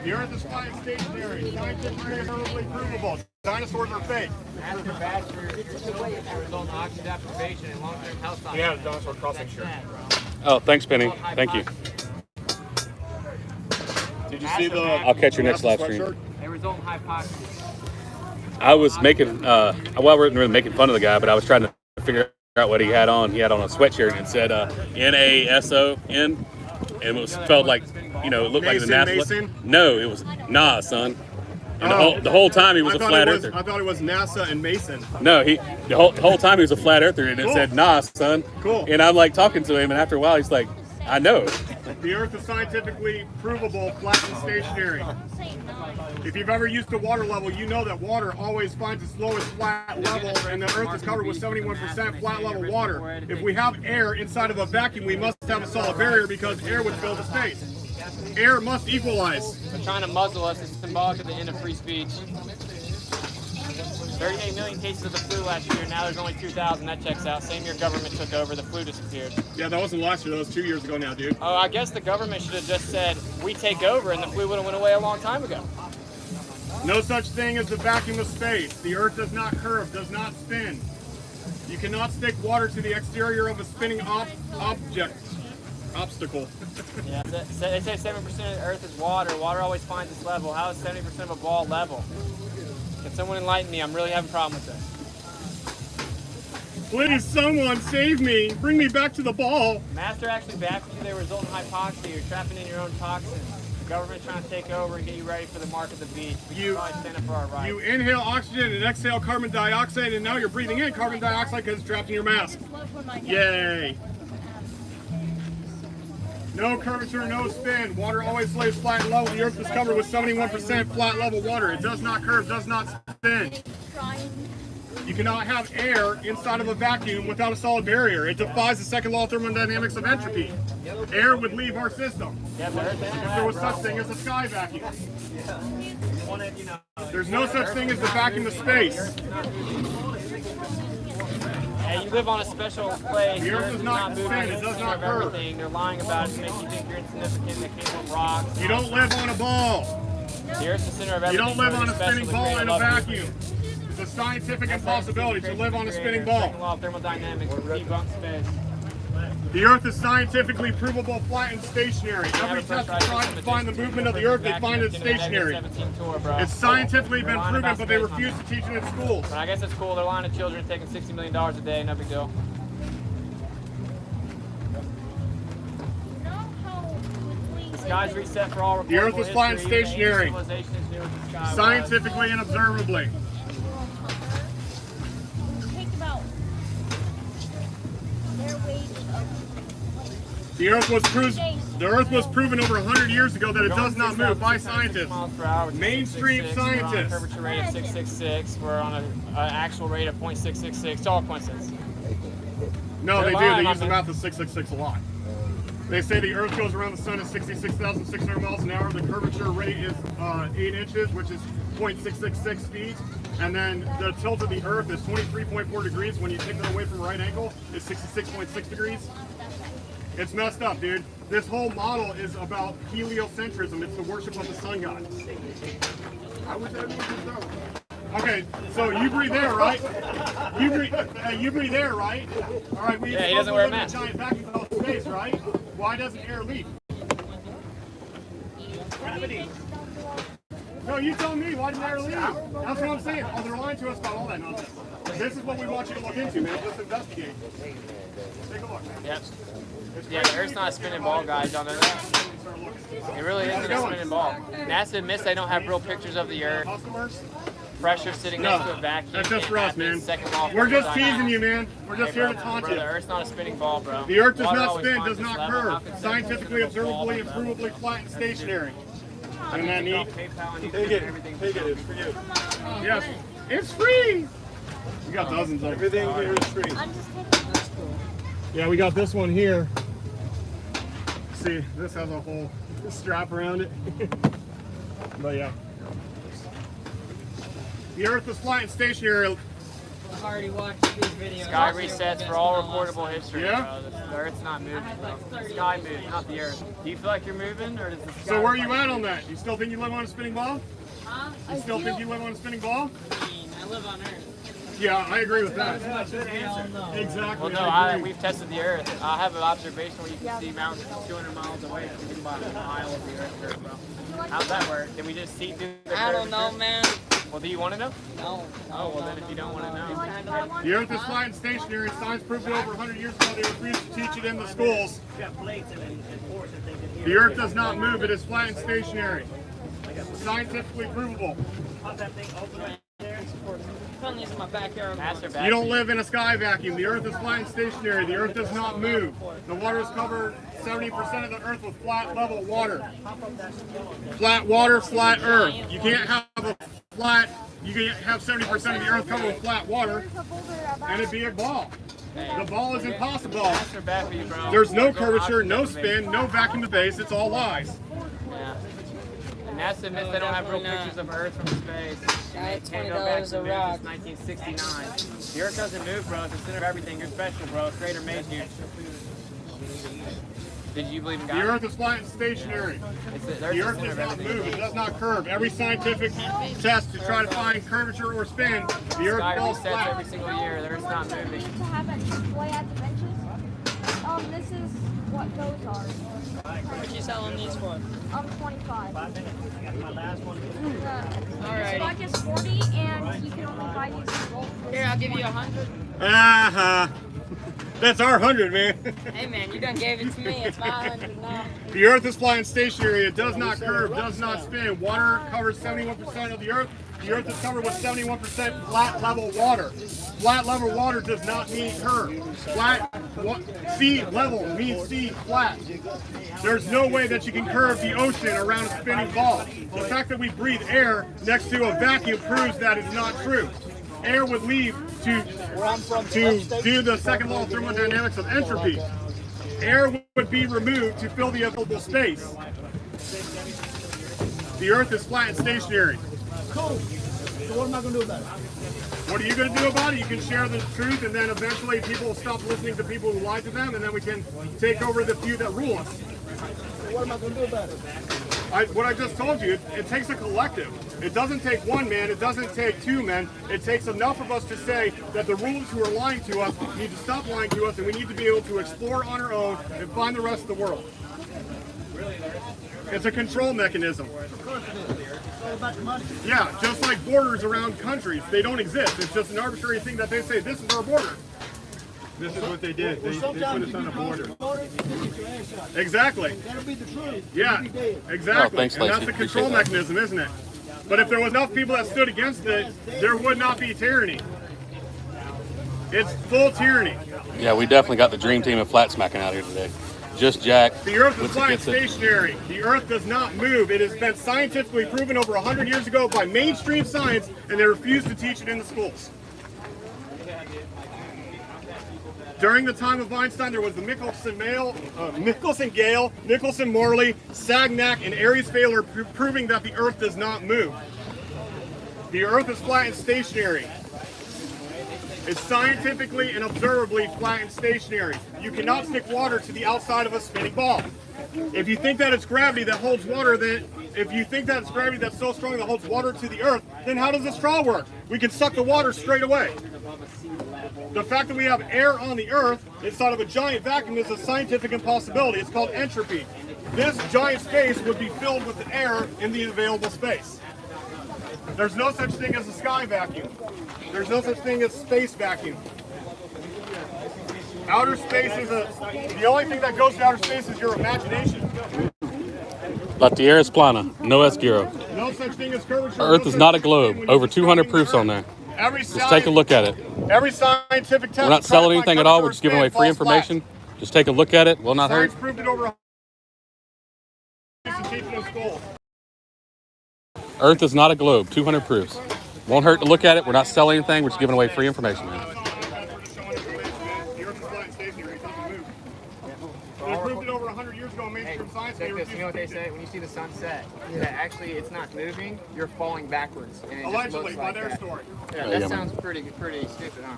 [SPEAKER 2] The Earth is flat and stationary. Scientifically and verbally provable. Dinosaurs are fake.
[SPEAKER 3] Ask your bachelor result in oxygen deprivation and long-term health science.
[SPEAKER 2] Yeah, the dinosaur crossing shirt.
[SPEAKER 4] Oh, thanks, Penny. Thank you.
[SPEAKER 2] Did you see the?
[SPEAKER 4] I'll catch your next live stream.
[SPEAKER 3] They result in hypoxia.
[SPEAKER 4] I was making, well, I wasn't really making fun of the guy, but I was trying to figure out what he had on. He had on a sweatshirt and it said N-A-S-O-N, and it was spelled like, you know, it looked like the NASA.
[SPEAKER 2] Mason?
[SPEAKER 4] No, it was nah, son. And the whole time he was a flat earther.
[SPEAKER 2] I thought it was NASA and Mason.
[SPEAKER 4] No, the whole time he was a flat earther, and it said nah, son.
[SPEAKER 2] Cool.
[SPEAKER 4] And I'm like talking to him, and after a while he's like, I know.
[SPEAKER 2] The Earth is scientifically provable, flat and stationary. If you've ever used a water level, you know that water always finds its lowest flat level, and the Earth is covered with 71% flat level water. If we have air inside of a vacuum, we must have a solid barrier because air would fill the space. Air must equalize.
[SPEAKER 7] They're trying to muzzle us. It's symbolic of the end of free speech. 38 million cases of the flu last year. Now there's only 2,000. That checks out. Same year government took over, the flu disappeared.
[SPEAKER 2] Yeah, that wasn't last year. That was 2 years ago now, dude.
[SPEAKER 7] Oh, I guess the government should have just said, we take over, and the flu would have went away a long time ago.
[SPEAKER 2] No such thing as the vacuum of space. The Earth does not curve, does not spin. You cannot stick water to the exterior of a spinning obstacle.
[SPEAKER 7] Yeah, they say 7% of the Earth is water. Water always finds its level. How is 70% of a ball level? Can someone enlighten me? I'm really having a problem with this.
[SPEAKER 2] Please, someone save me. Bring me back to the ball.
[SPEAKER 7] Masks are actually bad for you. They result in hypoxia. You're trapping in your own toxins. The government trying to take over and get you ready for the mark of the beast. We should probably stand up for our rights.
[SPEAKER 2] You inhale oxygen and exhale carbon dioxide, and now you're breathing in carbon dioxide because it's trapped in your mask. Yay. No curvature, no spin. Water always lays flat and level. The Earth is covered with 71% flat level water. It does not curve, does not spin. You cannot have air inside of a vacuum without a solid barrier. It defies the second law of thermodynamics of entropy. Air would leave our system if there was such thing as a sky vacuum. There's no such thing as the vacuum of space.
[SPEAKER 7] Hey, you live on a special place.
[SPEAKER 2] The Earth does not spin, it does not curve.
[SPEAKER 7] Everything. They're lying about it to make you think you're insignificant. They came from rocks.
[SPEAKER 2] You don't live on a ball.
[SPEAKER 7] The Earth's the center of
[SPEAKER 2] You
[SPEAKER 7] everything.
[SPEAKER 2] don't live on a
[SPEAKER 7] Special
[SPEAKER 2] spinning
[SPEAKER 7] to
[SPEAKER 2] ball
[SPEAKER 7] create
[SPEAKER 2] in a
[SPEAKER 7] love.
[SPEAKER 2] vacuum. It's a scientific impossibility to live on a spinning ball.
[SPEAKER 7] Second law of thermodynamics. Debunk space.
[SPEAKER 2] The Earth is scientifically provable, flat, and stationary. Every test tries to find the movement of the Earth, they find it stationary. It's scientifically been proven, but they refuse to teach it in schools.
[SPEAKER 7] But I guess it's cool. They're lying to children, taking $60 million a day. No big deal. The sky's reset for all.
[SPEAKER 2] The Earth is flat and stationary. Scientifically and observably.
[SPEAKER 8] Think about their wages of
[SPEAKER 2] The Earth was proven over 100 years ago that it does not move by scientists. Mainstream scientists.
[SPEAKER 7] Curvature rate of 666. We're on an actual rate of 0.666. It's all coincidence.
[SPEAKER 2] No, they do.
[SPEAKER 7] lying
[SPEAKER 2] They
[SPEAKER 7] on
[SPEAKER 2] use the
[SPEAKER 7] me.
[SPEAKER 2] math of 666 a lot. They say the Earth goes around the sun at 66,600 miles an hour. The curvature rate is 8 inches, which is 0.666 feet. And then the tilt of the Earth is 23.4 degrees. When you take it away from right angle, it's 66.6 degrees. It's messed up, dude. This whole model is about heliocentrism. It's the worship of the sun god. Okay, so you breathe air, right? You breathe air, right? All right, we
[SPEAKER 7] Yeah, he doesn't wear a mask.
[SPEAKER 2] giant vacuum of space, right? Why doesn't air leak? Gravity. No, you tell me. Why didn't air leak? That's what I'm saying. Oh, they're lying to us about all that nonsense. This is what we want you to look into, man. Just investigate. Take a look, man.
[SPEAKER 7] Yep. Yeah, the Earth's not a spinning ball, guys. Y'all know that? It really isn't a spinning ball. NASA admits they don't have real pictures of the Earth. Pressure sitting next to a vacuum.
[SPEAKER 2] That's just for us, man.
[SPEAKER 7] Second law of
[SPEAKER 2] We're just teasing
[SPEAKER 7] thermodynamics.
[SPEAKER 2] you, man. We're just here to taunt
[SPEAKER 7] Bro,
[SPEAKER 2] you.
[SPEAKER 7] the Earth's not a spinning ball, bro.
[SPEAKER 2] The Earth does
[SPEAKER 7] Water
[SPEAKER 2] not
[SPEAKER 7] always
[SPEAKER 2] spin,
[SPEAKER 7] finds
[SPEAKER 2] does
[SPEAKER 7] its
[SPEAKER 2] not
[SPEAKER 7] level. How
[SPEAKER 2] curve.
[SPEAKER 7] can
[SPEAKER 2] Scientifically,
[SPEAKER 7] 7% of a ball
[SPEAKER 2] observably,
[SPEAKER 7] be
[SPEAKER 2] and
[SPEAKER 7] level?
[SPEAKER 2] provably flat and stationary. Isn't that neat?
[SPEAKER 7] PayPal and
[SPEAKER 2] Take it. Take it. It's for you. Yes. It's free. We got dozens of
[SPEAKER 5] Everything here is free.
[SPEAKER 8] I'm just kidding. That's cool.
[SPEAKER 2] Yeah, we got this one here. See, this has a whole strap around it. But yeah. The Earth is flat and stationary.
[SPEAKER 3] I've already watched these videos.
[SPEAKER 7] Sky resets for all reportable history,
[SPEAKER 2] Yeah?
[SPEAKER 7] bro. The Earth's not moving, bro. The sky moves, not the Earth. Do you feel like you're moving, or does the sky...
[SPEAKER 2] So where are you at on that? You still think you live on a spinning ball?
[SPEAKER 3] Huh?
[SPEAKER 2] You still think you live on a spinning ball?
[SPEAKER 3] I mean, I live on Earth.
[SPEAKER 2] Yeah, I agree with that.
[SPEAKER 7] Well,
[SPEAKER 2] Exactly.
[SPEAKER 7] no, we've tested the Earth. I have an observation where you can see mountains 200 miles away. So you can buy a mile of the Earth curve, bro. How's that work? Can we just see through the curve?
[SPEAKER 3] I don't know, man.
[SPEAKER 7] Well, do you want to know?
[SPEAKER 3] No.
[SPEAKER 7] Oh, well, then if you don't want to know.
[SPEAKER 2] The Earth is flat and stationary. Science proved it over 100 years ago. They refused to teach it in the schools. The Earth does not move. It is flat and stationary. Scientifically provable.
[SPEAKER 3] In my backyard.
[SPEAKER 2] You don't live in a sky vacuum. The Earth is flat and stationary. The Earth does not move. The water is covered 70% of the Earth with flat level water. Flat water, flat Earth. You can't have a flat, you can have 70% of the Earth covered with flat water and it'd be a ball. The ball is impossible. There's no curvature, no spin, no vacuum to base. It's all lies.
[SPEAKER 7] Yeah. And NASA admits they don't have real pictures of Earth from space.
[SPEAKER 3] It's
[SPEAKER 7] Can't go back to the moon since 1969. The Earth doesn't move, bro. It's the center of everything. You're special, bro. Creator made you. Did you believe in God?
[SPEAKER 2] The Earth is flat and stationary. The Earth does not move. It does not curve. Every scientific test to try to find curvature or spin, the Earth falls
[SPEAKER 7] resets
[SPEAKER 2] flat.
[SPEAKER 7] every single year. The Earth's not moving.
[SPEAKER 8] To have at display at the benches. This is what those are.
[SPEAKER 3] What you selling these for?
[SPEAKER 8] 25.
[SPEAKER 3] Alrighty.
[SPEAKER 8] Stock is 40, and you can only buy these in gold.
[SPEAKER 3] Here, I'll give you 100.
[SPEAKER 2] That's our 100, man.
[SPEAKER 3] Hey, man, you done gave it to me. It's my 100 now.
[SPEAKER 2] The Earth is flat and stationary. It does not curve, does not spin. Water covers 71% of the Earth. The Earth is covered with 71% flat level water. Flat level water does not mean curve. Sea level means sea flat. There's no way that you can curve the ocean around a spinning ball. The fact that we breathe air next to a vacuum proves that is not true. Air would leave to do the second law of thermodynamics of entropy. Air would be removed to fill the available space. The Earth is flat and stationary.
[SPEAKER 10] Cool. So what am I going to do about it?
[SPEAKER 2] What are you going to do about it? You can share the truth, and then eventually people will stop listening to people who lie to them, and then we can take over the few that rule us.
[SPEAKER 10] So what am I going to do about it?
[SPEAKER 2] What I just told you, it takes a collective. It doesn't take one man, it doesn't take two men. It takes enough of us to say that the rulers who are lying to us need to stop lying to us, and we need to be able to explore on our own and find the rest of the world. It's a control mechanism. Yeah, just like borders around countries. They don't exist. It's just an arbitrary thing that they say, this is our border. This is what they did. They put us on a border. Exactly.
[SPEAKER 10] That'll be the truth.
[SPEAKER 2] Yeah, exactly.
[SPEAKER 4] Thanks,
[SPEAKER 2] and that's
[SPEAKER 4] Lacey.
[SPEAKER 2] the control mechanism, isn't it? But if there was enough people that stood against it, there would not be tyranny. It's full tyranny.
[SPEAKER 4] Yeah, we definitely got the dream team of flat smacking out here today. Just Jack.
[SPEAKER 2] The Earth is
[SPEAKER 4] What's
[SPEAKER 2] flat and
[SPEAKER 4] against it?
[SPEAKER 2] stationary. The Earth does not move. It has been scientifically proven over 100 years ago by mainstream science, and they refuse to teach it in the schools. During the time of Einstein, there was the Michelson-Gale, Michelson-Morley, Sagnac, and Aries-Fowler proving that the Earth does not move. The Earth is flat and stationary. It's scientifically and observably flat and stationary. You cannot stick water to the outside of a spinning ball. If you think that it's gravity that holds water, if you think that it's gravity that's so strong that holds water to the Earth, then how does the straw work? We can suck the water straight away. The fact that we have air on the Earth inside of a giant vacuum is a scientific impossibility. It's called entropy. This giant space would be filled with the air in the available space. There's no such thing as a sky vacuum. There's no such thing as space vacuum. Outer space is the only thing that goes to outer space is your imagination.
[SPEAKER 4] La Tierra es plana, no es gyro.
[SPEAKER 2] No such thing as curvature.
[SPEAKER 4] Earth is not a globe. Over 200 proofs on there. Just take a look at it.
[SPEAKER 2] Every scientific test.
[SPEAKER 4] We're not selling anything at all. We're just giving away free information. Just take a look at it. Will not hurt.
[SPEAKER 2] Science proved it over.
[SPEAKER 4] Earth is not a globe. 200 proofs. Won't hurt to look at it. We're not selling anything. We're just giving away free information, man.
[SPEAKER 2] They proved it over 100 years ago in mainstream science.
[SPEAKER 3] Check this. You know what they say? When you see the sun set, that actually it's not moving. You're falling backwards. And it
[SPEAKER 2] Allegedly,
[SPEAKER 3] just looks
[SPEAKER 2] by
[SPEAKER 3] like
[SPEAKER 2] their
[SPEAKER 3] that.
[SPEAKER 2] story.
[SPEAKER 3] Yeah, that sounds pretty stupid, huh?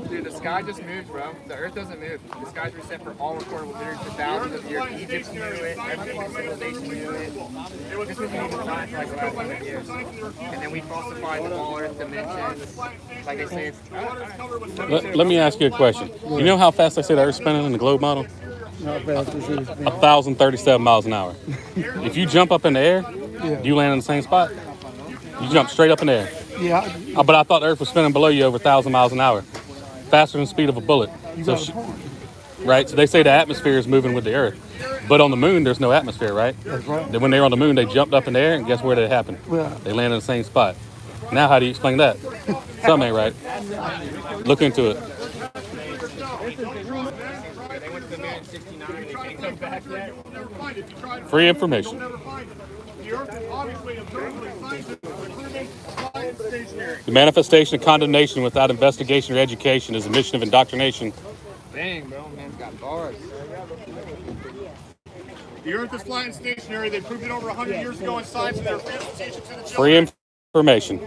[SPEAKER 3] Dude, the sky just moves, bro. The Earth doesn't move. The sky's reset for all recordable literature for thousands of years. Egypt knew it. Every civilization knew it. This was even science for like the last 100 years. And then we falsified the all Earth dimensions. Like they say, it's.
[SPEAKER 4] Let me ask you a question. You know how fast they say the Earth's spinning in the globe model? 1,037 miles an hour. If you jump up in the air, do you land in the same spot? You jump straight up in the air.
[SPEAKER 10] Yeah.
[SPEAKER 4] But I thought the Earth was spinning below you over 1,000 miles an hour, faster than the speed of a bullet. Right? So they say the atmosphere is moving with the Earth. But on the moon, there's no atmosphere, right?
[SPEAKER 10] That's right.
[SPEAKER 4] Then when they were on the moon, they jumped up in the air, and guess where did it happen?
[SPEAKER 10] Well,
[SPEAKER 4] They landed in the same spot. Now, how do you explain that? Something ain't right. Look into it. Free information. The manifestation of condemnation without investigation or education is a mission of indoctrination.
[SPEAKER 3] Dang, bro, man's got bars.
[SPEAKER 2] The Earth is flat and stationary. They proved it over 100 years ago in science, and they're teaching to the children.
[SPEAKER 4] Free information.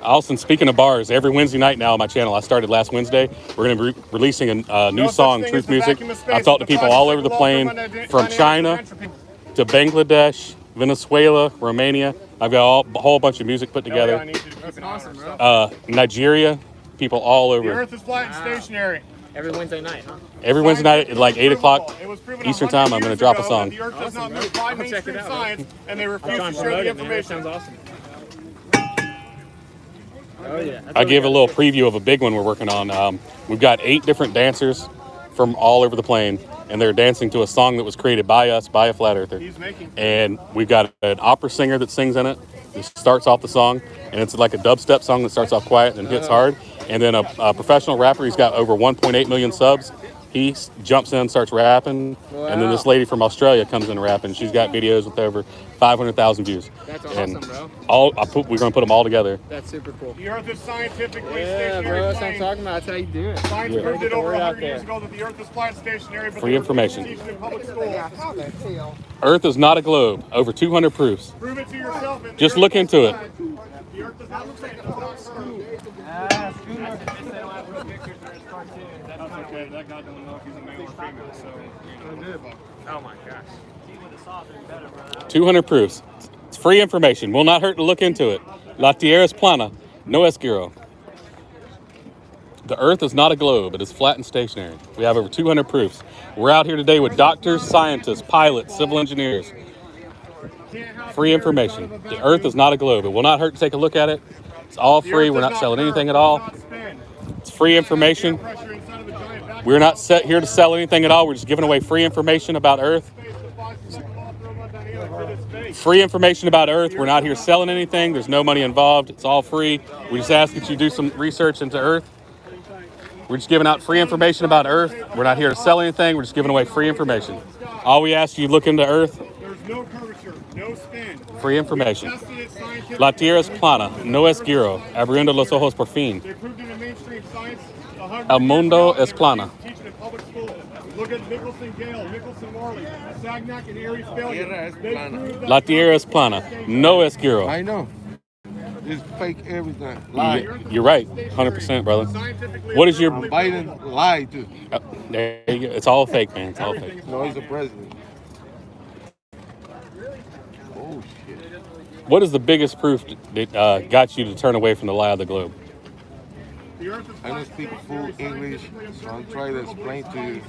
[SPEAKER 4] Also, speaking of bars, every Wednesday night now on my channel, I started last Wednesday, we're going to be releasing a new song, Truth Music. I've talked to people all over the plane, from China to Bangladesh, Venezuela, Romania. I've got a whole bunch of music put together.
[SPEAKER 3] That's awesome, bro.
[SPEAKER 4] Nigeria, people all
[SPEAKER 2] The
[SPEAKER 4] over.
[SPEAKER 2] Earth is flat and stationary.
[SPEAKER 3] Every Wednesday night, huh?
[SPEAKER 4] Every Wednesday night at like 8 o'clock Eastern time, I'm going to drop a song.
[SPEAKER 2] The Earth does not move by mainstream science, and they refuse to share the
[SPEAKER 3] That
[SPEAKER 2] information.
[SPEAKER 3] sounds awesome. Oh yeah.
[SPEAKER 4] I gave a little preview of a big one we're working on. We've got 8 different dancers from all over the plane, and they're dancing to a song that was created by us, by a flat earther. And we've got an opera singer that sings in it. It starts off the song, and it's like a dubstep song that starts off quiet and hits hard. And then a professional rapper, he's got over 1.8 million subs. He jumps in, starts rapping, and then this lady from Australia comes in rapping. She's got videos with over 500,000 views.
[SPEAKER 3] That's awesome,
[SPEAKER 4] and
[SPEAKER 3] bro.
[SPEAKER 4] We're going to put them all together.
[SPEAKER 3] That's super cool.
[SPEAKER 2] The Earth is scientifically
[SPEAKER 3] Yeah,
[SPEAKER 2] stationary.
[SPEAKER 3] bro, that's what I'm talking about. That's how you do it.
[SPEAKER 2] Science
[SPEAKER 4] Yeah.
[SPEAKER 2] proved it
[SPEAKER 3] Get the
[SPEAKER 2] over
[SPEAKER 3] word out
[SPEAKER 2] 100 years
[SPEAKER 3] there.
[SPEAKER 2] ago that the Earth is flat and stationary, but
[SPEAKER 4] Free
[SPEAKER 2] they
[SPEAKER 4] information.
[SPEAKER 2] teach it in public schools.
[SPEAKER 4] Earth is not a globe. Over 200 proofs.
[SPEAKER 2] Prove it to yourself. and the
[SPEAKER 4] Just
[SPEAKER 2] Earth
[SPEAKER 4] look
[SPEAKER 2] is
[SPEAKER 4] into it.
[SPEAKER 2] flat. The Earth does not look like a flat screw.
[SPEAKER 3] That's okay.
[SPEAKER 2] That guy don't know if he's a male or female, so.
[SPEAKER 3] Oh my gosh.
[SPEAKER 4] 200 proofs. It's free information. Will not hurt to look into it. La Tierra es plana. No es giro. The Earth is not a globe. It is flat and stationary. We have over 200 proofs. We're out here today with doctors, scientists, pilots, civil engineers. Free information. The Earth is not a globe. It will not hurt to take a look at it. It's all free. We're not selling anything at all. It's free information. We're not here to sell anything at all. We're just giving away free information about Earth. Free information about Earth. We're not here selling anything. There's no money involved. It's all free. We just ask that you do some research into Earth. We're just giving out free information about Earth. We're not here to sell anything. We're just giving away free information. All we ask you look into Earth.
[SPEAKER 2] There's no curvature, no spin.
[SPEAKER 4] Free information. La Tierra es plana, no es giro. Abriendo los ojos por fin.
[SPEAKER 2] They proved it in mainstream science.
[SPEAKER 4] El mundo es plana.
[SPEAKER 2] Teaching in public schools. Look at Nicholson Gale, Nicholson Morley, Sagnac and Aries failure.
[SPEAKER 4] La Tierra es plana, no es giro.
[SPEAKER 13] I know. It's fake everything. Lie.
[SPEAKER 4] You're right, 100%, brother. What is your...
[SPEAKER 13] Biden lied too.
[SPEAKER 4] There you go. It's all fake, man. It's all fake.
[SPEAKER 13] No, he's a president. Oh, shit.
[SPEAKER 4] What is the biggest proof that got you to turn away from the lie of the globe?
[SPEAKER 13] I don't speak full English, so I'm trying to explain to you.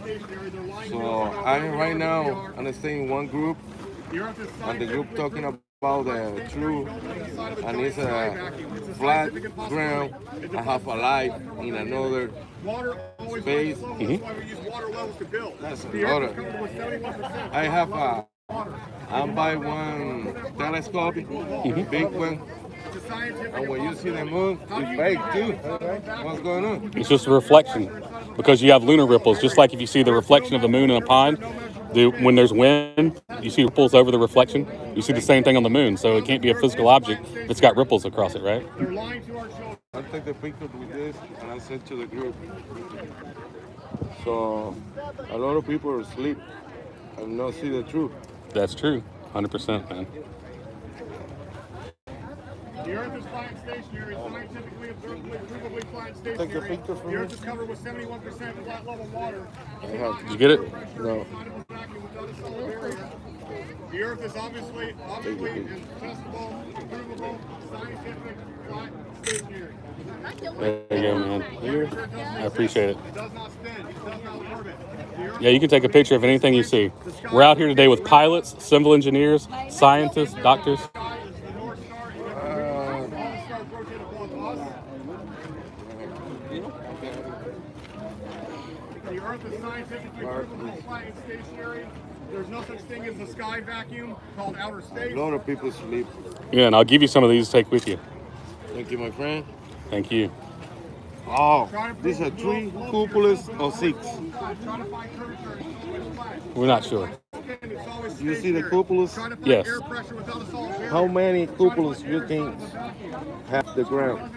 [SPEAKER 13] So I'm right now understanding one group, and the group talking about the truth, and it's a flat ground. I have a life in another space. That's a lot of. I have a. I'm by one telescope, big one. And when you see the moon, it's fake too. What's going on?
[SPEAKER 4] It's just a reflection, because you have lunar ripples. Just like if you see the reflection of the moon in a pond, When there's wind, you see ripples over the reflection. You see the same thing on the moon, so it can't be a physical object that's got ripples across it, right?
[SPEAKER 13] I'll take the picture with this and I'll send to the group. So a lot of people are asleep and not see the truth.
[SPEAKER 4] That's true, 100%, man.
[SPEAKER 2] The Earth is flat and stationary, scientifically, observably, provably flat and
[SPEAKER 13] Take
[SPEAKER 2] stationary.
[SPEAKER 13] a picture from
[SPEAKER 2] The Earth
[SPEAKER 13] me.
[SPEAKER 2] is covered with 71% flat level water.
[SPEAKER 4] Did you get it?
[SPEAKER 13] No.
[SPEAKER 2] The Earth is obviously testable, provable, scientific, flat, stationary.
[SPEAKER 4] There you go, man. I appreciate it.
[SPEAKER 2] It does not spin. It does not orbit.
[SPEAKER 4] Yeah, you can take a picture of anything you see. We're out here today with pilots, civil engineers, scientists, doctors.
[SPEAKER 2] The Earth is scientifically provable, flat, and stationary. There's no such thing as a sky vacuum called outer space.
[SPEAKER 13] A lot of people sleep.
[SPEAKER 4] Yeah, and I'll give you some of these to take with you.
[SPEAKER 13] Thank you, my friend.
[SPEAKER 4] Thank you.
[SPEAKER 13] Oh, these are 3 cupolas or 6.
[SPEAKER 4] We're not sure.
[SPEAKER 13] Do you see the cupolas?
[SPEAKER 4] Yes.
[SPEAKER 13] How many cupolas you think have the ground?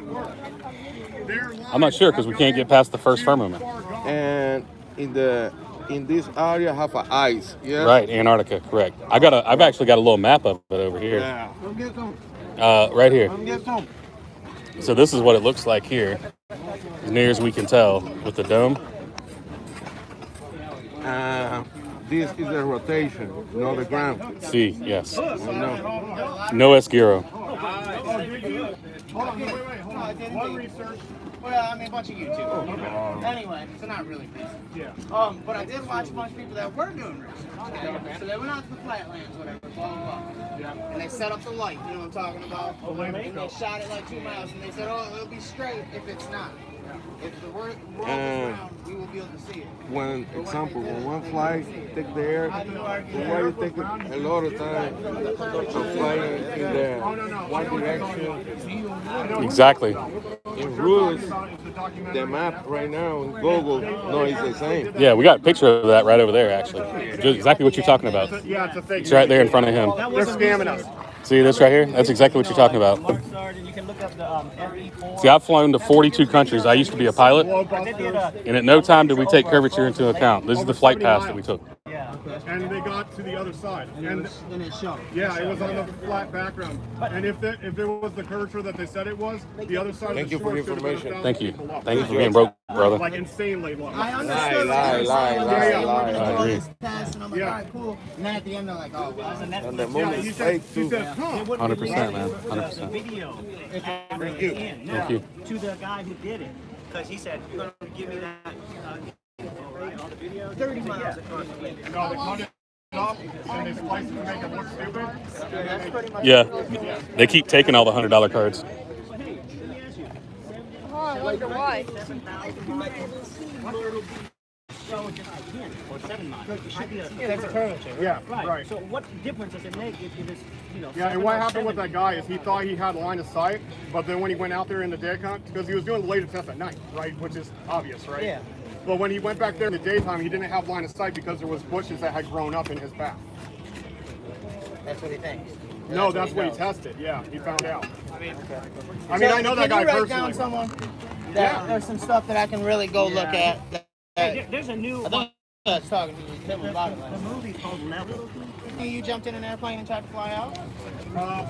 [SPEAKER 4] I'm not sure because we can't get past the first firmament.
[SPEAKER 13] And in this area have an ice. Yeah.
[SPEAKER 4] Right, Antarctica, correct. I've actually got a little map of it over here.
[SPEAKER 13] Yeah.
[SPEAKER 4] Right here.
[SPEAKER 13] Get some.
[SPEAKER 4] So this is what it looks like here, as near as we can tell with the dome.
[SPEAKER 13] This is the rotation, not the ground.
[SPEAKER 4] See, yes.
[SPEAKER 13] No.
[SPEAKER 4] No Esguero.
[SPEAKER 2] One research.
[SPEAKER 14] Well, I mean, a bunch of YouTube. Anyway, so not really research.
[SPEAKER 2] Yeah.
[SPEAKER 14] But I did watch a bunch of people that were doing research. Okay? So they went out to the flatlands, whatever, blah, blah, blah.
[SPEAKER 2] Yeah.
[SPEAKER 14] And they set up the light, you know what I'm talking about? And they shot it like 2 miles, and they said, oh, it'll be straight if it's not. If the world is round, we will be able to see it.
[SPEAKER 13] When one fly take the air, the way take it a lot of time to fly in the one direction.
[SPEAKER 4] Exactly.
[SPEAKER 13] In rules, the map right now in Google, no, it's the same.
[SPEAKER 4] Yeah, we got a picture of that right over there, actually. Just exactly what you're talking about.
[SPEAKER 2] Yeah, it's a fake.
[SPEAKER 4] It's right there in front of him.
[SPEAKER 2] They're scamming us.
[SPEAKER 4] See this right here? That's exactly what you're talking about. See, I've flown to 42 countries. I used to be a pilot, and at no time did we take curvature into account. This is the flight path that we took.
[SPEAKER 2] And they got to the other side. And
[SPEAKER 14] it showed.
[SPEAKER 2] Yeah, it was on the flat background. And if it was the curvature that they said it was, the other side
[SPEAKER 13] Thank
[SPEAKER 2] of the
[SPEAKER 13] you for the
[SPEAKER 2] shore should have been
[SPEAKER 13] information.
[SPEAKER 4] Thank you.
[SPEAKER 2] 1,000 people up.
[SPEAKER 4] Thank you for being broke, brother.
[SPEAKER 2] Like insanely low.
[SPEAKER 14] I understood.
[SPEAKER 13] Lie.
[SPEAKER 14] I
[SPEAKER 4] agree.
[SPEAKER 14] Test, and I'm like, all right, cool. And then at the end, they're like, oh, well.
[SPEAKER 13] And the movie is fake too.
[SPEAKER 4] 100%, man. 100%.
[SPEAKER 5] Video.
[SPEAKER 13] Thank you.
[SPEAKER 4] Thank you.
[SPEAKER 5] To the guy who did it, because he said, "You're gonna give me that." All the videos. 30 miles across the lake.
[SPEAKER 2] No, they cut it off and they spliced it to make it look stupid.
[SPEAKER 14] That's pretty much
[SPEAKER 4] Yeah, they keep taking all the $100 cards.
[SPEAKER 8] Oh, I wonder why.
[SPEAKER 5] Or 7 miles. It should be
[SPEAKER 14] Yeah, that's a curvature.
[SPEAKER 2] Yeah,
[SPEAKER 5] right.
[SPEAKER 2] right.
[SPEAKER 5] So what difference does it make if it's,
[SPEAKER 2] Yeah, and what happened with that guy is he thought he had line of sight, but then when he went out there in the daytime, because he was doing the laser test at night, right, which is obvious, right?
[SPEAKER 14] Yeah.
[SPEAKER 2] But when he went back there in the daytime, he didn't have line of sight because there was bushes that had grown up in his path.
[SPEAKER 14] That's what he thinks.
[SPEAKER 2] No, that's what he tested. Yeah, he found out. I mean,
[SPEAKER 14] So
[SPEAKER 2] I know that guy
[SPEAKER 14] Can you write
[SPEAKER 2] personally.
[SPEAKER 14] down someone that there's some stuff that I can really go look at?
[SPEAKER 5] There's a new.
[SPEAKER 14] I was talking to you, tell me about it.
[SPEAKER 5] The movie's called Level.
[SPEAKER 14] You jumped in an airplane and tried to fly out?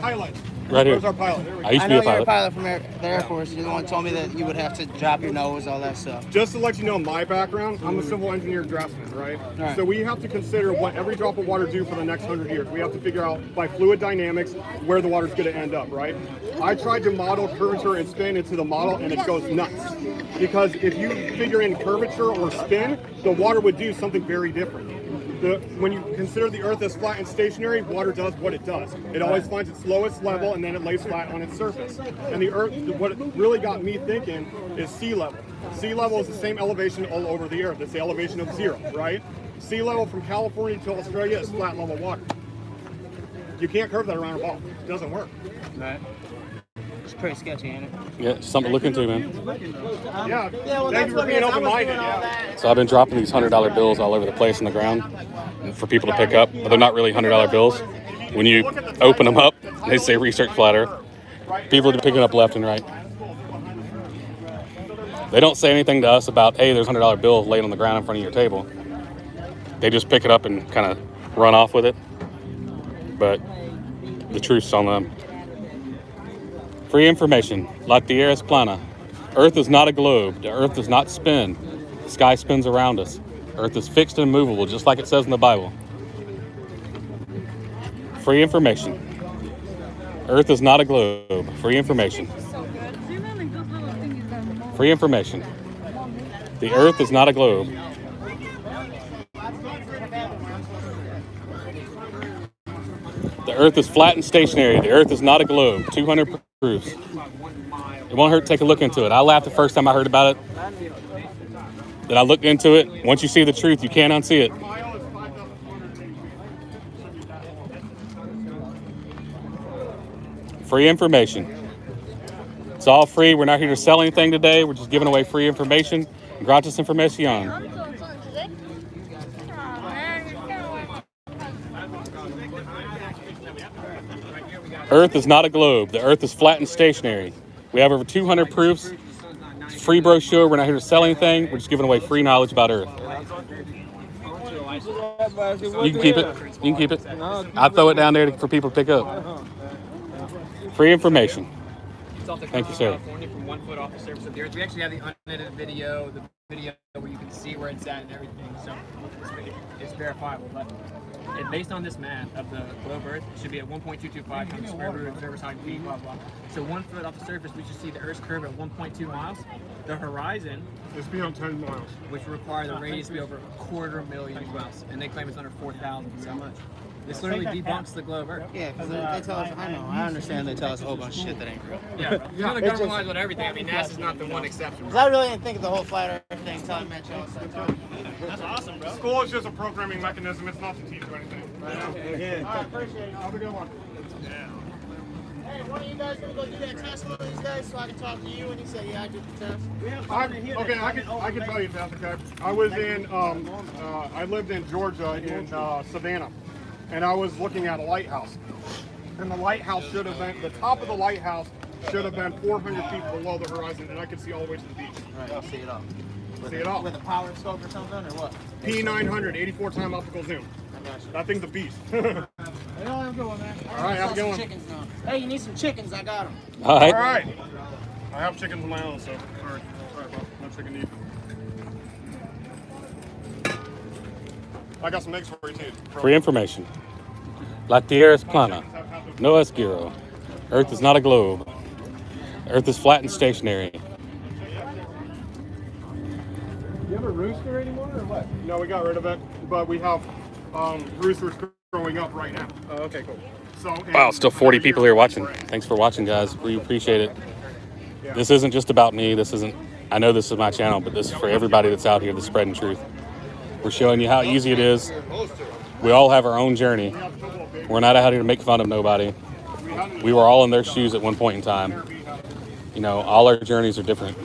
[SPEAKER 2] Pilot.
[SPEAKER 4] Right here.
[SPEAKER 2] Where's our pilot?
[SPEAKER 4] I used to be
[SPEAKER 14] know
[SPEAKER 4] a
[SPEAKER 14] you're a
[SPEAKER 4] pilot.
[SPEAKER 14] pilot from the Air Force. You're the one who told me that you would have to drop your nose, all that stuff.
[SPEAKER 2] Just to let you know my background, I'm a civil engineer draftsman, right?
[SPEAKER 14] Right.
[SPEAKER 2] So we have to consider what every drop of water do for the next 100 years. We have to figure out by fluid dynamics where the water's going to end up, right? I tried to model curvature and spin into the model and it goes nuts. Because if you figure in curvature or spin, the water would do something very different. When you consider the Earth as flat and stationary, water does what it does. It always finds its lowest level and then it lays flat on its surface. And the Earth, what it really got me thinking is sea level. Sea level is the same elevation all over the Earth. It's the elevation of 0, right? Sea level from California to Australia is flat level water. You can't curve that around a ball. It doesn't work.
[SPEAKER 14] Right. It's pretty sketchy, ain't it?
[SPEAKER 4] Yeah, it's something to look into, man.
[SPEAKER 2] Yeah,
[SPEAKER 14] well,
[SPEAKER 2] thank you for being open-minded.
[SPEAKER 4] So I've been dropping these $100 bills all over the place on the ground for people to pick up, but they're not really $100 bills. When you open them up, they say research flat Earth. People are picking up left and right. They don't say anything to us about, hey, there's a $100 bill laid on the ground in front of your table. They just pick it up and kind of run off with it. But the truth's on them. Free information. La Tierra es plana. Earth is not a globe. The Earth does not spin. The sky spins around us. Earth is fixed and immovable, just like it says in the Bible. Free information. Earth is not a globe. Free information. Free information. The Earth is not a globe. The Earth is flat and stationary. The Earth is not a globe. 200 proofs. It won't hurt to take a look into it. I laughed the first time I heard about it. Then I looked into it. Once you see the truth, you can't unsee it. Free information. It's all free. We're not here to sell anything today. We're just giving away free information. Gratis information. Earth is not a globe. The Earth is flat and stationary. We have over 200 proofs. It's a free brochure. We're not here to sell anything. We're just giving away free knowledge about Earth. You can keep it. You can keep it. I'll throw it down there for people to pick up. Free information. Thank you, sir.
[SPEAKER 7] California from 1 foot off the surface of the Earth. We actually have the unedited video, the video where you can see where it's at and everything. So it's verifiable. But based on this math of the globe Earth, it should be at 1.225 times the square root of surface height feet, blah, blah. So 1 foot off the surface, we should see the Earth's curve at 1.2 miles. The horizon
[SPEAKER 2] is beyond 10 miles,
[SPEAKER 7] which would require the radius to be over 250,000 miles. And they claim it's under 4,000. So much. This literally debunks the globe Earth.
[SPEAKER 14] Yeah, because they tell us, I understand they tell us a whole bunch of shit that ain't real.
[SPEAKER 7] Yeah, you know the government lies about everything. I mean, NASA's not the one exception.
[SPEAKER 14] Because I really didn't think of the whole flat Earth thing until I met y'all.
[SPEAKER 2] That's awesome, bro. School is just a programming mechanism. It's not to teach you anything.
[SPEAKER 14] I appreciate it.
[SPEAKER 2] Have a good one.
[SPEAKER 14] Yeah. Hey, one of you guys gonna go do that test with these guys so I can talk to you and you say, yeah, I did the test?
[SPEAKER 2] Okay, I can tell you that, okay? I was in, I lived in Georgia in Savannah. And I was looking at a lighthouse. And the lighthouse should have been, the top of the lighthouse should have been 400 feet below the horizon, and I could see all the way to the beach.
[SPEAKER 14] Right, I'll see it all.
[SPEAKER 2] See it all.
[SPEAKER 14] With a power scope or something, or what?
[SPEAKER 2] P900, 84-time optical zoom.
[SPEAKER 14] I got you.
[SPEAKER 2] That thing's a beast.
[SPEAKER 14] Hey, y'all have a good one, man.
[SPEAKER 2] All right, have a good one.
[SPEAKER 14] Chickens now. Hey, you need some chickens? I got them.
[SPEAKER 4] All right.
[SPEAKER 2] All right. I have chickens of my own, so sorry about no chicken need. I got some eggs for you too.
[SPEAKER 4] Free information. La Tierra es plana. No es giro. Earth is not a globe. Earth is flat and stationary.
[SPEAKER 2] Do you have a rooster anymore or what? No, we got rid of it, but we have roosters growing up right now. Oh, okay, cool. So,
[SPEAKER 4] Wow, still 40 people here watching. Thanks for watching, guys. We appreciate it. This isn't just about me. I know this is my channel, but this is for everybody that's out here that's spreading truth. We're showing you how easy it is. We all have our own journey. We're not out here to make fun of nobody. We were all in their shoes at one point in time. You know, all our journeys are different.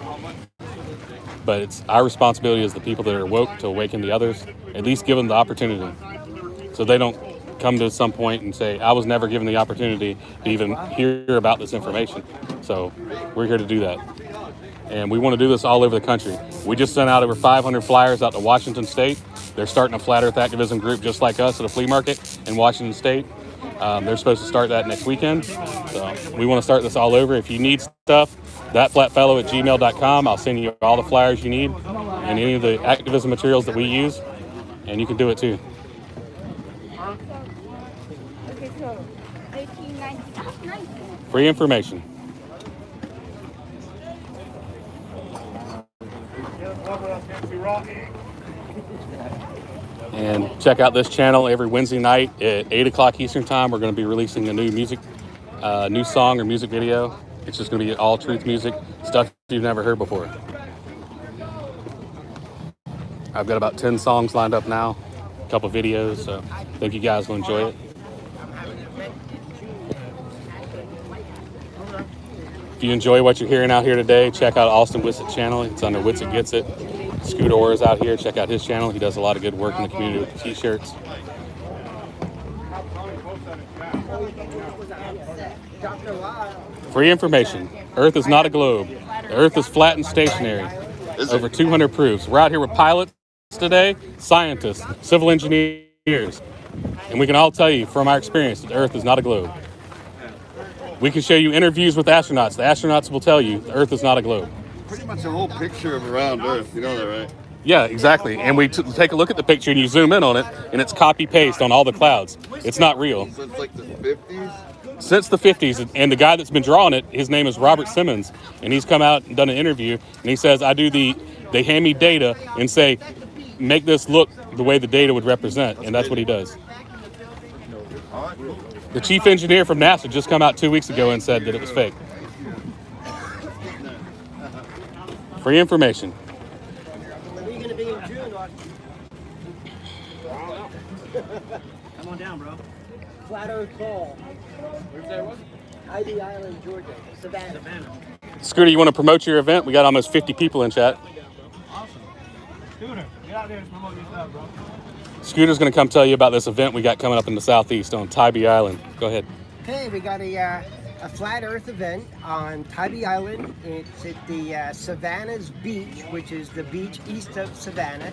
[SPEAKER 4] But it's our responsibility as the people that are woke to awaken the others, at least give them the opportunity. So they don't come to some point and say, I was never given the opportunity to even hear about this information. So we're here to do that. And we want to do this all over the country. We just sent out over 500 flyers out to Washington State. They're starting a flat earth activism group just like us at a flea market in Washington State. They're supposed to start that next weekend. So we want to start this all over. If you need stuff, thatflatfellow@gmail.com. I'll send you all the flyers you need and any of the activism materials that we use, and you can do it too.
[SPEAKER 8] Okay, so 1890.
[SPEAKER 4] Free information. And check out this channel every Wednesday night at 8 o'clock Eastern time. We're going to be releasing a new song or music video. It's just going to be all truth music, stuff you've never heard before. I've got about 10 songs lined up now, a couple videos, so I think you guys will enjoy it. If you enjoy what you're hearing out here today, check out Austin Witsit channel. It's under Witsit Gets It. Scoot Orr is out here. Check out his channel. He does a lot of good work in the community with the t-shirts. Free information. Earth is not a globe. The Earth is flat and stationary. Over 200 proofs. We're out here with pilots today, scientists, civil engineers, and we can all tell you from our experience that the Earth is not a globe. We can show you interviews with astronauts. The astronauts will tell you the Earth is not a globe.
[SPEAKER 1] Pretty much a whole picture of around Earth. You know that, right?
[SPEAKER 4] Yeah, exactly. And we take a look at the picture and you zoom in on it, and it's copy-paste on all the clouds. It's not real.
[SPEAKER 1] Since like the 50s?
[SPEAKER 4] Since the 50s. And the guy that's been drawing it, his name is Robert Simmons. And he's come out and done an interview, and he says, they hand me data and say, make this look the way the data would represent. And that's what he does. The chief engineer from NASA just come out 2 weeks ago and said that it was fake. Free information.
[SPEAKER 12] Where are you going to be in June,
[SPEAKER 5] Come on down, bro.
[SPEAKER 12] Flat Earth Ball.
[SPEAKER 5] Where's that one?
[SPEAKER 12] Ivy Island, Georgia. Savannah.
[SPEAKER 4] Scooter, you want to promote your event? We got almost 50 people in chat.
[SPEAKER 5] Awesome. Scooter, get out there and promote your stuff, bro.
[SPEAKER 4] Scooter's going to come tell you about this event we got coming up in the southeast on Tybee Island. Go ahead.
[SPEAKER 12] Okay, we got a flat Earth event on Tybee Island. It's at the Savannah's Beach, which is the beach east of Savannah.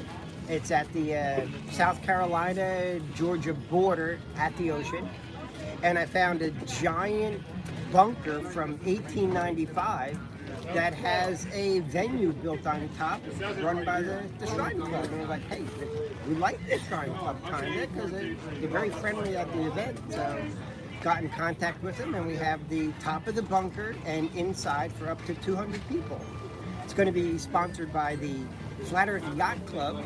[SPEAKER 12] It's at the South Carolina-Georgia border at the ocean. And I found a giant bunker from 1895 that has a venue built on top, run by the Shrine Club. And I was like, hey, we like the Shrine Club kind of, because they're very friendly at the event. So got in contact with them, and we have the top of the bunker and inside for up to 200 people. It's going to be sponsored by the Flat Earth Yacht Club,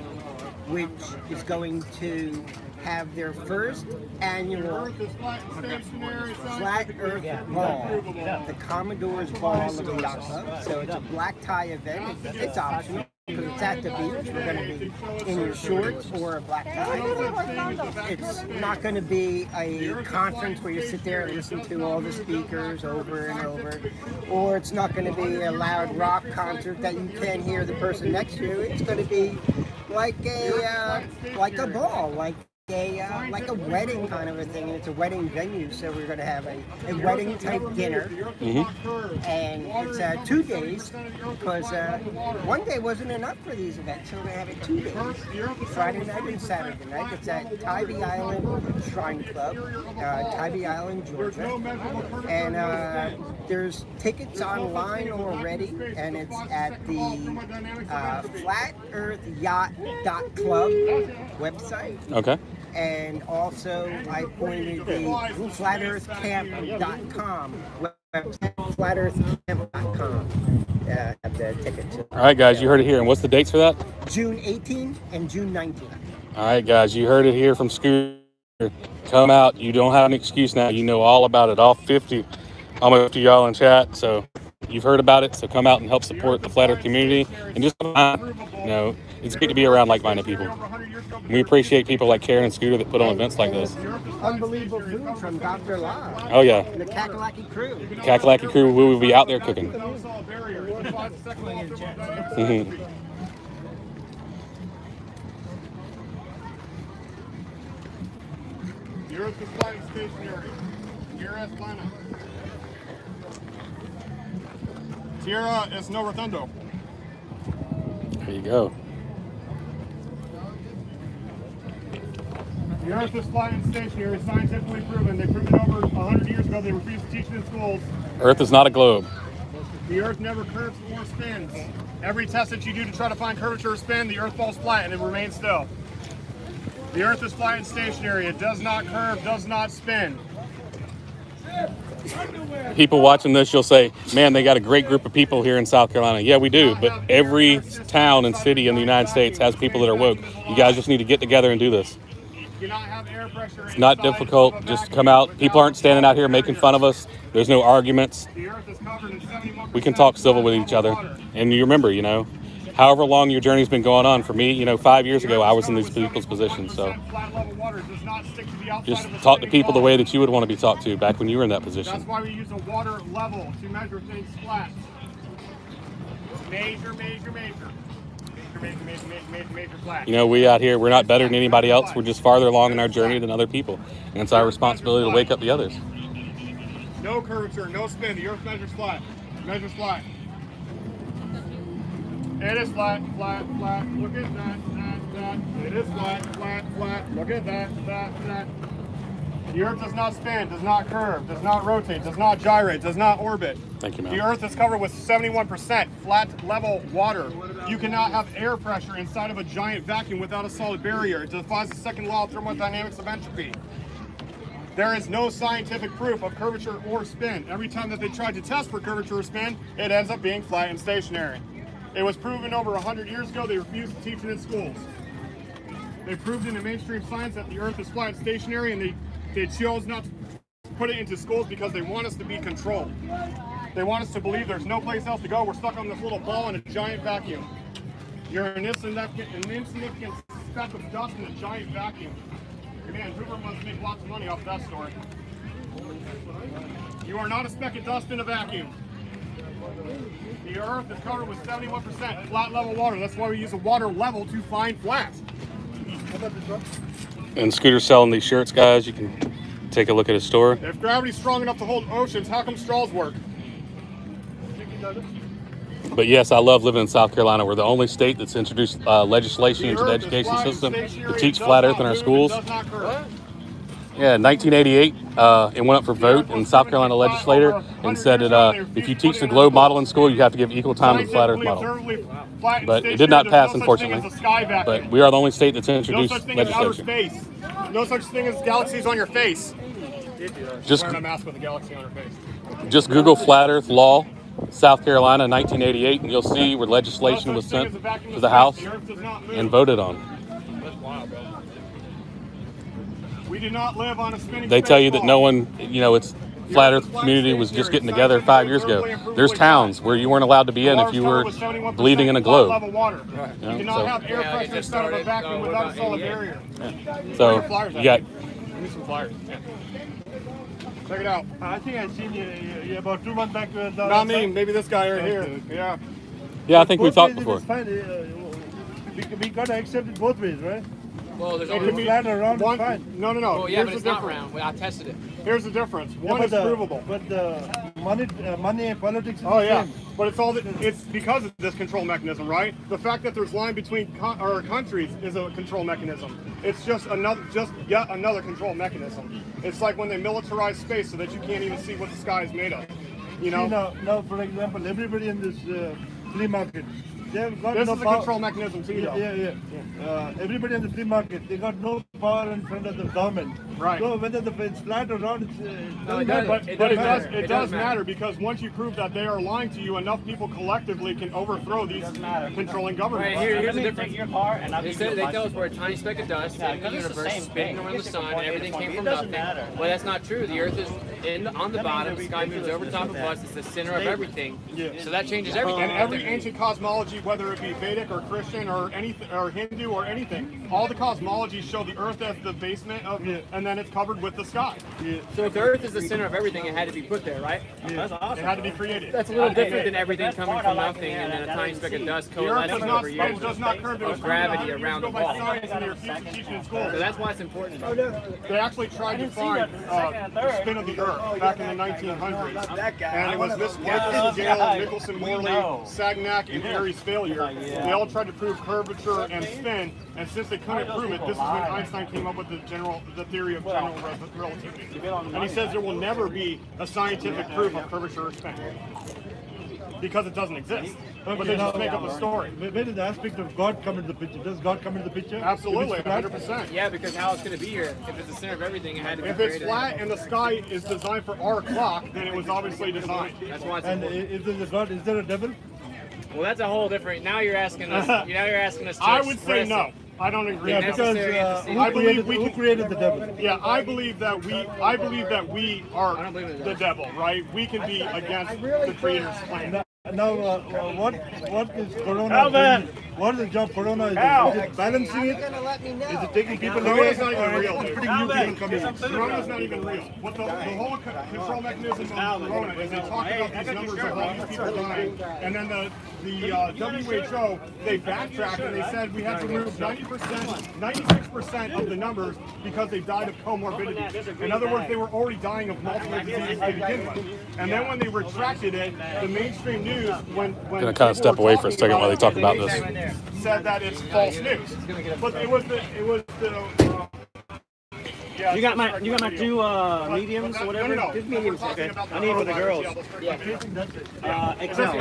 [SPEAKER 12] which is going to have their first annual Flat Earth Ball, the Commodore's Ball of the Yacht Club. So it's a black tie event. It's optional because it's at the beach. We're going to be in your shorts or a black tie. It's not going to be a conference where you sit there and listen to all the speakers over and over, or it's not going to be a loud rock concert that you can't hear the person next to you. It's going to be like a ball, like a wedding kind of a thing, and it's a wedding venue, so we're going to have a wedding type dinner. And it's 2 days because 1 day wasn't enough for these events, so we're going to have it 2 days, Friday night and Saturday night. It's at Tybee Island Shrine Club, Tybee Island, Georgia, and there's tickets online already, and it's at the flatearthyacht.club website.
[SPEAKER 4] Okay.
[SPEAKER 12] And also, I pointed the flatearthcamp.com website, flatearthcamp.com. Have the tickets.
[SPEAKER 4] All right, guys, you heard it here. And what's the dates for that?
[SPEAKER 12] June 18th and June 19th.
[SPEAKER 4] All right, guys, you heard it here from Scooter. Come out. You don't have an excuse now. You know all about it. All 50, almost 50 y'all in chat. So you've heard about it. So come out and help support the Flat Earth community. And just, it's great to be around like-minded people. We appreciate people like Karen and Scooter that put on events like this.
[SPEAKER 12] Unbelievable food from Dr. Love.
[SPEAKER 4] Oh, yeah.
[SPEAKER 12] And the Kakalaki crew.
[SPEAKER 4] The Kakalaki crew, we will be out there cooking.
[SPEAKER 2] The Earth is flat and stationary. Tierra es plana. Tierra es no rotundo.
[SPEAKER 4] There you go.
[SPEAKER 2] The Earth is flat and stationary, scientifically proven. They proved it over 100 years ago. They refused to teach it in schools.
[SPEAKER 4] Earth is not a globe.
[SPEAKER 2] The Earth never curves or spins. Every test that you do to try to find curvature or spin, the Earth falls flat and it remains still. The Earth is flat and stationary. It does not curve, does not spin.
[SPEAKER 4] People watching this, you'll say, man, they got a great group of people here in South Carolina. Yeah, we do, but every town and city in the United States has people that are woke. You guys just need to get together and do this. It's not difficult. Just come out. People aren't standing out here making fun of us. There's no arguments. We can talk civil with each other. And you remember, however long your journey's been going on. For me, 5 years ago, I was in these people's positions. So just talk to people the way that you would want to be talked to back when you were in that position.
[SPEAKER 2] That's why we use a water level to measure things flat. Major flat.
[SPEAKER 4] We out here, we're not better than anybody else. We're just farther along in our journey than other people. And it's our responsibility to wake up the others.
[SPEAKER 2] No curvature, no spin. The earth measures flat. Measures flat. It is flat. Look at that. It is flat. Look at that. The earth does not spin, does not curve, does not rotate, does not gyrate, does not orbit.
[SPEAKER 4] Thank you, man.
[SPEAKER 2] The earth is covered with 71% flat level water. You cannot have air pressure inside of a giant vacuum without a solid barrier. It defies the second law of thermodynamics of entropy. There is no scientific proof of curvature or spin. Every time that they tried to test for curvature or spin, it ends up being flat and stationary. It was proven over 100 years ago. They refused to teach it in schools. They proved in the mainstream science that the earth is flat and stationary, and they chose not to put it into schools because they want us to be controlled. They want us to believe there's no place else to go. We're stuck on this little ball in a giant vacuum. You're an insignificant speck of dust in a giant vacuum. Man, Hoover must make lots of money off that story. You are not a speck of dust in a vacuum. The earth is covered with 71% flat level water. That's why we use a water level to find flat.
[SPEAKER 4] And Scooter's selling these shirts, guys. You can take a look at his store.
[SPEAKER 2] If gravity's strong enough to hold oceans, how come straws work?
[SPEAKER 4] But yes, I love living in South Carolina. We're the only state that's introduced legislation into the education system to teach flat earth in our schools. Yeah, in 1988, it went up for vote, and South Carolina legislator and said that if you teach the globe model in school, you have to give equal time to the flat earth model. But it did not pass, unfortunately. But we are the only state that's introduced legislation.
[SPEAKER 2] No such thing as galaxies on your face.
[SPEAKER 4] Just
[SPEAKER 2] wearing a mask with a galaxy on her face.
[SPEAKER 4] Just Google flat earth law, South Carolina, 1988, and you'll see where legislation was sent to the House and voted on.
[SPEAKER 2] We do not live on a spinning
[SPEAKER 4] They tell you that no one, it's flat earth community was just getting together 5 years ago. There's towns where you weren't allowed to be in if you were believing in a globe.
[SPEAKER 2] You cannot have air pressure inside of a vacuum without a solid barrier.
[SPEAKER 4] So you got.
[SPEAKER 2] Give me some flyers. Yeah. Check it out.
[SPEAKER 10] I think I seen you about 2 months back.
[SPEAKER 2] Not me. Maybe this guy right here. Yeah.
[SPEAKER 4] Yeah, I think we've talked before.
[SPEAKER 10] We gotta accept it both ways, right?
[SPEAKER 3] Well, there's
[SPEAKER 2] always
[SPEAKER 10] flat around.
[SPEAKER 2] one.
[SPEAKER 10] Fine.
[SPEAKER 2] No.
[SPEAKER 3] Well, yeah,
[SPEAKER 2] Here's
[SPEAKER 3] but it's
[SPEAKER 2] the
[SPEAKER 3] not
[SPEAKER 2] difference.
[SPEAKER 3] round. Well, I tested it.
[SPEAKER 2] Here's the difference. One
[SPEAKER 10] but
[SPEAKER 2] is provable.
[SPEAKER 10] But the money and politics is
[SPEAKER 2] Oh
[SPEAKER 10] the
[SPEAKER 2] yeah,
[SPEAKER 10] same.
[SPEAKER 2] but it's because of this control mechanism, right? The fact that there's line between our countries is a control mechanism. It's just yet another control mechanism. It's like when they militarize space so that you can't even see what the sky is made of.
[SPEAKER 10] See, now, for example, everybody in this flea market, they've got
[SPEAKER 2] This
[SPEAKER 10] no
[SPEAKER 2] is a
[SPEAKER 10] power.
[SPEAKER 2] control mechanism too, though.
[SPEAKER 10] Yeah. Everybody in the flea market, they got no power in front of the government.
[SPEAKER 2] Right.
[SPEAKER 10] So whether it's flat or round,
[SPEAKER 2] it does matter because once you prove that they are lying to you, enough people collectively can overthrow these controlling governments.
[SPEAKER 3] Right, here's the difference. They tell us we're a tiny speck of dust in the universe spinning around the sun, and everything came from nothing. Well, that's not true. The Earth is on the bottom. The sky moves over top of us. It's the center of everything. So that changes everything.
[SPEAKER 2] And every ancient cosmology, whether it be Vedic or Christian or anything or Hindu or anything, all the cosmologies show the Earth as the basement of, and then it's covered with the sky.
[SPEAKER 3] So if the Earth is the center of everything, it had to be put there, right?
[SPEAKER 2] That's awesome. It had to be created.
[SPEAKER 3] That's a little different than everything coming from nothing and then a tiny speck of dust coalescing over years of gravity around the ball. So that's why it's important.
[SPEAKER 2] They actually tried to find the spin of the Earth back in the 1900s, and it was Miss Gale, Nicholson, Morley, Sagnac, and Airy's failure. They all tried to prove curvature and spin, and since they couldn't prove it, this is when Einstein came up with the theory of general relativity. And he says there will never be a scientific proof of curvature or spin because it doesn't exist. But they just make up a story.
[SPEAKER 10] Where does the aspect of God come into the picture? Does God come into the picture?
[SPEAKER 2] Absolutely, 100%.
[SPEAKER 3] Yeah, because how it's going to be here? If it's the center of everything, it had to be
[SPEAKER 2] If
[SPEAKER 3] created.
[SPEAKER 2] it's flat and the sky is designed for our clock, then it was obviously designed.
[SPEAKER 3] That's why it's
[SPEAKER 10] And
[SPEAKER 3] important.
[SPEAKER 10] if there's a God, is there a devil?
[SPEAKER 3] Well, that's a whole different. Now you're asking us. To
[SPEAKER 2] I would say no. I don't agree.
[SPEAKER 10] Yeah, because who created the devil?
[SPEAKER 2] Yeah, I believe that we are the devil, right? We can be against the Creator's plan.
[SPEAKER 10] Now, what is Corona?
[SPEAKER 5] Alvin!
[SPEAKER 10] What is the job Corona is?
[SPEAKER 5] Al!
[SPEAKER 10] Is it balancing it? Is it taking people away?
[SPEAKER 2] Corona's not even real,
[SPEAKER 10] It's
[SPEAKER 2] dude.
[SPEAKER 10] putting new people coming in.
[SPEAKER 2] Corona's not even real. What the whole control mechanism of Corona is they talk about these numbers of all these people dying, and then the WHO, they backtracked and they said we had to remove 96% of the numbers because they died of comorbidities. In other words, they were already dying of multiple diseases to begin with. And then when they retracted it, the mainstream news, when
[SPEAKER 4] Gonna kind of step away for a second while they talk about this.
[SPEAKER 2] said that it's false news. But it was the
[SPEAKER 5] You got my two mediums or whatever.
[SPEAKER 2] No.
[SPEAKER 5] Just mediums, okay. I need for the girls. Yeah. XL.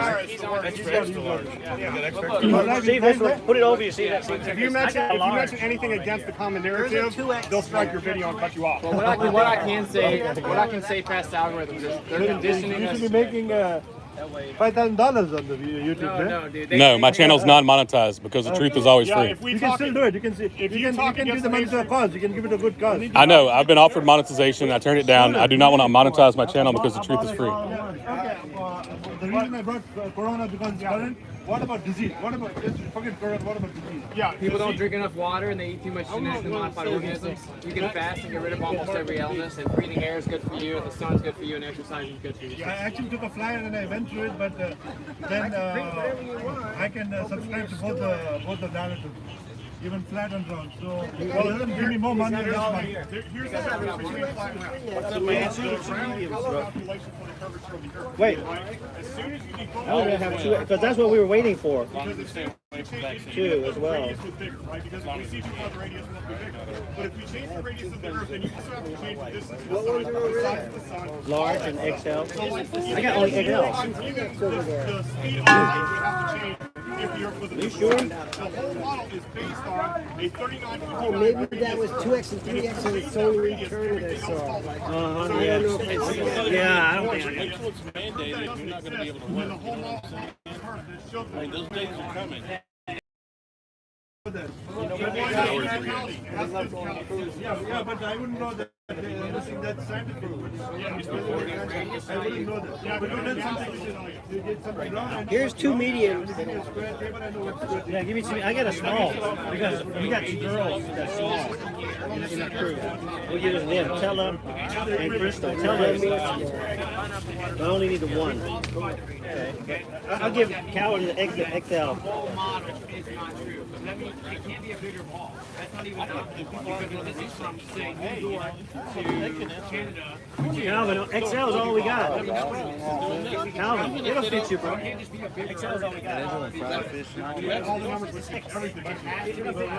[SPEAKER 5] See this one. Put it over. You see that?
[SPEAKER 2] If you mention anything against the common narrative, they'll strike your video and cut you off.
[SPEAKER 7] Well, what I can say past algorithms is they're conditioning
[SPEAKER 10] You
[SPEAKER 7] us.
[SPEAKER 10] should be making $5,000 on the YouTube.
[SPEAKER 7] No, dude.
[SPEAKER 4] No, my channel's non-monetized because the truth is always free.
[SPEAKER 10] You can still do it. You can see. You can give the money to a cause. You can give it a good cause.
[SPEAKER 4] I know. I've been offered monetization. I turned it down. I do not want to monetize my channel because the truth is free.
[SPEAKER 10] Okay. The reason I brought Corona because it's current. What about disease? What about forget Corona? What about disease?
[SPEAKER 2] Yeah.
[SPEAKER 7] People don't drink enough water and they eat too much genetically modified organisms. You can fast and get rid of almost every illness. And breathing air is good for you, and the sun's good for you, and exercise is good for you.
[SPEAKER 10] I actually took a flyer and I went through it, but then I can subscribe to both the narratives, even flat and round. So well, let them give me more money and less money.
[SPEAKER 2] Here's the difference between flat and round.
[SPEAKER 5] What's up, man?
[SPEAKER 2] The round is the population for the curvature of the earth.
[SPEAKER 5] Wait.
[SPEAKER 2] As soon as you decode
[SPEAKER 5] Now we're gonna have two, because that's what we were waiting for. Two as well.
[SPEAKER 2] radius was bigger, right? Because if we see people have the radius must be bigger. But if you change the radius of the Earth, then you also have to change the distance to the sun, the size of the sun.
[SPEAKER 5] Large and XL.
[SPEAKER 2] So like,
[SPEAKER 5] I got only XL.
[SPEAKER 2] even the speed of light would have to change if the Earth was a big
[SPEAKER 5] sure?
[SPEAKER 2] sun. The whole model is based on a 39.
[SPEAKER 12] Oh, maybe that was 2x and 3x and it's so returned this.
[SPEAKER 5] Yeah, I don't think.
[SPEAKER 15] Until it's mandated, you're not going to be able to work. I mean, those days are coming.
[SPEAKER 10] Yeah, but I wouldn't know that. That's scientific. I wouldn't know that. Yeah, but you get something wrong.
[SPEAKER 12] Here's two mediums.
[SPEAKER 5] Yeah, give me two. I got a small because we got two girls that's small in the crew. We'll give it to them. Tell them and Crystal. Tell them. I only need the one. Okay. I'll give Calvin the XL.
[SPEAKER 3] Model is not true. That means it can't be a bigger ball. That's not even because this is from say New York to Canada.
[SPEAKER 5] Calvin, XL is all we got. Calvin, it'll fit you, bro. XL is all we got.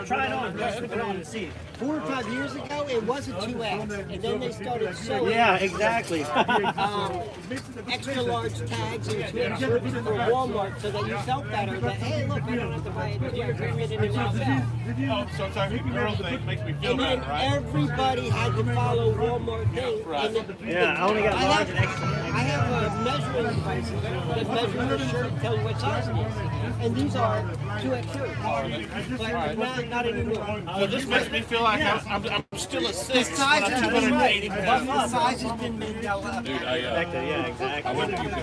[SPEAKER 5] Try it on. Slip it on and see.
[SPEAKER 12] 4 or 5 years ago, it was a 2x, and then they started showing
[SPEAKER 5] Yeah, exactly.
[SPEAKER 12] extra large tags and 2x shirts for Walmart so that you felt better that, hey, look, I don't have to buy a premium in an XL.
[SPEAKER 15] Oh, so it's like a girl thing makes me feel
[SPEAKER 12] And then
[SPEAKER 15] better, right?
[SPEAKER 12] everybody had to follow Walmart thing. And then,
[SPEAKER 5] Yeah, I only got large and XL.
[SPEAKER 12] I have measuring devices that measure your shirt and tell you what size it is. And these are 2x shirts. But not anymore.
[SPEAKER 15] So this makes me feel like I'm still a 6.
[SPEAKER 12] The size
[SPEAKER 15] but I'm
[SPEAKER 12] has been
[SPEAKER 15] 280
[SPEAKER 12] made.
[SPEAKER 15] pounds.
[SPEAKER 12] The size has been made.
[SPEAKER 4] Dude,
[SPEAKER 5] Yeah, exactly.
[SPEAKER 4] I went to UK.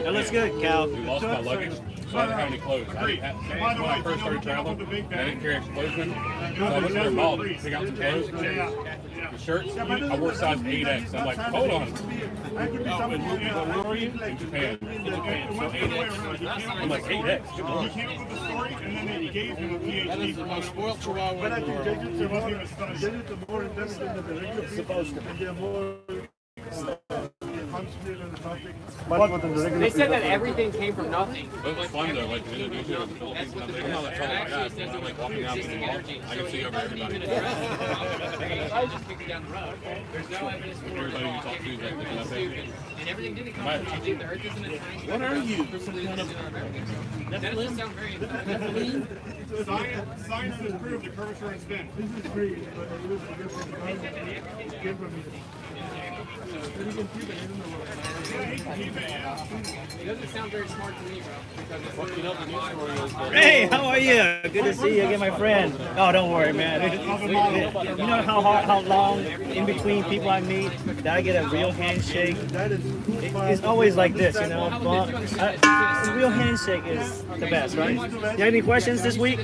[SPEAKER 5] That looks good, Cal.
[SPEAKER 4] We lost my luggage, so I didn't have any clothes. I didn't have, when I first started traveling, I didn't carry extra clothing. So I went to their mall to pick out some clothes and change. The shirts, I wore size 8X. I'm like, hold on. Where were you? In Japan. So 8X. I'm like, 8X? Good
[SPEAKER 2] He
[SPEAKER 4] lord.
[SPEAKER 2] came up with the story, and then they gave him a PhD.
[SPEAKER 15] That is the most spoiled chihuahua in the world.
[SPEAKER 10] It's more intelligent than the regular people. Supposed to. And they're more concentrated on the topic.
[SPEAKER 7] They said that everything came from nothing.
[SPEAKER 4] But it was fun though, like in Indonesia and the Philippines, I'm not that trouble like that. When I'm like walking out to the mall, I can see over everybody.
[SPEAKER 7] I just kicked it down the road. There's no evidence for
[SPEAKER 4] Everybody you talk to is like looking up at you.
[SPEAKER 7] And everything didn't come from nothing. The earth isn't a tiny.
[SPEAKER 15] What are you?
[SPEAKER 7] Some kind of that doesn't sound very.
[SPEAKER 2] Science has proved the curvature and spin.
[SPEAKER 10] This is free, but it was came from me. But you can keep it in the world.
[SPEAKER 7] It doesn't sound very smart to me, bro.
[SPEAKER 5] Hey, how are you? Good to see you again, my friend. Oh, don't worry, man. You know how long in between people I meet that I get a real handshake? It's always like this, you know. Well, the real handshake is the best, right? You have any questions this week?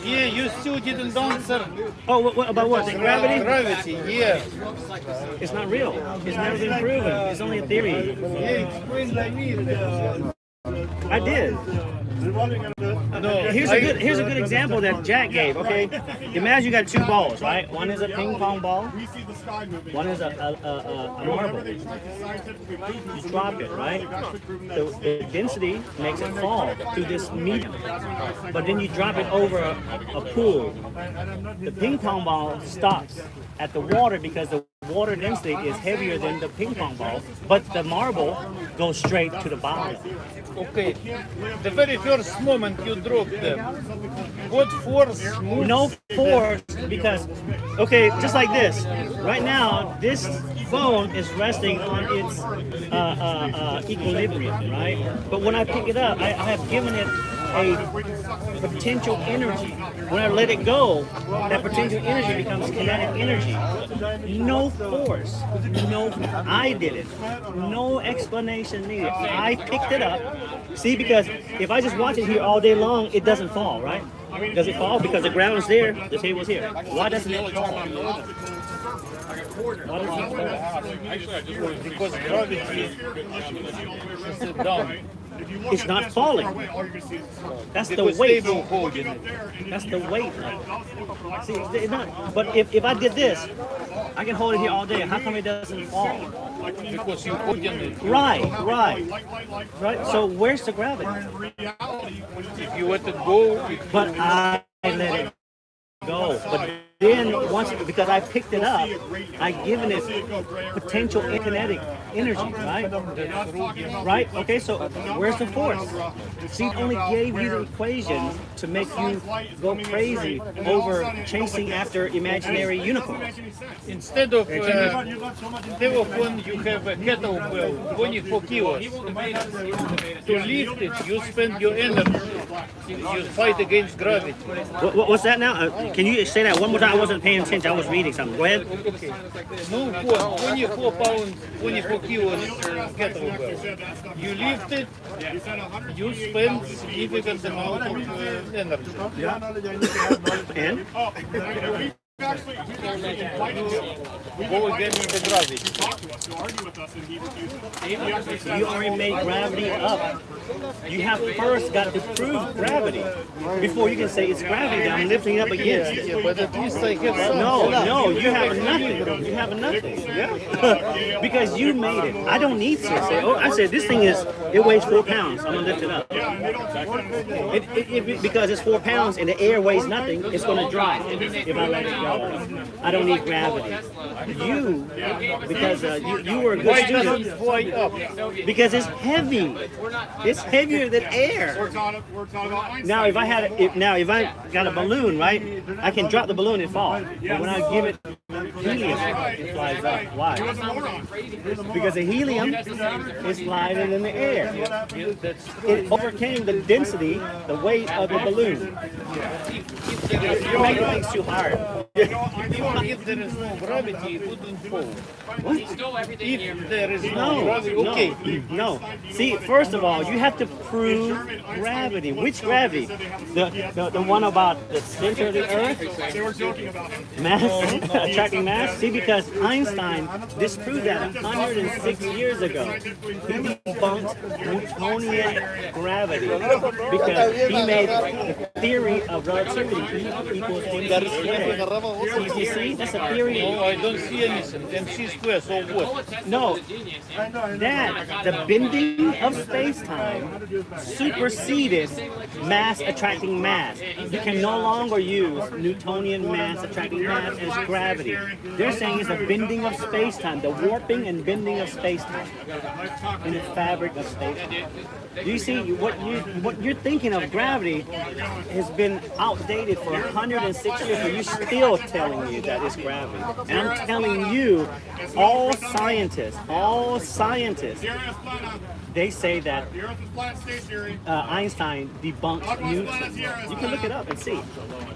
[SPEAKER 14] Yeah, you still didn't answer.
[SPEAKER 5] Oh, what about what? The gravity?
[SPEAKER 14] Gravity, yeah.
[SPEAKER 5] It's not real. It's never been proven. It's only a theory.
[SPEAKER 14] Yeah, explain like me.
[SPEAKER 5] I did.
[SPEAKER 14] No,
[SPEAKER 5] Here's a good example that Jack gave. Okay, imagine you got two balls, right? One is a ping pong ball. One is a marble. You drop it, right? The density makes it fall through this medium, but then you drop it over a pool. The ping pong ball stops at the water because the water density is heavier than the ping pong ball, but the marble goes straight to the bottom.
[SPEAKER 14] Okay, the very first moment you dropped them, what force moves
[SPEAKER 5] No force, because, okay, just like this. Right now, this phone is resting on its equilibrium, right? But when I pick it up, I have given it a potential energy. When I let it go, that potential energy becomes kinetic energy. No force. No, I did it. No explanation needed. I picked it up. See, because if I just watch it here all day long, it doesn't fall, right? Does it fall? Because the ground is there, the table's here. Why doesn't it fall? Why doesn't it fall?
[SPEAKER 15] Actually, I just wanted to
[SPEAKER 14] because gravity is down.
[SPEAKER 5] It's not falling. That's the
[SPEAKER 14] Because
[SPEAKER 5] weight.
[SPEAKER 14] they will hold it.
[SPEAKER 5] That's the weight. See, it's not. But if I did this, I can hold it here all day. How come it doesn't fall?
[SPEAKER 14] Because you hold it.
[SPEAKER 5] Right. So where's the gravity?
[SPEAKER 14] If you let it go,
[SPEAKER 5] But I let it go. But then once, because I picked it up, I given it potential kinetic energy, right? Right? Okay, so where's the force? See, it only gave you the equation to make you go crazy over chasing after imaginary unicorns.
[SPEAKER 14] instead of telephone, you have a kettlebell, 24 kilos. To lift it, you spend your energy. You fight against gravity.
[SPEAKER 5] What's that now? Can you say that one more time? I wasn't paying attention. I was reading something. Go ahead.
[SPEAKER 14] No, 24 pounds, 24 kilos kettlebell. You lift it, you spend significant amount of energy.
[SPEAKER 5] And?
[SPEAKER 14] Go against the gravity.
[SPEAKER 5] You already made gravity up. You have first got to prove gravity before you can say it's gravity that I'm lifting it up against.
[SPEAKER 14] Yeah, but at least I have some.
[SPEAKER 5] No, you have nothing. You have nothing. Yeah. Because you made it. I don't need to say, oh, I said this thing it weighs 4 pounds. I'm gonna lift it up. Because it's 4 pounds and the air weighs nothing, it's gonna drop if I let it go. I don't need gravity. You, because you were a good student. Because it's heavy. It's heavier than air. Now, if I got a balloon, right? I can drop the balloon and fall. But when I give it helium, it flies up. Why? Because the helium is lighter than the air. It overcame the density, the weight of the balloon. You're making things too hard.
[SPEAKER 14] If there is no gravity, it wouldn't fall.
[SPEAKER 5] What?
[SPEAKER 14] If there is no gravity, okay.
[SPEAKER 5] No. See, first of all, you have to prove gravity. Which gravity? The one about the center of the Earth? Mass, attracting mass? See, because Einstein disproved that 106 years ago. He debunked Newtonian gravity because he made the theory of relativity. E equals mc squared. You see, that's a theory.
[SPEAKER 14] No, I don't see anything. MC squared, so what?
[SPEAKER 5] No, that the bending of space-time superseded mass attracting mass. You can no longer use Newtonian mass attracting mass as gravity. They're saying it's a bending of space-time, the warping and bending of space-time in the fabric of space-time. Do you see what you're thinking of gravity has been outdated for 106 years, but you're still telling me that it's gravity. And I'm telling you, all scientists, they say that
[SPEAKER 2] The Earth is flat, stay theory.
[SPEAKER 5] Einstein debunked
[SPEAKER 2] Clockwise
[SPEAKER 5] Newton.
[SPEAKER 2] planet here is
[SPEAKER 5] You can look it up and see.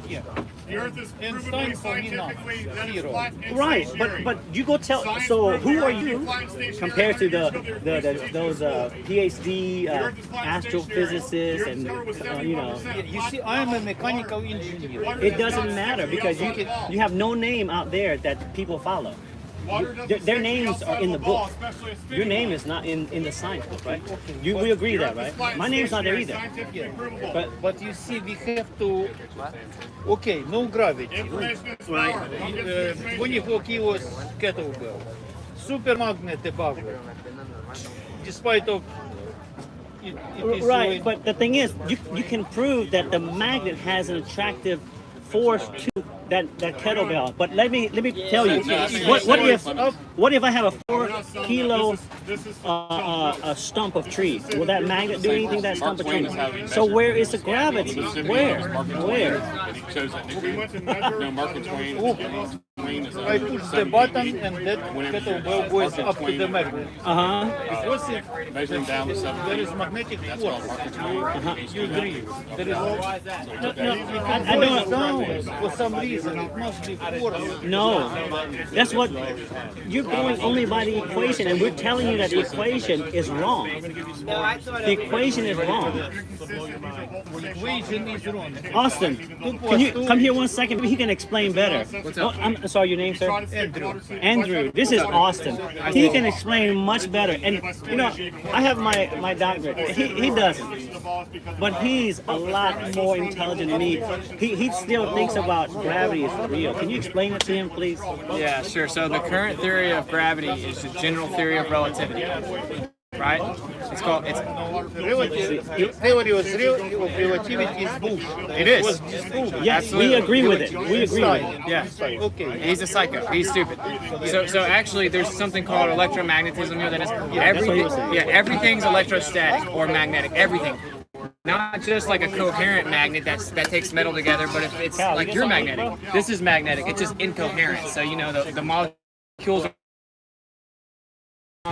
[SPEAKER 14] Yeah.
[SPEAKER 2] The Earth is provably
[SPEAKER 14] Einstein for me now.
[SPEAKER 2] scientifically that it's
[SPEAKER 14] Zero.
[SPEAKER 2] flat and
[SPEAKER 5] Right,
[SPEAKER 2] stationary.
[SPEAKER 5] but you go tell.
[SPEAKER 2] Science
[SPEAKER 5] So
[SPEAKER 2] proved
[SPEAKER 5] who
[SPEAKER 2] the
[SPEAKER 5] are
[SPEAKER 2] Earth to be
[SPEAKER 5] you
[SPEAKER 2] flat and stationary
[SPEAKER 5] compared to
[SPEAKER 2] 100 years ago,
[SPEAKER 5] the those PhD astrophysicists and you know?
[SPEAKER 14] You see, I am a mechanical engineer.
[SPEAKER 5] It doesn't matter because you have no name out there that people follow. Their names are in the book. Your name is not in the science book, right? We agree that, right? My name's not there either.
[SPEAKER 14] But you see, we have to. Okay, no gravity.
[SPEAKER 5] Right.
[SPEAKER 14] 24 kilos kettlebell. Supermagnet above it. Despite of. It is
[SPEAKER 5] Right, but the thing is, you can prove that the magnet has an attractive force to that kettlebell. But let me tell you, what if I have a 4 kilo a stump of tree? Will that magnet do anything to that stump of tree? So where is the gravity? Where?
[SPEAKER 14] I push the button and that kettlebell goes up to the magnet. Because there is magnetic force. You agree? There is
[SPEAKER 5] I don't.
[SPEAKER 14] down for some reason. It must be force.
[SPEAKER 5] No, that's what you're going only by the equation, and we're telling you that the equation is wrong. The equation is wrong.
[SPEAKER 14] Equation is wrong.
[SPEAKER 5] Austin, can you come here 1 second? He can explain better. I'm sorry, your name, sir?
[SPEAKER 14] Andrew.
[SPEAKER 5] Andrew. This is Austin. He can explain much better. And you know, I have my doctorate. He doesn't. But he's a lot more intelligent than me. He still thinks about gravity is real. Can you explain it to him, please?
[SPEAKER 7] Yeah, sure. So the current theory of gravity is the general theory of relativity, right? It's called. It's
[SPEAKER 14] Theory of relativity is bullshit.
[SPEAKER 7] It is.
[SPEAKER 14] Was disproven.
[SPEAKER 5] Yes, we agree with it. We agree with it.
[SPEAKER 7] Yeah.
[SPEAKER 14] Okay.
[SPEAKER 7] He's a psycho. He's stupid. So actually, there's something called electromagnetism here that is everything. Yeah, everything's electrostatic or magnetic. Everything. Not just like a coherent magnet that takes metal together, but if it's like you're magnetic. This is magnetic. It's just incoherent. So you know the molecules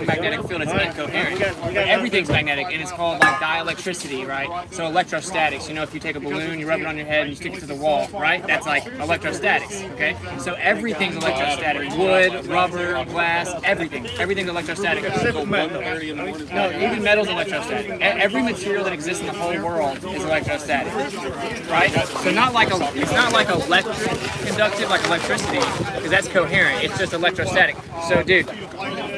[SPEAKER 7] magnetic field is incoherent. Everything's magnetic, and it's called like dielectricity, right? So electrostatics, you know, if you take a balloon, you rub it on your head, and you stick it to the wall, right? That's like electrostatics, okay? So everything's electrostatic. Wood, rubber, glass, everything's electrostatic. No, even metal's electrostatic. Every material that exists in the whole world is electrostatic, right? So it's not like electric conductive like electricity, because that's coherent. It's just electrostatic. So, dude,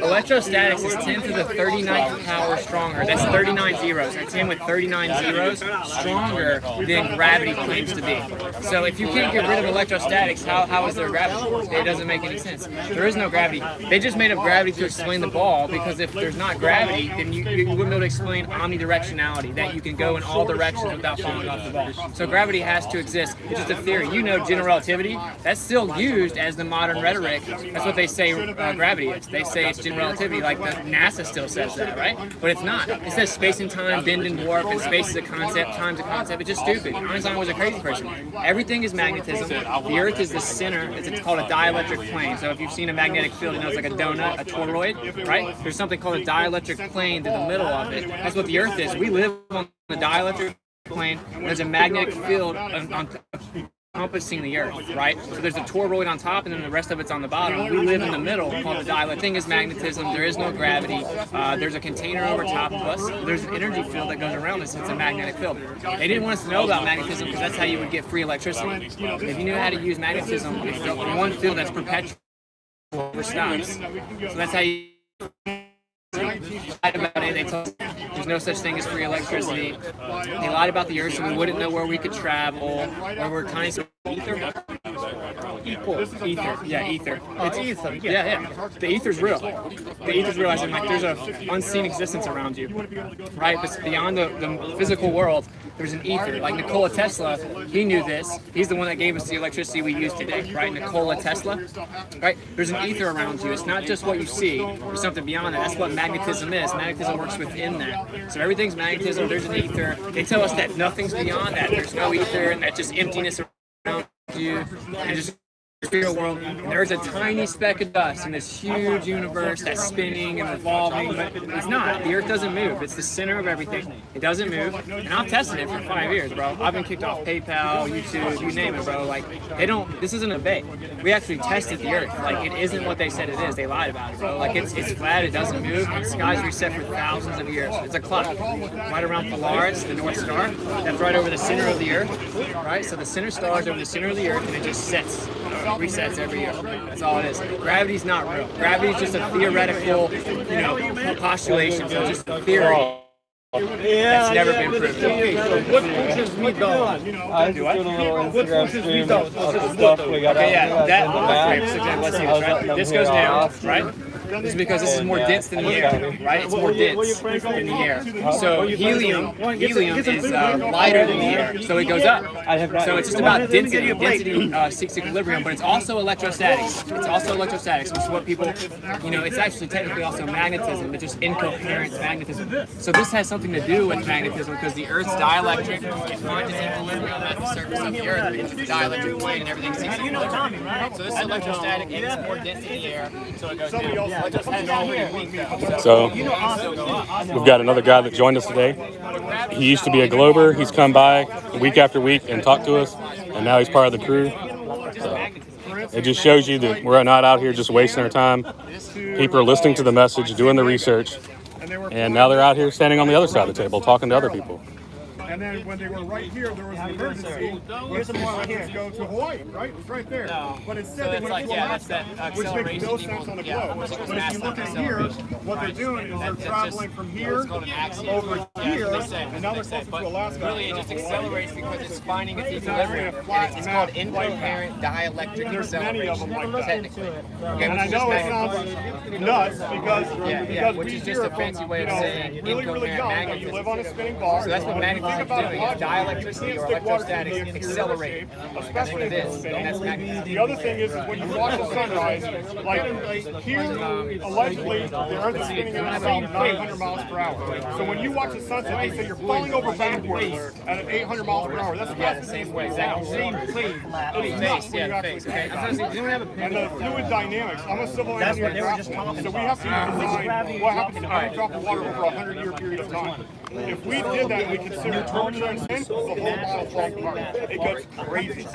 [SPEAKER 7] electrostatics is 10 to the 39th power stronger. That's 39 zeros. A 10 with 39 zeros stronger than gravity claims to be. So if you can't get rid of electrostatics, how is there gravity? It doesn't make any sense. There is no gravity. They just made up gravity to explain the ball, because if there's not gravity, then you wouldn't be able to explain omnidirectionality, that you can go in all directions without falling off the ball. So gravity has to exist. It's just a theory. You know, general relativity, that's still used as the modern rhetoric. That's what they say gravity is. They say it's general relativity, like NASA still says that, right? But it's not. It says space and time bend and warp, and space is a concept, time's a concept. It's just stupid. Einstein was a crazy person. Everything is magnetism. The Earth is the center. It's called a dielectric plane. So if you've seen a magnetic field, you know it's like a donut, a toroid, right? There's something called a dielectric plane to the middle of it. That's what the Earth is. We live on the dielectric plane. There's a magnetic field encompassing the Earth, right? So there's a toroid on top, and then the rest of it's on the bottom. We live in the middle, called the dielectric. The thing is magnetism. There is no gravity. There's a container over top of us. There's an energy field that goes around us. It's a magnetic field. They didn't want us to know about magnetism because that's how you would get free electricity. If you knew how to use magnetism, it's the one field that's perpetual for stops. So that's how you lied about it. They told us there's no such thing as free electricity. They lied about the Earth so we wouldn't know where we could travel, or we're tiny. Ether? Ether. Yeah, ether. It's ether. Yeah. The ether's real. The ether's real, as in like there's an unseen existence around you, right? But beyond the physical world, there's an ether. Like Nikola Tesla, he knew this. He's the one that gave us the electricity we use today, right? Nikola Tesla, right? There's an ether around you. It's not just what you see. There's something beyond that. That's what magnetism is. Magnetism works within that. So everything's magnetism. There's an ether. They tell us that nothing's beyond that. There's no ether, and that's just emptiness around you, and just spirit world, and there's a tiny speck of dust in this huge universe that's spinning and revolving, but it's not. The Earth doesn't move. It's the center of everything. It doesn't move. And I've tested it for 5 years, bro. I've been kicked off PayPal, YouTube, you name it, bro. Like, they don't, this isn't a bait. We actually tested the Earth. Like, it isn't what they said it is. They lied about it, bro. Like, it's flat, it doesn't move, and the sky's reset for thousands of years. It's a clock right around Polaris, the North Star. That's right over the center of the Earth, right? So the center star is over the center of the Earth, and it just sets, resets every year. That's all it is. Gravity's not real. Gravity's just a theoretical, postulation. So just a theory. That's never been proven.
[SPEAKER 14] Okay, so what pushes me down?
[SPEAKER 16] I just did a little Instagram stream of the stuff we got
[SPEAKER 7] Okay,
[SPEAKER 16] out.
[SPEAKER 7] let's see this, right? This goes down, right? This is because this is more dense than the air, right? It's more dense than the air. So helium is lighter than the air, so it goes up. So it's just about density. Density seeks equilibrium, but it's also electrostatics. It's also electrostatics, which is what people, it's actually technically also magnetism, but just incoherent magnetism. So this has something to do with magnetism because the Earth's dielectric, it finds its equilibrium at the surface of the Earth. It's a dielectric plane and everything seeks equilibrium. So this is electrostatic and it's more dense in the air, so it goes down.
[SPEAKER 4] So we've got another guy that joined us today. He used to be a Glober. He's come by week after week and talked to us, and now he's part of the crew. So it just shows you that we're not out here just wasting our time. People are listening to the message, doing the research, and now they're out here standing on the other side of the table talking to other people.
[SPEAKER 2] And then when they were right here, there was an emergency. Let's go to Hawaii, right? It's right there. But instead, they went to Alaska, which makes no sense on the globe. But if you look at here, what they're doing is they're traveling from here over here, and now they're closer to Alaska.
[SPEAKER 7] Really, it just accelerates because it's finding its equilibrium. It's called incoherent dielectric acceleration, technically. Okay,
[SPEAKER 2] And I know it sounds nuts because
[SPEAKER 7] which is just a fancy way of saying incoherent magnetism.
[SPEAKER 2] You live on a spinning bar.
[SPEAKER 7] So that's what magnetism is doing. It's dielectricity or electrostatics accelerating. That's what it is. And that's magnetism.
[SPEAKER 2] The other thing is when you watch the sunrise, like here, allegedly, the Earth is spinning at about 900 miles per hour. So when you watch the sunset, they say you're falling over backwards at 800 miles per hour. That's
[SPEAKER 7] the same way, exactly. Same plane. The face. Okay.
[SPEAKER 2] And the fluid dynamics. I'm a civil engineer, so we have to design what happens if you drop of water over a 100-year period of time. If we did that and we considered turbulence, the whole model falls apart. It goes crazy.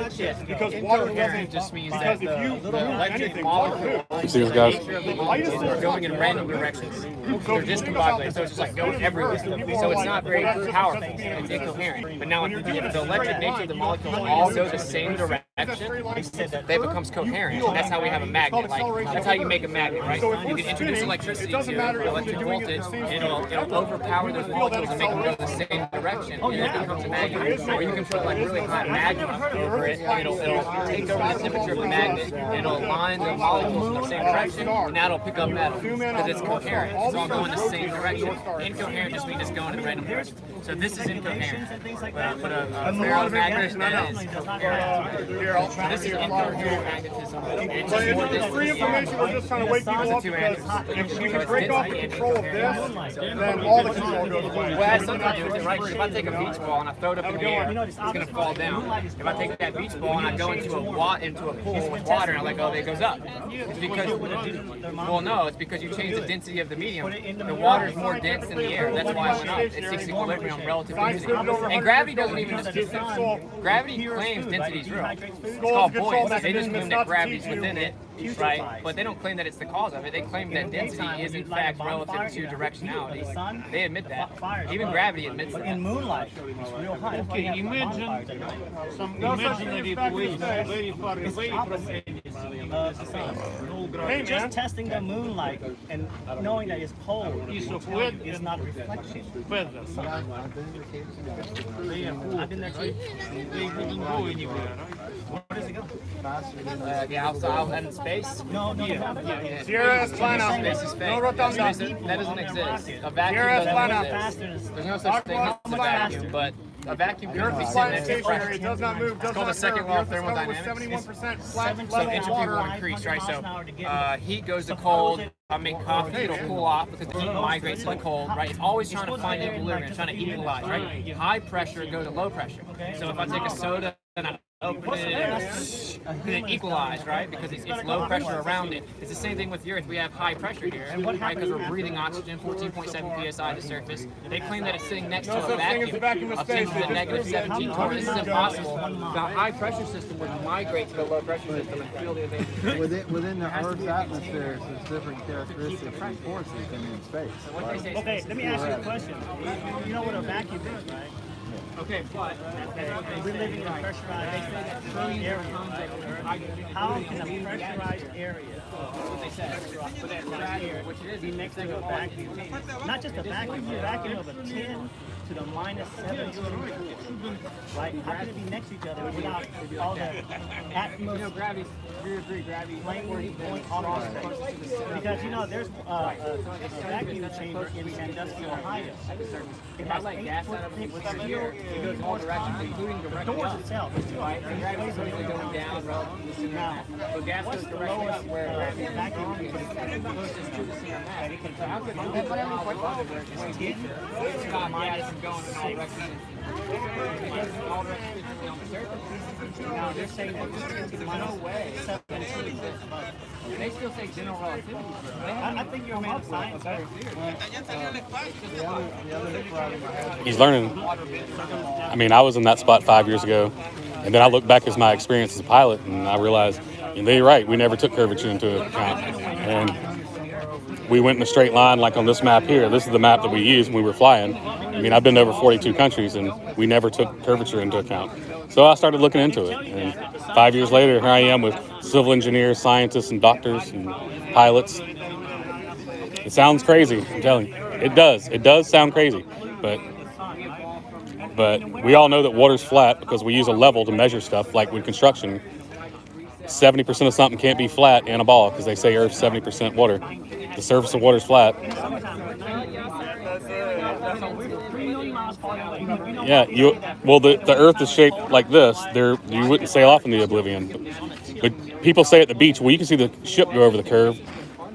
[SPEAKER 2] Because water doesn't,
[SPEAKER 7] just means
[SPEAKER 2] because
[SPEAKER 7] that
[SPEAKER 2] if you
[SPEAKER 7] the electric
[SPEAKER 2] anything,
[SPEAKER 7] molecules
[SPEAKER 4] You see this, guys?
[SPEAKER 7] are going in random directions. They're discombobulated, so it's just like going everywhere. So it's not very powerful. It's incoherent. But now if the electric nature of the molecules all go the same direction, they becomes coherent. And that's how we have a magnet. Like that's how you make a magnet, right? You can introduce electricity to electric voltage, and it'll overpower those molecules and make them go the same direction, and it becomes a magnet. Or you can put like really hot magma over it, and it'll take over the temperature of the magnet, and it'll align the molecules in the same direction, and that'll pick up metal because it's coherent. It's all going the same direction. Incoherent just means it's going in random directions. So this is incoherent. But a ferromagnet that is coherent. So this is incoherent magnetism. It's just more
[SPEAKER 2] It's free information. We're just trying to wake people up because if we can break off the control of this, then all the control goes away.
[SPEAKER 7] Well, that's something to do with it, right? If I take a beach ball and I throw it up in the air, it's going to fall down. If I take that beach ball and I go into a pool with water and I let go, it goes up. It's because, well, no, it's because you change the density of the medium. The water is more dense than the air. That's why it went up. It seeks equilibrium relative to density. And gravity doesn't even dispute that. Gravity claims density is real. It's called buoyancy. They just claim that gravity is within it, right? But they don't claim that it's the cause of it. They claim that density is in fact relative to directionality. They admit that. Even gravity admits that.
[SPEAKER 5] In moonlight, it's real high.
[SPEAKER 14] Okay, imagine some imaginary place very far away from
[SPEAKER 5] Just testing the moonlight and knowing that it's cold is not reflection.
[SPEAKER 14] feathers.
[SPEAKER 5] I've been there too.
[SPEAKER 14] They wouldn't go anywhere.
[SPEAKER 5] Where does it go?
[SPEAKER 7] Outside in space?
[SPEAKER 5] No.
[SPEAKER 2] Sierra Espana.
[SPEAKER 7] Space is fake.
[SPEAKER 2] No rotunda.
[SPEAKER 7] That doesn't exist. A vacuum
[SPEAKER 2] Sierra
[SPEAKER 7] doesn't
[SPEAKER 2] Espana.
[SPEAKER 7] exist. There's no such thing as a vacuum, but a vacuum can be sitting at the pressure.
[SPEAKER 2] It does not move.
[SPEAKER 7] It's called the second law of thermodynamics.
[SPEAKER 2] 71% flat
[SPEAKER 7] So entropy will increase, right? So heat goes to cold. I make coffee, it'll cool off because the heat migrates to the cold, right? It's always trying to find equilibrium, trying to equalize, right? High pressure goes to low pressure. So if I take a soda and I open it and then equalize, right? Because it's low pressure around it. It's the same thing with the Earth. We have high pressure here, right? Because we're breathing oxygen, 14.7 psi at the surface. They claim that it's sitting next to a vacuum of -17 torr. This is impossible. The high pressure system would migrate to the low pressure system and feel the advantage.
[SPEAKER 16] Within the Earth's atmosphere, there's different characteristics and forces than in space. Right?
[SPEAKER 5] Okay, let me ask you a question. You know what a vacuum is, right?
[SPEAKER 7] Okay, but
[SPEAKER 5] we're living in a pressurized area. How can a pressurized area be next to a vacuum? Not just a vacuum, a vacuum of a 10 to the -17. Right? How can it be next to each other without all the atmosphere?
[SPEAKER 7] Gravity's 3 gravity
[SPEAKER 5] Going all across space. Because there's a vacuum chamber in Sandusky, Ohio. It has
[SPEAKER 7] like
[SPEAKER 5] 8
[SPEAKER 7] gas
[SPEAKER 5] foot
[SPEAKER 7] out of
[SPEAKER 5] thick
[SPEAKER 7] it,
[SPEAKER 5] steel.
[SPEAKER 7] it goes in all directions, including
[SPEAKER 5] The
[SPEAKER 7] directly
[SPEAKER 5] doors
[SPEAKER 7] up.
[SPEAKER 5] itself.
[SPEAKER 7] Right, and gravity's really going down relatively now. So gas goes directly up where gravity is
[SPEAKER 5] vacuum
[SPEAKER 7] closest to the center mass. So how could it be it's deeper? It's got gas going in all directions. All directions on the surface.
[SPEAKER 5] Now they're saying that
[SPEAKER 7] There's no way. They still say general relativity.
[SPEAKER 5] I think you're a man of science.
[SPEAKER 4] He's learning. I mean, I was in that spot 5 years ago, and then I look back at my experience as a pilot, and I realized, they're right, we never took curvature into account. And we went in a straight line like on this map here. This is the map that we used when we were flying. I mean, I've been to over 42 countries, and we never took curvature into account. So I started looking into it, and 5 years later, here I am with civil engineers, scientists, and doctors, and pilots. It sounds crazy, I'm telling you. It does. It does sound crazy, but we all know that water's flat because we use a level to measure stuff, like with construction. 70% of something can't be flat in a ball because they say Earth's 70% water. The surface of water is flat. Yeah, the Earth is shaped like this. You wouldn't sail off into the oblivion. But people say at the beach, well, you can see the ship go over the curve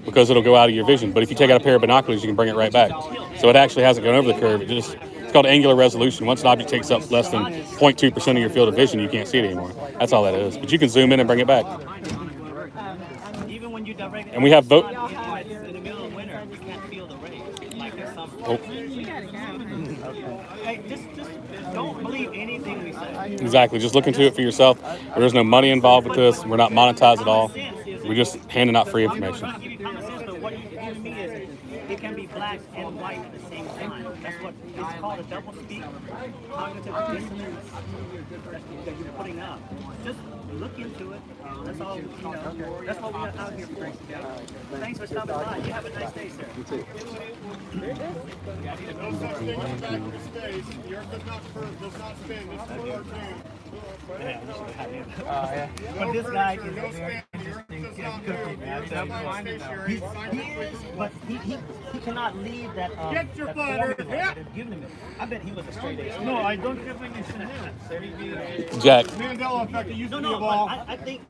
[SPEAKER 4] because it'll go out of your vision. But if you take out a pair of binoculars, you can bring it right back. So it actually hasn't gone over the curve. It's called angular resolution. Once an object takes up less than 0.2% of your field of vision, you can't see it anymore. That's all that is. But you can zoom in and bring it back. And we have vote.
[SPEAKER 5] In the middle of winter, you can't feel the rain. Like there's some. Hey, just don't believe anything we say.
[SPEAKER 4] Exactly. Just look into it for yourself. There's no money involved with this. We're not monetized at all. We're just handing out free information.
[SPEAKER 5] I'm not giving you common sense, but what you're giving me is it can be black and white at the same time. That's what it's called a double speak cognitive dissonance that you're putting up. Just look into it. That's all. That's what we're out here for. Thanks for stopping by. You have a nice day, sir.
[SPEAKER 13] You too.
[SPEAKER 2] No such thing as back into space. The Earth does not spin. This is what we're doing.
[SPEAKER 5] But this guy is
[SPEAKER 2] No spin. The Earth does not move.
[SPEAKER 5] but he cannot leave that.
[SPEAKER 2] Get your
[SPEAKER 5] that
[SPEAKER 2] flat
[SPEAKER 5] formula
[SPEAKER 2] Earth,
[SPEAKER 5] that they've given him. I bet he was a straight A.
[SPEAKER 14] No, I don't have anything.
[SPEAKER 4] Jack.
[SPEAKER 2] Mandela effect. It used to be a
[SPEAKER 5] No,
[SPEAKER 2] ball.
[SPEAKER 5] but I think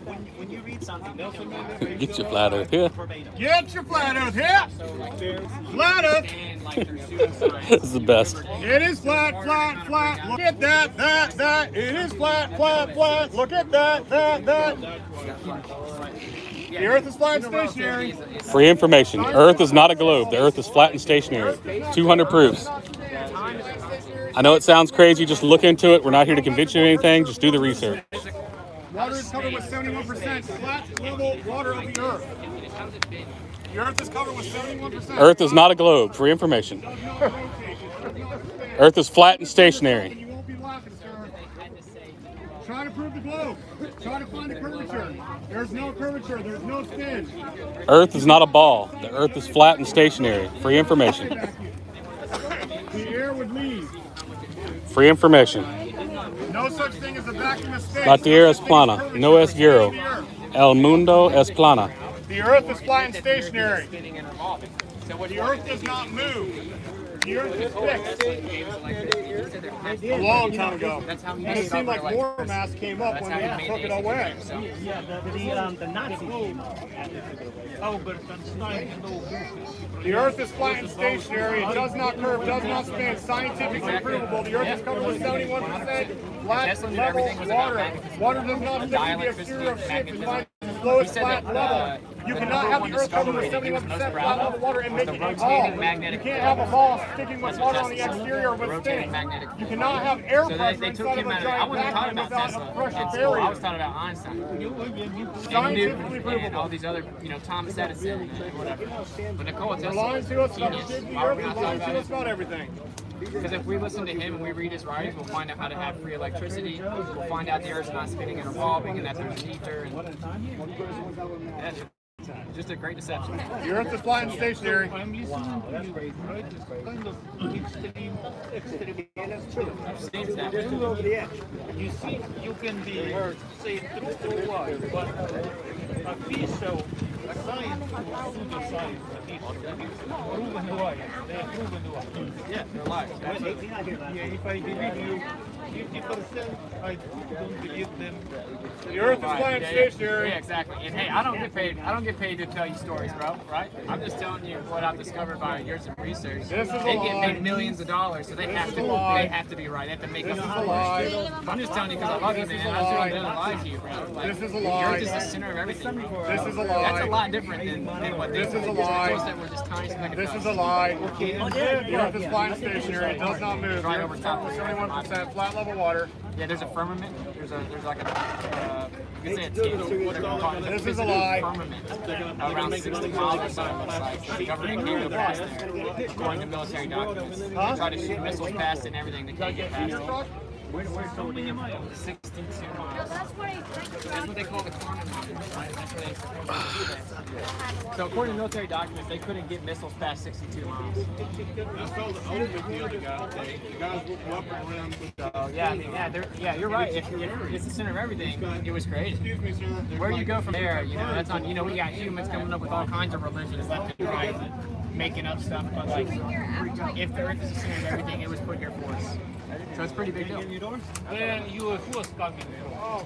[SPEAKER 5] when you read something,
[SPEAKER 4] Get your flat Earth here.
[SPEAKER 2] Get your flat Earth here. Flat Earth.
[SPEAKER 4] This is the best.
[SPEAKER 2] It is flat. Look at that. It is flat. Look at that. The Earth is flat and stationary.
[SPEAKER 4] Free information. The Earth is not a globe. The Earth is flat and stationary. 200 proofs. I know it sounds crazy. Just look into it. We're not here to convince you of anything. Just do the research.
[SPEAKER 2] Water is covered with 71% flat level water of the Earth. The Earth is covered with 71%.
[SPEAKER 4] Earth is not a globe. Free information. Earth is flat and stationary.
[SPEAKER 2] You won't be laughing, sir. Try to prove the globe. Try to find a curvature. There's no curvature. There's no spin.
[SPEAKER 4] Earth is not a ball. The Earth is flat and stationary. Free information.
[SPEAKER 2] The air would leave.
[SPEAKER 4] Free information.
[SPEAKER 2] No such thing as a vacuum of space.
[SPEAKER 4] La tierra es plana. No es giro. El mundo es plana.
[SPEAKER 2] The Earth is flat and stationary. The Earth does not move. The Earth is fixed. A long time ago. And it seemed like more mass came up when they took it away.
[SPEAKER 5] Yeah, the Nazis came up.
[SPEAKER 2] The Earth is flat and stationary. It does not curve, does not spin. Scientifically provable. The Earth is covered with 71% flat level water. Water does not fit in the exterior of ships and finds its lowest flat level. You cannot have the Earth covered with 71% flat level water and make it a ball. You can't have a ball sticking with water on the exterior with spinning. You cannot have air pressure inside of a giant vacuum without a pressure barrier.
[SPEAKER 7] I was talking about Einstein.
[SPEAKER 2] Scientifically
[SPEAKER 7] And
[SPEAKER 2] provable.
[SPEAKER 7] all these other, Thomas Edison and whatever. But Nikola
[SPEAKER 2] They're
[SPEAKER 7] Tesla,
[SPEAKER 2] lying to us about
[SPEAKER 7] genius.
[SPEAKER 2] the
[SPEAKER 7] Why are
[SPEAKER 2] Earth
[SPEAKER 7] we
[SPEAKER 2] is
[SPEAKER 7] not
[SPEAKER 2] lying
[SPEAKER 7] talking
[SPEAKER 2] to us
[SPEAKER 7] about
[SPEAKER 2] about everything.
[SPEAKER 7] it? Because if we listen to him and we read his writings, we'll find out how to have free electricity. We'll find out the Earth's not spinning and revolving, and that there's an ether. And that's just a great deception.
[SPEAKER 2] The Earth is flat and stationary.
[SPEAKER 14] I'm listening to you, right? It's kind of extreme.
[SPEAKER 7] Seems that way.
[SPEAKER 14] You see, you can be say true or lie, but official science, pseudoscience, proven lies. They are proven lies.
[SPEAKER 7] Yeah, they're lies.
[SPEAKER 14] Yeah, if I believe you 50%, I don't believe them.
[SPEAKER 2] The Earth is flat and stationary.
[SPEAKER 7] Yeah, exactly. And hey, I don't get paid to tell you stories, bro. Right? I'm just telling you what I've discovered by years of research.
[SPEAKER 2] This is a
[SPEAKER 7] They get
[SPEAKER 2] lie.
[SPEAKER 7] paid millions of dollars, so they
[SPEAKER 2] This
[SPEAKER 7] have
[SPEAKER 2] is
[SPEAKER 7] to
[SPEAKER 2] a lie.
[SPEAKER 7] be right. They have to make
[SPEAKER 2] This
[SPEAKER 7] up
[SPEAKER 2] is a
[SPEAKER 7] stories.
[SPEAKER 2] lie.
[SPEAKER 7] I'm just telling you because I love you,
[SPEAKER 2] This is
[SPEAKER 7] man.
[SPEAKER 2] a
[SPEAKER 7] I'm just
[SPEAKER 2] lie.
[SPEAKER 7] going to lie to you, bro. Like,
[SPEAKER 2] This is a
[SPEAKER 7] The
[SPEAKER 2] lie.
[SPEAKER 7] Earth is the center of everything.
[SPEAKER 2] This is a lie.
[SPEAKER 7] That's a lot different than what they
[SPEAKER 2] This is a
[SPEAKER 7] told
[SPEAKER 2] lie.
[SPEAKER 7] us that we're just tiny speck
[SPEAKER 2] This
[SPEAKER 7] of
[SPEAKER 2] is a
[SPEAKER 7] dust.
[SPEAKER 2] lie. The Earth is flat and stationary. It does not move. The
[SPEAKER 7] Right
[SPEAKER 2] Earth
[SPEAKER 7] over
[SPEAKER 2] is
[SPEAKER 7] top
[SPEAKER 2] covered
[SPEAKER 7] of
[SPEAKER 2] with 71% flat level water.
[SPEAKER 7] Yeah, there's a firmament. There's like a you can say a tube, whatever you call it.
[SPEAKER 2] This is a lie.
[SPEAKER 7] Firmament around 60 miles or so. It looks like the government can't go past there, according to military documents. They try to shoot missiles past it and everything. They can't get past it. 62 miles. That's what they call the quantum miles, right? That's what they. So according to military documents, they couldn't get missiles past 62 miles.
[SPEAKER 2] That's all the other video they got. The guys looking up and around.
[SPEAKER 7] So yeah, I mean, yeah, you're right. If it's the center of everything, it was created.
[SPEAKER 2] Excuse me, sir.
[SPEAKER 7] Where you go from there, that's on. We got humans coming up with all kinds of religions left and right, making up stuff. But like, if the Earth is the center of everything, it was put here for us. So it's a pretty big deal.
[SPEAKER 14] Where UFOs coming from?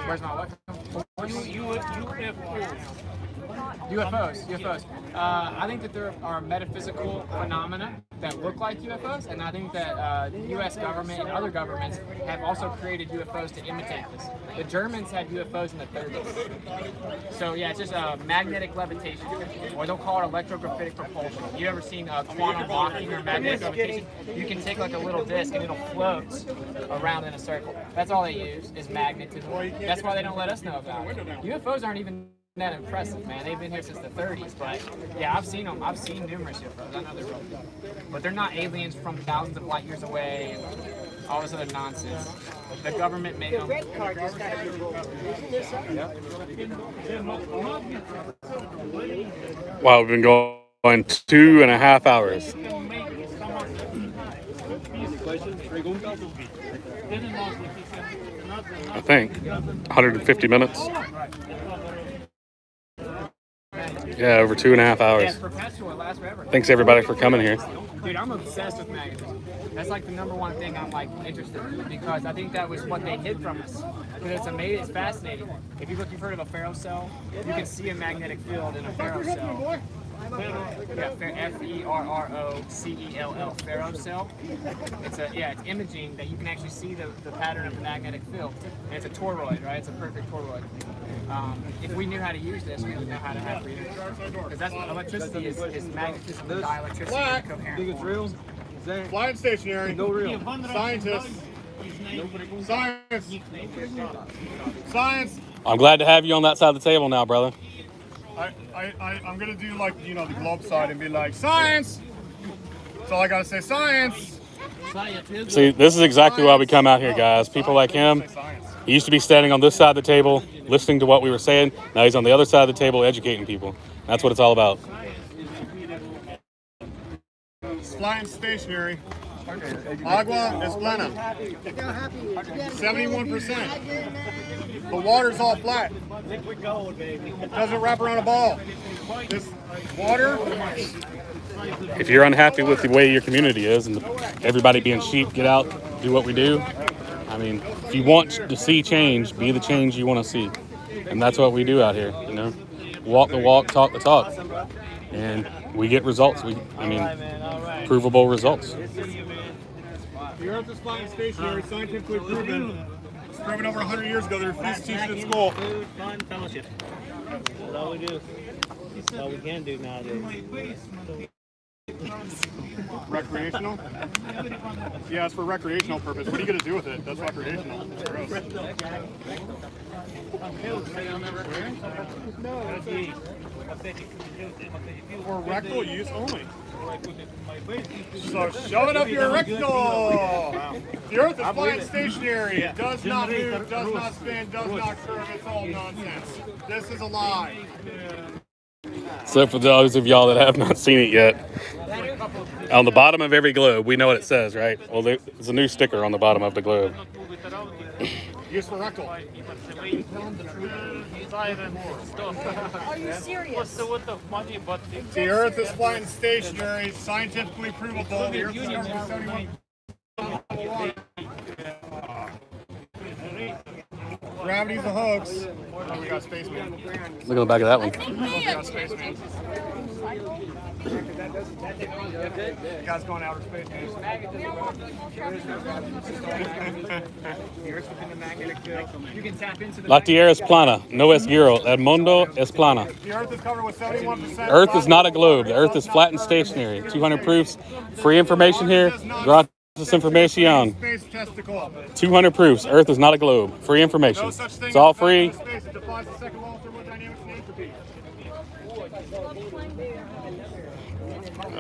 [SPEAKER 7] Where's my what? UFOs. I think that there are metaphysical phenomena that look like UFOs, and I think that the U.S. government and other governments have also created UFOs to imitate this. The Germans had UFOs in the 30s. So yeah, it's just magnetic levitation, or they'll call it electrographic propulsion. You ever seen quantum walking or magnetic levitation? You can take like a little disc and it'll float around in a circle. That's all they use is magnetism. That's why they don't let us know about it. UFOs aren't even that impressive, man. They've been here since the 30s, but yeah, I've seen them. I've seen numerous UFOs. I know they're real, but they're not aliens from thousands of light years away and all this other nonsense. The government made them.
[SPEAKER 12] Red card just got to
[SPEAKER 4] Wow, we've been going 2.5 hours. I think 150 minutes. Yeah, over 2.5 hours. Thanks everybody for coming here.
[SPEAKER 7] Dude, I'm obsessed with magnetism. That's like the #1 thing I'm like interested in, because I think that was what they hid from us. Because it's amazing, it's fascinating. If you've heard of a ferrocell, you can see a magnetic field in a ferrocell. Yeah, F-E-R-R-O-C-E-L-L, ferrocell. It's imaging that you can actually see the pattern of the magnetic field. And it's a toroid, right? It's a perfect toroid. If we knew how to use this, we would know how to have freedom. Because that's what electricity is magnetism and dielectricity in coherent form.
[SPEAKER 2] Flat and stationary.
[SPEAKER 14] No real.
[SPEAKER 2] Scientists. Science.
[SPEAKER 4] I'm glad to have you on that side of the table now, brother.
[SPEAKER 2] I'm gonna do like the globe side and be like, science. That's all I gotta say, science.
[SPEAKER 4] See, this is exactly why we come out here, guys. People like him. He used to be standing on this side of the table, listening to what we were saying. Now he's on the other side of the table, educating people. That's what it's all about.
[SPEAKER 2] It's flat and stationary. Agua es plana. 71%. The water's all flat.
[SPEAKER 5] Liquid gold, baby.
[SPEAKER 2] It doesn't wrap around a ball. This water.
[SPEAKER 4] If you're unhappy with the way your community is and everybody being sheep, get out, do what we do. I mean, if you want to see change, be the change you want to see. And that's what we do out here, you know. Walk the walk, talk the talk. And we get results. Provable results.
[SPEAKER 2] The Earth is flat and stationary, scientifically proven. It's proven over 100 years ago. They refused to teach it at school.
[SPEAKER 5] Food, fun, fellowship. That's all we do. That's all we can do nowadays.
[SPEAKER 2] Recreational? Yeah, it's for recreational purpose. What are you going to do with it? That's recreational. It's gross. For rectal use only. So shove it up your rectal! The Earth is flat and stationary. It does not move, does not spin, does not curve. It's all nonsense. This is a lie.
[SPEAKER 4] So for those of y'all that have not seen it yet, on the bottom of every globe, we know what it says, right? Well, there's a new sticker on the bottom of the globe.
[SPEAKER 2] Used for rectal.
[SPEAKER 8] Are you serious?
[SPEAKER 2] The Earth is flat and stationary, scientifically provable. The Earth is covered with 71 gravity's a hoax. Oh, we got spaceman.
[SPEAKER 4] Look at the back of that one.
[SPEAKER 2] We got spaceman. You guys going outer space, man?
[SPEAKER 4] La Tierra es plana, no es giro. El mundo es plana.
[SPEAKER 2] The Earth is covered with 71%.
[SPEAKER 4] Earth is not a globe. The Earth is flat and stationary. 200 proofs. Free information here. Gratis information.
[SPEAKER 2] Space testicle.
[SPEAKER 4] 200 proofs. Earth is not a globe. Free information.
[SPEAKER 2] No such thing
[SPEAKER 4] It's all
[SPEAKER 2] as
[SPEAKER 4] free.
[SPEAKER 2] space. It defies the second law of thermodynamics and entropy.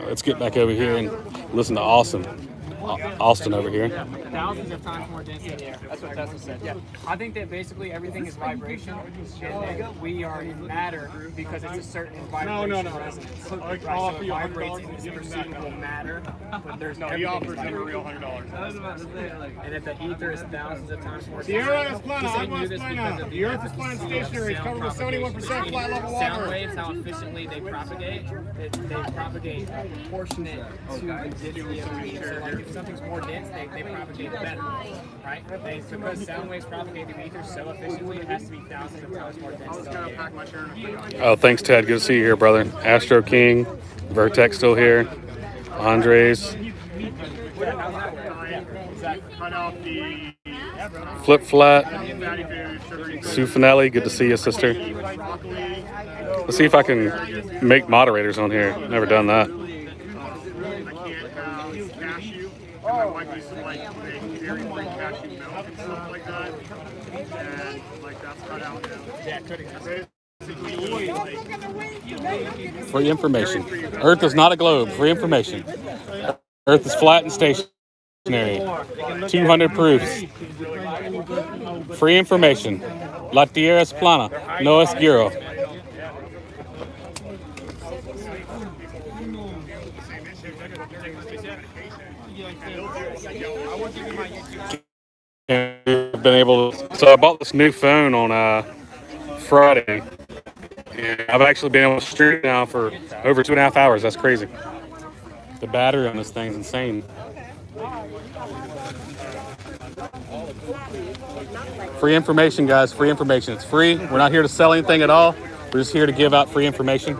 [SPEAKER 4] Let's get back over here and listen to Austin over here.
[SPEAKER 3] Thousands of times more dense in the air. That's what Tesla said. Yeah. I think that basically everything is vibration, and we are in matter because it's a certain vibration resonance. Right? So it vibrates in this perceivable matter, but there's
[SPEAKER 2] No, he offers them a real $100.
[SPEAKER 3] And if the ether is thousands of times more dense.
[SPEAKER 2] The Earth is plana, agua es plana. The Earth is flat and stationary. It's covered with 71% flat level water.
[SPEAKER 3] Sound waves, how efficiently they propagate, they propagate proportionate to the density of the ether. So like if something's more dense, they propagate better, right? Because sound waves propagate through ether so efficiently, it has to be thousands of times more dense.
[SPEAKER 4] Oh, thanks, Ted. Good to see you here, brother. Astro King, Vertex still here. Andres. Flip Flat. Sue Finelli, good to see you, sister. Let's see if I can make moderators on here. Never done that.
[SPEAKER 2] My wife used to like make dairy free cashew milk and stuff like that. And like that's cut out now. Yeah, cutting.
[SPEAKER 4] Free information. Earth is not a globe. Free information. Earth is flat and stationary. 200 proofs. Free information. La Tierra es plana. No es giro. I've been able to, so I bought this new phone on Friday, and I've actually been able to stream it now for over 2.5 hours. That's crazy. The battery on this thing's insane. Free information, guys. Free information. It's free. We're not here to sell anything at all. We're just here to give out free information.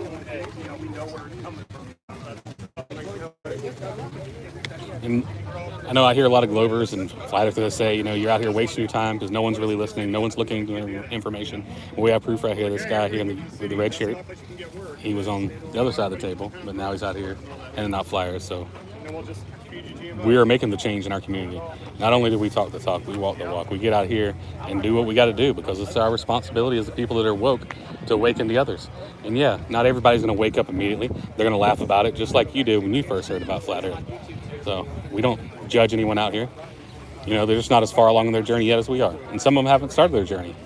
[SPEAKER 4] And I know I hear a lot of Globers and flat earthers say, you know, you're out here wasting your time because no one's really listening. No one's looking into information. Well, we have proof right here. This guy here with the red shirt, he was on the other side of the table, but now he's out here handing out flyers. So we are making the change in our community. Not only do we talk the talk, we walk the walk. We get out here and do what we got to do because it's our responsibility as the people that are woke to awaken the others. And yeah, not everybody's going to wake up immediately. They're going to laugh about it just like you did when you first heard about flat earth. So we don't judge anyone out here. You know, they're just not as far along in their journey yet as we are. And some of them haven't started their journey.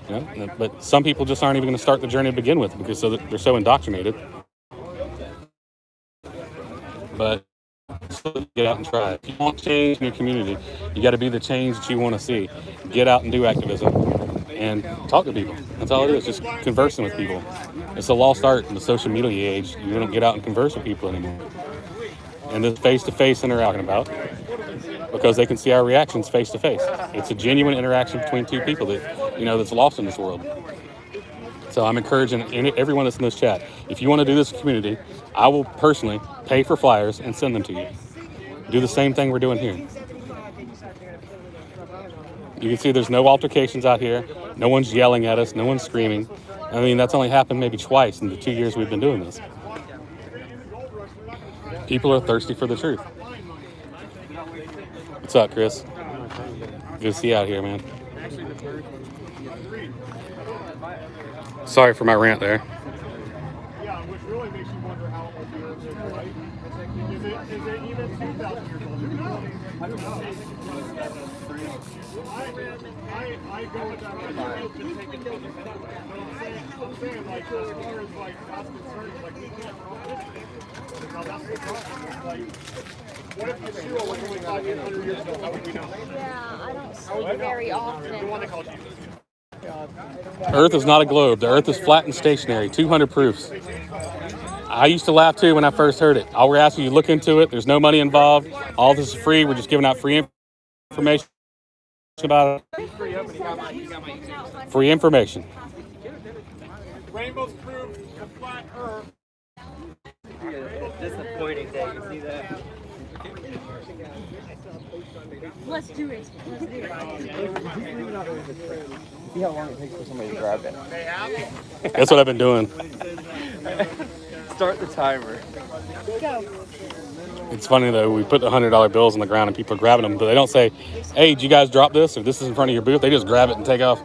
[SPEAKER 4] You know, but some people just aren't even going to start the journey to begin with because they're so indoctrinated. But get out and try it. If you want change in your community, you got to be the change that you want to see. Get out and do activism and talk to people. That's all it is, just conversing with people. It's a lost art in the social media age. You don't get out and converse with people anymore. And this face-to-face interaction about, because they can see our reactions face-to-face. It's a genuine interaction between two people that, you know, that's lost in this world. So I'm encouraging everyone that's in this chat, if you want to do this community, I will personally pay for flyers and send them to you. Do the same thing we're doing here. You can see there's no altercations out here. No one's yelling at us. No one's screaming. I mean, that's only happened maybe twice in the 2 years we've been doing this. People are thirsty for the truth. What's up, Chris? Good to see you out here, man. Sorry for my rant there.
[SPEAKER 2] Yeah, which really makes you wonder how old the Earth is, right? Is it even 2,000 years old? Who knows? I don't know. I go with that. I'm saying, like, as far as, like, us concerned, like, we can't predict it. Now, that's the problem. Like, what if Yeshua was only 500 years ago? How would we know?
[SPEAKER 8] Yeah, I don't see it very often.
[SPEAKER 2] The one they call Jesus.
[SPEAKER 4] Earth is not a globe. The Earth is flat and stationary. 200 proofs. I used to laugh too when I first heard it. All we're asking you to look into it. There's no money involved. All this is free. We're just giving out free information about it. Free information.
[SPEAKER 2] Rainbows prove the flat Earth.
[SPEAKER 3] Disappointing day. You see that?
[SPEAKER 8] Let's do it. Let's do it.
[SPEAKER 3] See how long it takes for somebody to grab it.
[SPEAKER 4] That's what I've been doing.
[SPEAKER 3] Start the timer.
[SPEAKER 8] Go.
[SPEAKER 4] It's funny though, we put the $100 bills on the ground and people are grabbing them, but they don't say, hey, did you guys drop this? Or this is in front of your booth. They just grab it and take off.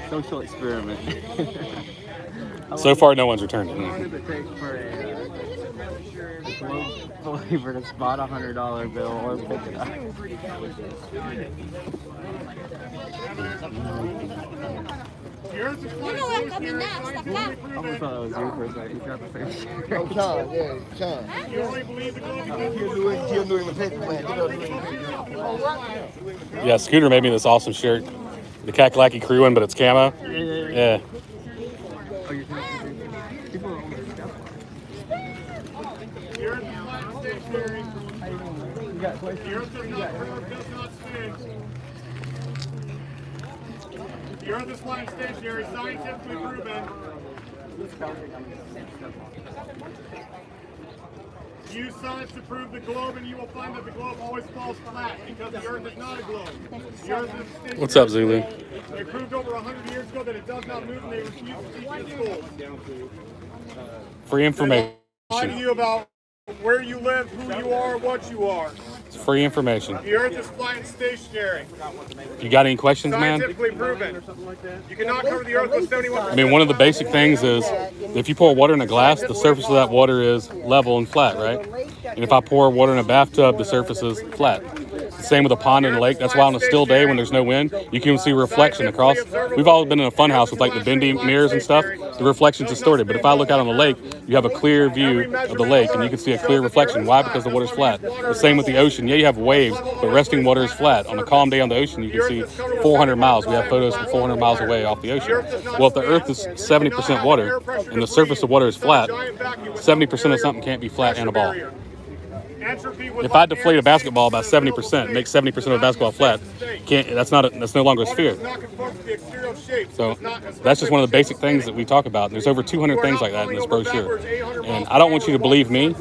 [SPEAKER 3] Social experiment.
[SPEAKER 4] So far, no one's returned it.
[SPEAKER 3] How long does it take for a globe believer to spot a $100 bill or pick it up?
[SPEAKER 2] The Earth is
[SPEAKER 8] You know what coming next?
[SPEAKER 3] I almost thought it was you for a second. You got the same shirt.
[SPEAKER 9] Oh, Sean, yeah, Sean.
[SPEAKER 2] You only believe the globe.
[SPEAKER 9] He'll do him a paper man.
[SPEAKER 4] Yeah, Scooter made me this awesome shirt. The Kakalaki Crewin, but it's camo. Yeah.
[SPEAKER 3] Oh, you're people are almost
[SPEAKER 2] The Earth is flat and stationary.
[SPEAKER 3] You got questions?
[SPEAKER 2] The Earth does not curve, does not spin. The Earth is flat and stationary, scientifically proven. Use science to prove the globe, and you will find that the globe always falls flat because the Earth is not a globe. The Earth is stationary.
[SPEAKER 4] What's up, Zulu?
[SPEAKER 2] They proved over 100 years ago that it does not move, and they refuse to teach it in schools.
[SPEAKER 4] Free information.
[SPEAKER 2] Lie to you about where you live, who you are, what you are.
[SPEAKER 4] It's free information.
[SPEAKER 2] The Earth is flat and stationary.
[SPEAKER 4] You got any questions, man?
[SPEAKER 2] Scientifically proven. You cannot cover the Earth with 71%.
[SPEAKER 4] I mean, one of the basic things is if you pour water in a glass, the surface of that water is level and flat, right? And if I pour water in a bathtub, the surface is flat. Same with a pond and a lake. That's why on a still day when there's no wind, you can see reflection across. We've all been in a fun house with like the bendy mirrors and stuff. The reflection's distorted. But if I look out on the lake, you have a clear view of the lake and you can see a clear reflection. Why? Because the water's flat. The same with the ocean. Yeah, you have waves, but resting water is flat. On a calm day on the ocean, you can see 400 miles. We have photos from 400 miles away off the ocean. Well, if the Earth is 70% water and the surface of water is flat, 70% of something can't be flat and a ball. If I deflate a basketball by 70%, make 70% of a basketball flat, that's no longer a sphere. So that's just one of the basic things that we talk about. And there's over 200 things like that in this brochure. And I don't want you to believe me.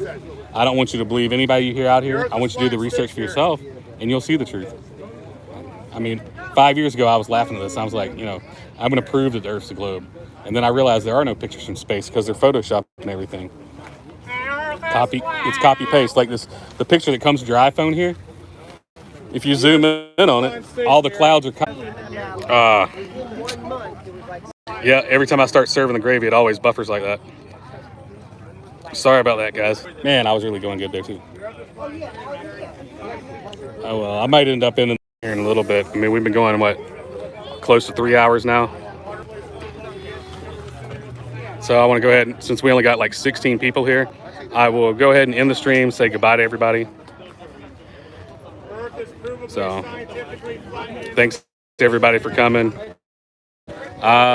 [SPEAKER 4] I don't want you to believe anybody you hear out here. I want you to do the research for yourself, and you'll see the truth. I mean, 5 years ago, I was laughing at this. I was like, I'm going to prove that the Earth's a globe. And then I realized there are no pictures from space because they're photoshopped and everything. It's copy paste like this. The picture that comes with your iPhone here, if you zoom in on it, all the clouds are yeah, every time I start serving the gravy, it always buffers like that. Sorry about that, guys. Man, I was really going good there too. Oh well, I might end up in here in a little bit. I mean, we've been going close to 3 hours now. So I want to go ahead, since we only got like 16 people here, I will go ahead and end the stream, say goodbye to everybody. So, thanks to everybody for coming.